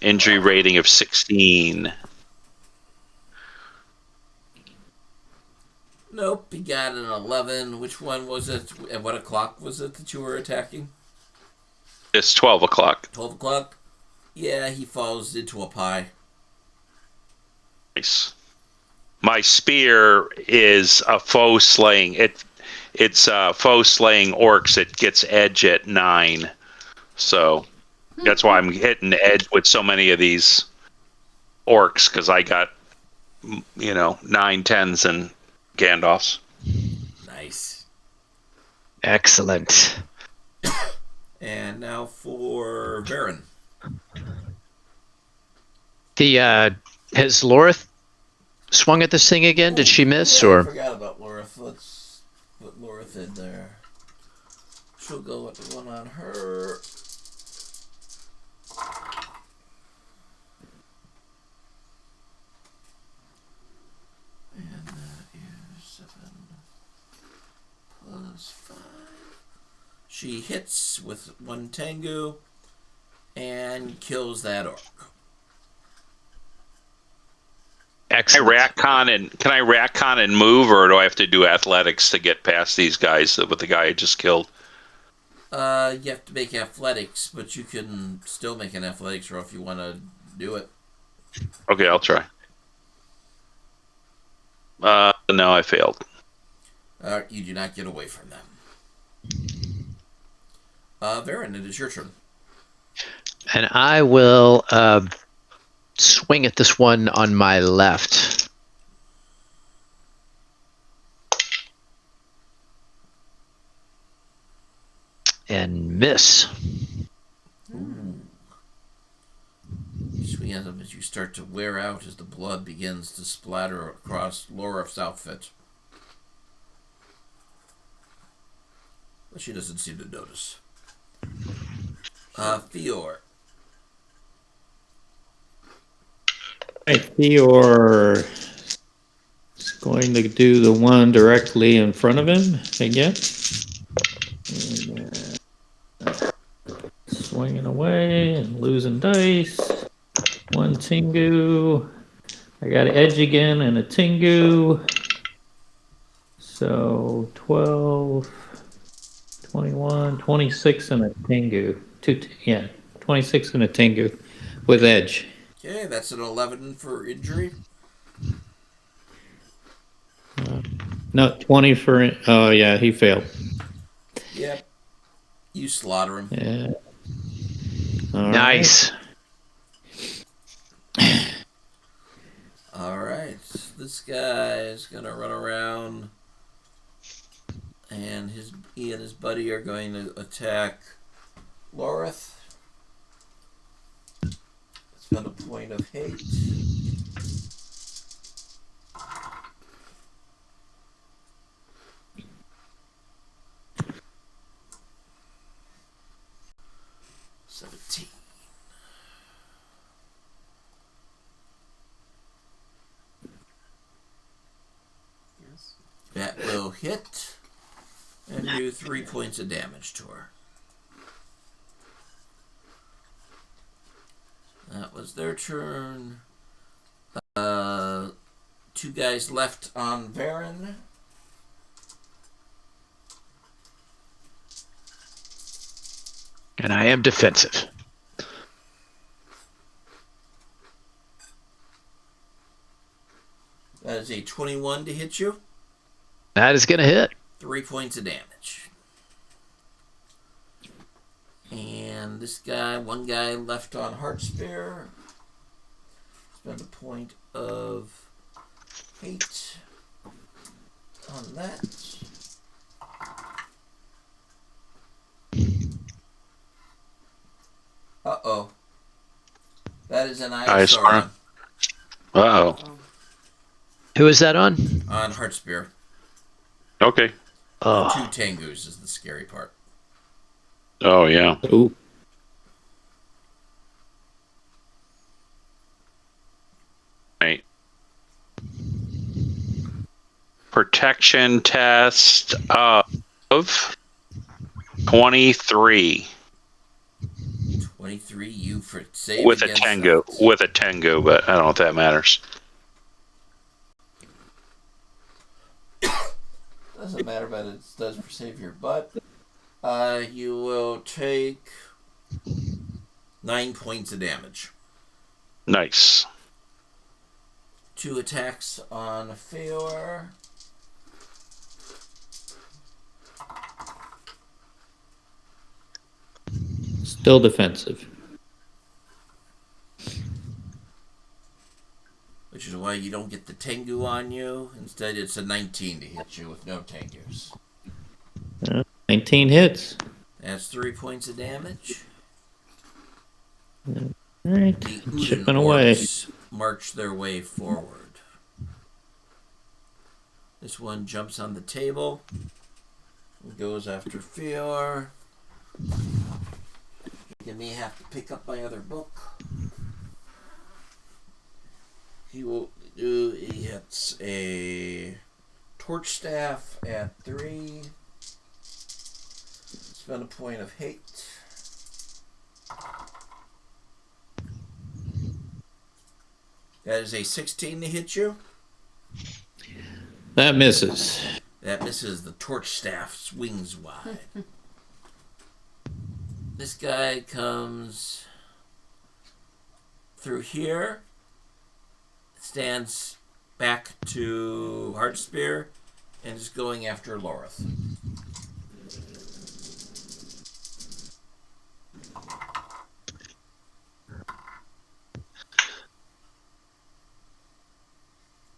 S1: Injury rating of 16.
S3: Nope, he got an 11. Which one was it? At what o'clock was it that you were attacking?
S1: It's 12 o'clock.
S3: 12 o'clock? Yeah, he falls into a pie.
S1: Nice. My spear is a foe slaying. It's foe slaying orcs. It gets edge at 9. So that's why I'm hitting the edge with so many of these orcs, because I got 9, 10s, and Gandalfs.
S3: Nice.
S2: Excellent.
S3: And now for Baron.
S2: The has Lorith swung at this thing again? Did she miss
S3: Yeah, I
S2: or?
S3: forgot about Lorith. Let's put Lorith in there. She'll go with the one on her. And that is 7 plus 5. She hits with 1 Tengu and kills that orc.
S2: Excellent.
S1: Can I ratcon and move, or do I have to do athletics to get past these guys with the guy I just killed?
S3: You have to make athletics, but you can still make an athletics roll if you want to do it.
S1: Okay, I'll try. No, I failed.
S3: You do not get away from them. Varen, it is your turn.
S2: And I will swing at this one on my left. And miss.
S3: You swing at them as you start to wear out as the blood begins to splatter across Lorif's outfit. But she doesn't seem to notice. Fior.
S5: Theor is going to do the one directly in front of him again. And, swinging away and losing dice. 1 Tengu. I got an edge again and a Tengu. So 12, 21, 26 and a Tengu. 26 and a Tengu with edge.
S3: Okay, that's an 11 for injury.
S5: No, 20 for. Oh, yeah, he failed.
S3: Yep. You slaughter him.
S5: Yeah. All
S2: Nice.
S3: All right. This guy's gonna run around, and he and his buddy are going to attack Lorith. Spend a point of hate.
S4: Yes.
S3: That will hit and do 3 points of damage to her. That was their turn. 2 guys left on Varen.
S2: And I am defensive.
S3: That is a 21 to hit you.
S2: That is going to hit.
S3: 3 points of damage. And this guy, 1 guy left on Heart Spear. Spend a point of hate on that. Uh-oh. That is an Isosaur
S1: Uh-oh.
S2: Who is that on?
S3: on Heart Spear.
S1: Okay.
S3: 2
S2: Oh,
S3: Tengus is the scary part.
S1: Oh, yeah.
S5: right. Ooh.
S1: Right. Protection test of 23
S3: 23, you for save
S1: with a
S3: against
S1: Tengu.
S3: that.
S1: With a Tengu, but I don't know if that matters.
S3: Doesn't matter, but it does for save your butt. You will take 9 points of damage.
S1: Nice.
S3: 2 attacks on Feor.
S5: Still defensive.
S3: Which is why you don't get the Tengu on you. Instead, it's a 19 to hit you with no Tengus.
S5: 19 hits.
S3: That's 3 points of damage.
S5: All right.
S3: The Uden
S5: Chipping away.
S3: orcs march their way forward. This one jumps on the table and goes after Feor. You may have to pick up my other book. He hits a torch staff at 3. Spend a point of hate. That is a 16 to hit you.
S5: That misses.
S3: That misses. The torch staff swings wide. This guy comes through here, stands back to Heart Spear, and is going after Lorith.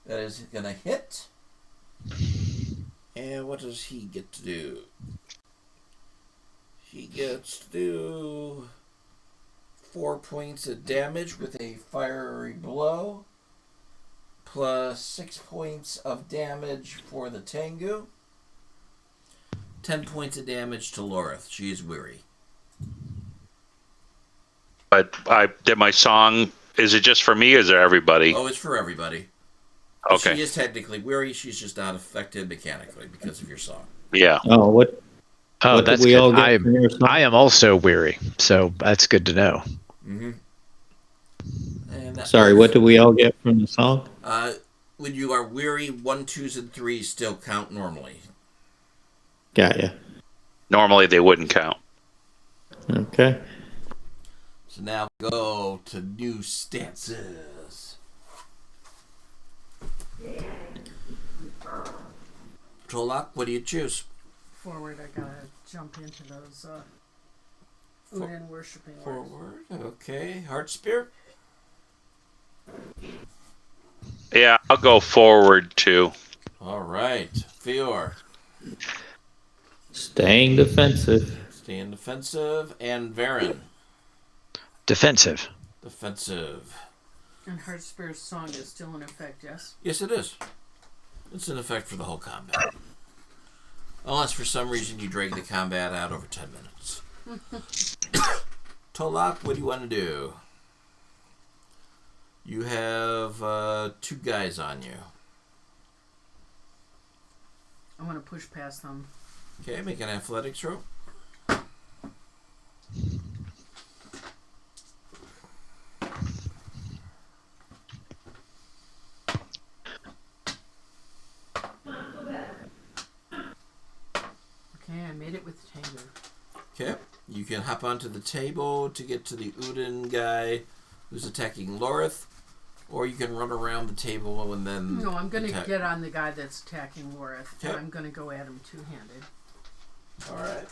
S3: That is going to hit. And what does he get to do? He gets to do 4 points of damage with a fiery blow, plus 6 points of damage for the Tengu. 10 points of damage to Lorith. She is weary.
S1: But I did my song. Is it just for me or is it everybody?
S3: Oh, it's for everybody.
S1: Okay.
S3: She is technically weary. She's just not affected mechanically because of your song.
S1: Yeah.
S5: Oh, what?
S2: oh,
S5: What did
S2: that's
S5: we
S2: good.
S5: all get from your song?
S2: I am also weary, so that's good to know.
S3: Mm-hmm. And that
S5: Sorry, what do we all get from the song?
S3: when you are weary, 1, 2s, and 3s still count normally.
S5: Got ya.
S1: Normally they wouldn't count.
S5: Okay.
S3: So now go to new stances. Tolak, what do you choose?
S4: Forward, I gotta jump into those Odin worshipping orcs.
S3: Forward. Okay. Heart Spear.
S1: Yeah, I'll go forward too.
S3: All right. Fior.
S5: Staying defensive.
S3: Staying defensive. And Varen.
S2: Defensive.
S3: Defensive.
S4: And Heartspear's song is still in effect, yes?
S3: Yes, it is. It's in effect for the whole combat. Unless for some reason you drag the combat out over 10 minutes. Tolak, what do you want to do? You have 2 guys on you.
S4: I want to push past them.
S3: Okay, make an athletics roll.
S4: Okay, I made it with Tango.
S3: Okay, you can hop onto the table to get to the Udin guy who's attacking Lorith, or you can run around the table and then...
S4: No, I'm going to get on the guy that's attacking Lorith,
S3: Okay.
S4: and I'm going to go at him two-handed.
S3: Alright.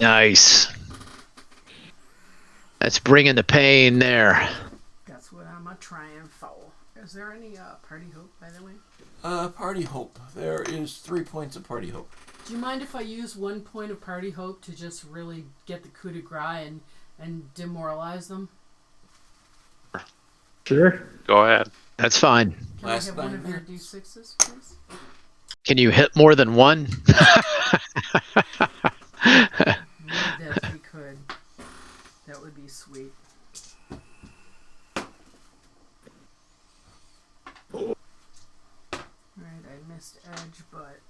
S2: Nice. That's bringing the pain there.
S4: That's what I'm a trying for. Is there any party hope, by the way?
S3: Party hope. There is 3 points of party hope.
S4: Do you mind if I use 1 point of party hope to just really get the coup de grace and demoralize them?
S5: Sure.
S1: Go ahead.
S2: That's fine.
S4: Can
S3: Last
S4: I have one of your
S3: nightmare.
S4: D6s, please?
S2: Can you hit more than one?
S4: Would that we could. That would be sweet. Alright, I missed edge, but...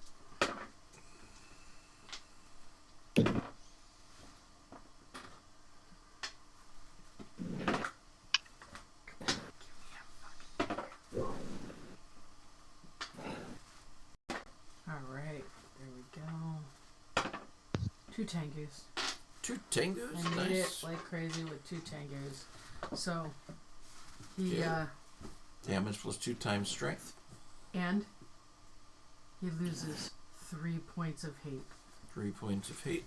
S4: Alright, there we go. 2 tangoos.
S3: 2 Tengus.
S4: I made
S3: Nice.
S4: it like crazy with 2 tangoos. So, he,
S3: Yeah. Damage plus 2 times strength.
S4: and he loses 3 points of hate.
S3: 3 points of hate.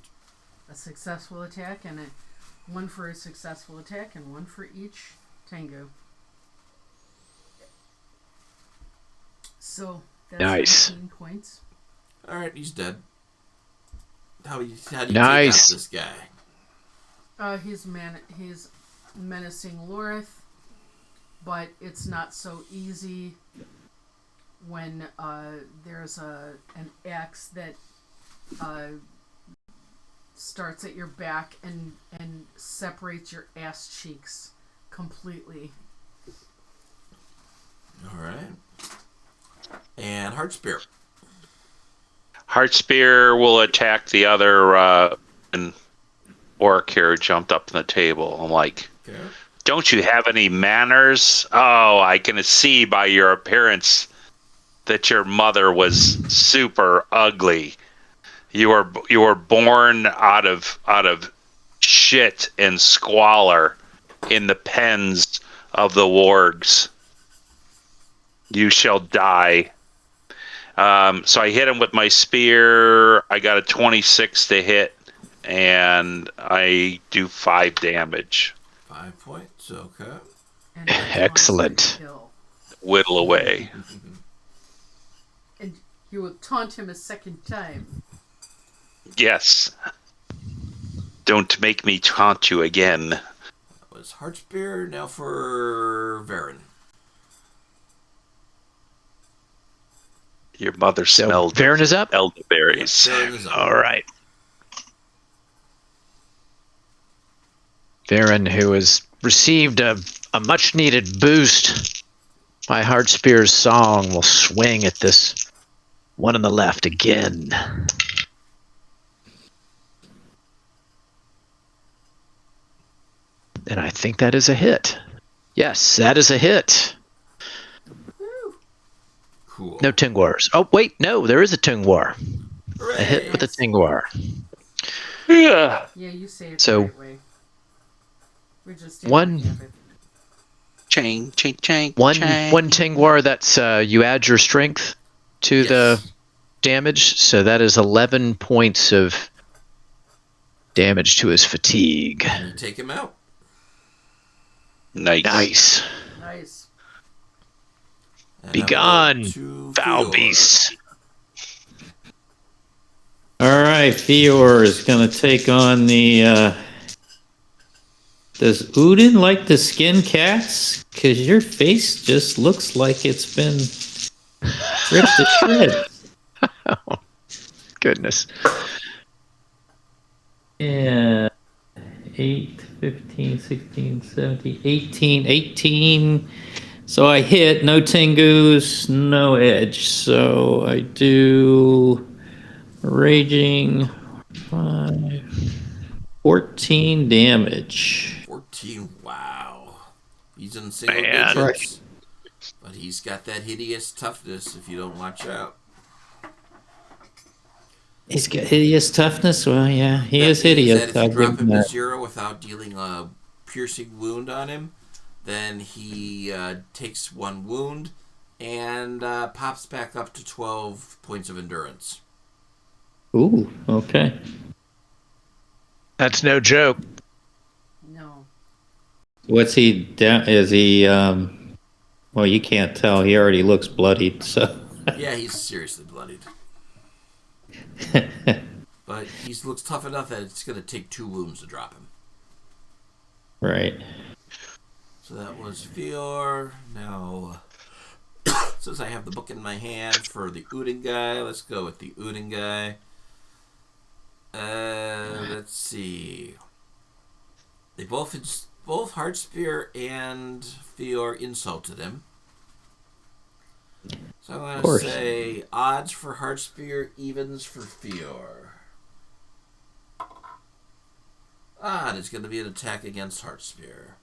S4: A successful attack and one for a successful attack and 1 for each tango. So that's
S2: Nice.
S4: 19 points.
S3: Alright, he's dead. How do you take
S2: Nice.
S3: out this guy?
S4: He's menacing Lorith, but it's not so easy when there's an axe that starts at your back and separates your ass cheeks completely.
S3: Alright. And Heart Spear.
S1: Heart Spear will attack the other orc here who jumped up on the table. I'm like,
S3: Okay.
S1: don't you have any manners? Oh, I can see by your appearance that your mother was super ugly. You were born out of shit and squalor in the pens of the wargs. You shall die. So I hit him with my spear. I got a 26 to hit, and I do 5 damage.
S3: 5 points. Okay.
S4: And that's
S2: Excellent.
S4: one kill.
S1: Whittle away.
S4: And you will taunt him a second time.
S1: Yes. Don't make me taunt you again.
S3: That was Heart Spear. Now for Varen.
S1: Your mother
S2: So
S1: smelled
S2: Varen is up.
S1: elderberries.
S3: Varen is up.
S2: All right. Varen, who has received a much needed boost by Heartspear's song, will swing at this one on the left again. And I think that is a hit. Yes, that is a hit.
S3: Cool.
S2: No Tingwars. Oh, wait, no, there is a Tingwar. A hit with a Tingwar.
S1: Yeah.
S4: Yeah, you say it
S2: So-
S4: the right way. We're just
S2: One-
S1: Chang, chang, chang.
S2: One
S1: chang.
S2: Tingwar, that's you add your strength to the
S3: Yes.
S2: damage, so that is 11 points of damage to his fatigue.
S3: And you take him out.
S1: Nice.
S4: Nice.
S3: And
S2: Be
S3: now
S2: gone,
S3: we're to
S2: foul
S3: Fior.
S2: beasts.
S5: All right, Fior is going to take on the. Does Udin like to skin cats? Because your face just looks like it's been ripped to shreds.
S2: Goodness.
S5: Yeah. 8, 15, 16, 17, 18, 18. So I hit, no Tengus, no edge. So I do raging 5, 14 damage.
S3: 14. Wow. He's in single
S1: Man.
S3: digits. But he's got that hideous toughness if you don't watch out.
S5: He's got hideous toughness. Well, yeah, he
S3: That
S5: is
S3: means
S5: hideous.
S3: that if
S5: I'll
S3: you
S5: give
S3: drop
S5: him
S3: him to
S5: that.
S3: 0 without dealing a piercing wound on him, then he takes 1 wound and pops back up to 12 points of endurance.
S5: Ooh, okay.
S2: That's no joke.
S4: No.
S5: What's he down? Is he? Well, you can't tell. He already looks bloodied. So.
S3: Yeah, he's seriously bloodied. But he looks tough enough that it's going to take 2 wounds to drop him.
S5: Right.
S3: So that was Fior. Now, since I have the book in my hand for the Udin guy, let's go with the Udin guy. Let's see. They both Heartspear and Fior insulted him. So I'm going to say odds for Heartspear, evens for Fior. Odd is going to be an attack against Heartspear.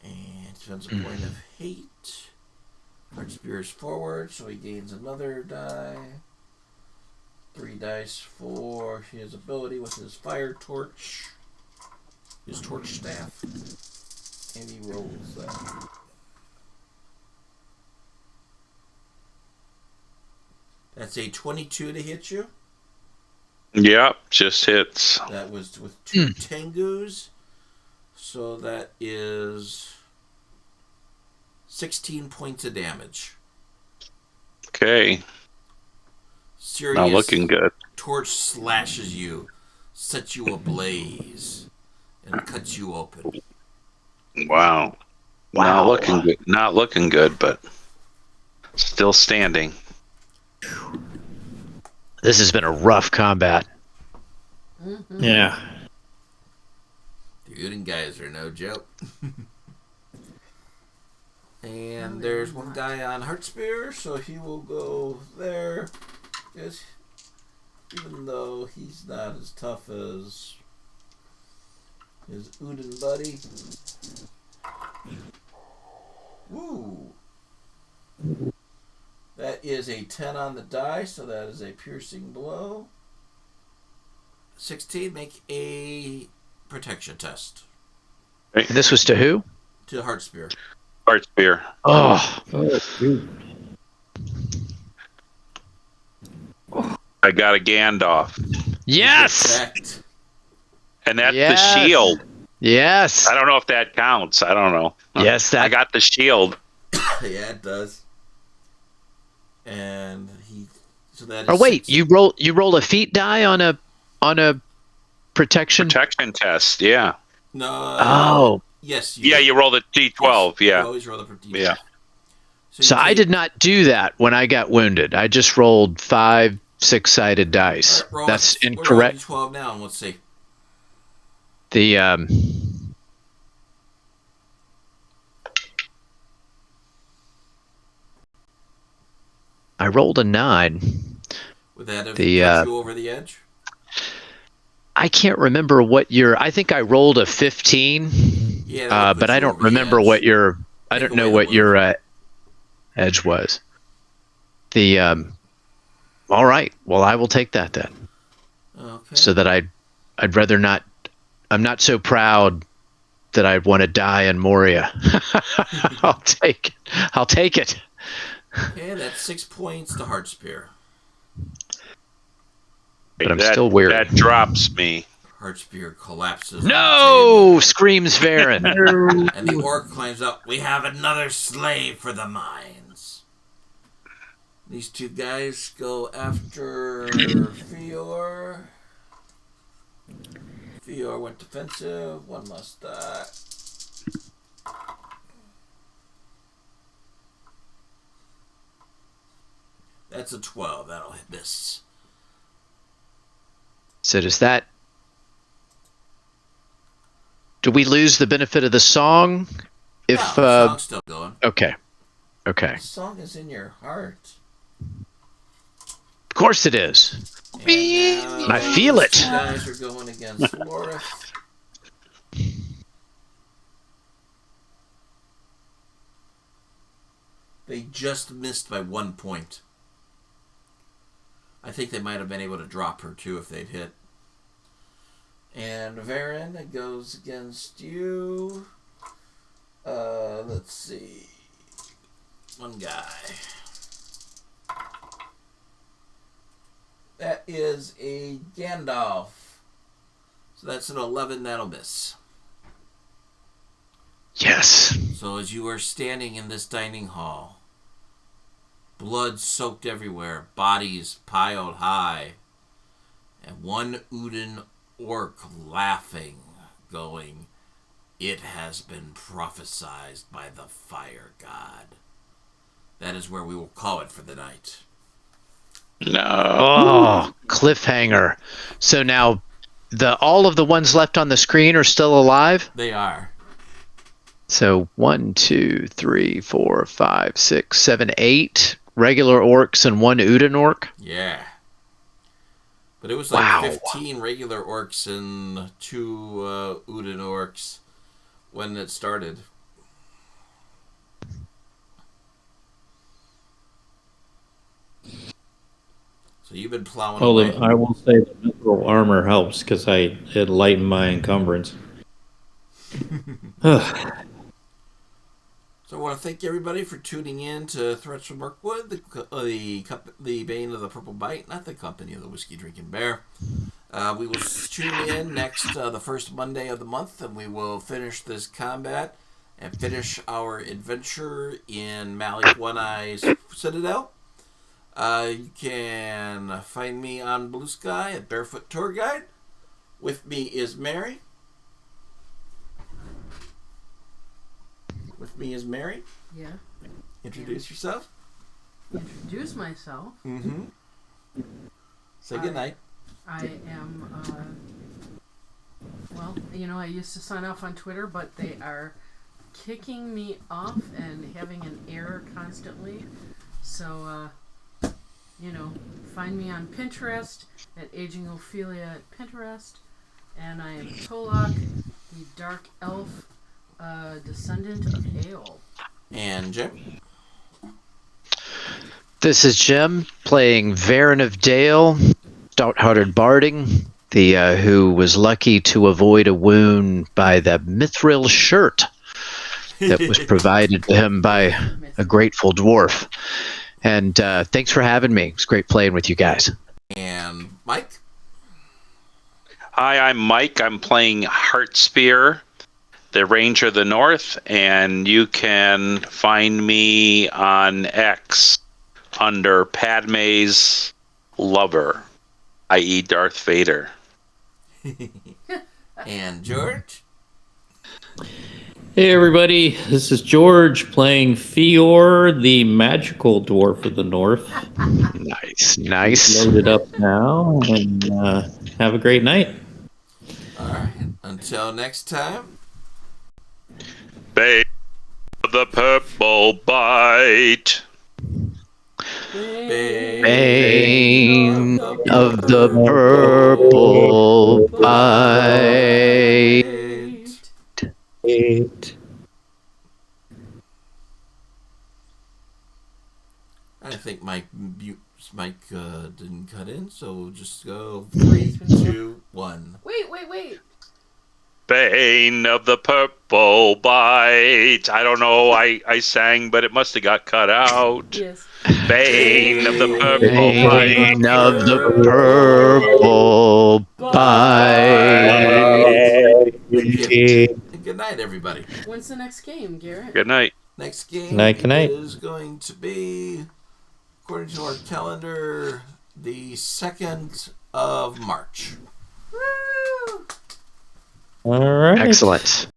S3: And spends a point of hate. Heartspear is forward, so he gains another die. 3 dice for his ability with his fire torch. His torch staff. And he rolls that. That's a 22 to hit you.
S1: Yep, just hits.
S3: That was with 2 Tengus. So that is 16 points of damage.
S1: Okay.
S3: Serious
S1: Not looking good.
S3: torch slashes you, sets you ablaze, and cuts you open.
S1: Wow. Not looking good. Not looking good, but still standing.
S2: This has been a rough combat.
S4: Mm-hmm.
S5: Yeah.
S3: The Udin guys are no joke. And there's one guy on Heartspear, so he will go there. Yes, even though he's not as tough as his Udin buddy. Woo! That is a 10 on the die, so that is a piercing blow. 16, make a protection test.
S2: And this was to who?
S3: To Heartspear.
S1: Heartspear.
S2: Oh,
S1: I got a Gandalf.
S2: yes!
S3: Correct.
S1: And that's
S2: Yes.
S1: the shield.
S2: Yes.
S1: I don't know if that counts. I don't know.
S2: Yes, that.
S1: I got the shield.
S3: Yeah, it does. And he. So that is.
S2: Oh wait,
S3: 16.
S2: you roll a feat die on a protection.
S1: Protection test, yeah.
S3: No.
S2: Oh,
S3: Yes.
S1: Yeah, you roll the D12,
S3: You
S1: yeah.
S3: always roll the D12.
S1: Yeah.
S2: so I did not do that when I got wounded. I just rolled 5 6-sided dice. That's incorrect.
S3: We're rolling D12 now, and let's see.
S2: The I rolled a 9.
S3: Would that have
S2: The,
S3: put you over the edge?
S2: I can't remember what your. I think I rolled a 15.
S3: Yeah. that would put
S2: But I
S3: you
S2: don't
S3: over the
S2: remember
S3: edge.
S2: what your. I
S3: Take
S2: don't know
S3: away the
S2: what your
S3: wound.
S2: edge was. The all right. Well, I will take that then.
S3: Okay.
S2: So that I'd rather not. I'm not so proud that I want to die in Moria. I'll take it.
S3: Okay, that's 6 points to Heart Spear.
S2: But I'm still weary.
S1: That drops me.
S3: Heart Spear collapses
S2: No! Screams Varen.
S3: on the table, and the orc climbs up. We have another slave for the mines. These two guys go after Fior. Fior went defensive. One must die. That's a 12. That'll hit this.
S2: So does that... Do we lose the benefit of the song? If
S3: No, the song's still going.
S2: Okay.
S3: The song is in your heart.
S2: Of course it is.
S3: And
S2: I feel it.
S3: You guys are going against Lorith. They just missed by 1 point. I think they might have been able to drop her too if they'd hit. And Varen, it goes against you. Let's see. One guy. That is a Gandalf. So that's an 11, that'll miss.
S2: Yes.
S3: So as you are standing in this dining hall, blood soaked everywhere, bodies piled high, and one Uden orc laughing, going, "It has been prophesied by the fire god." That is where we will call it for the night.
S1: No.
S2: Oh, cliffhanger. So now all of the ones left on the screen are still alive?
S3: They are.
S2: So 1, 2, 3, 4, 5, 6, 7, 8 regular orcs and one Uden orc?
S3: Yeah. But it was like
S2: Wow.
S3: 15 regular orcs and 2 Uden orcs when it started. So you've been plowing away.
S5: I will say the mithril armor helps because it lightened my encumbrance.
S3: So I want to thank everybody for tuning in to Threats from Mirkwood, the Bane of the Purple Bite, not the company of the Whiskey Drinking Bear. We will tune in next, the first Monday of the month, and we will finish this combat and finish our adventure in Malech One Eye's Citadel. You can find me on Blue Sky at Barefoot Tour Guide. With me is Mary.
S4: Yeah.
S3: Introduce yourself.
S4: Introduce myself.
S3: Mm-hmm. Say goodnight.
S4: I am, well, I used to sign off on Twitter, but they are kicking me off and having an error constantly. So, find me on Pinterest at Aging Ophelia at Pinterest. And I am Tolok, the Dark Elf descendant of Aeol.
S3: And Jim.
S2: This is Jim playing Varen of Dale, stout-hearted barding, who was lucky to avoid a wound by the mithril shirt that was provided to him by a grateful dwarf. And thanks for having me. It's great playing with you guys.
S3: And Mike.
S1: Hi, I'm Mike. I'm playing Heartspear, the Ranger of the North, and you can find me on X under Padme's lover, i.e. Darth Vader.
S3: And George.
S5: Hey everybody, this is George playing Fior, the magical dwarf of the north.
S2: Nice.
S5: Loaded up now, and have a great night.
S3: All right. Until next time.
S1: Bane of the Purple Bite.
S2: Bane of the Purple Bite.
S3: I think Mike didn't cut in, so just go 3, 2, 1.
S4: Wait.
S1: Bane of the Purple purple bite. I don't know. I sang, but it must have got cut out.
S4: Yes.
S1: Bane of the purple
S2: Bane
S1: bite.
S2: of the purple bite.
S3: And good night, everybody.
S4: When's the next game, Garrett?
S1: Good night.
S3: Next game
S5: Good night.
S3: is going to be, according to our calendar, the 2nd of March.
S4: Woo!
S5: All right.
S2: Excellent.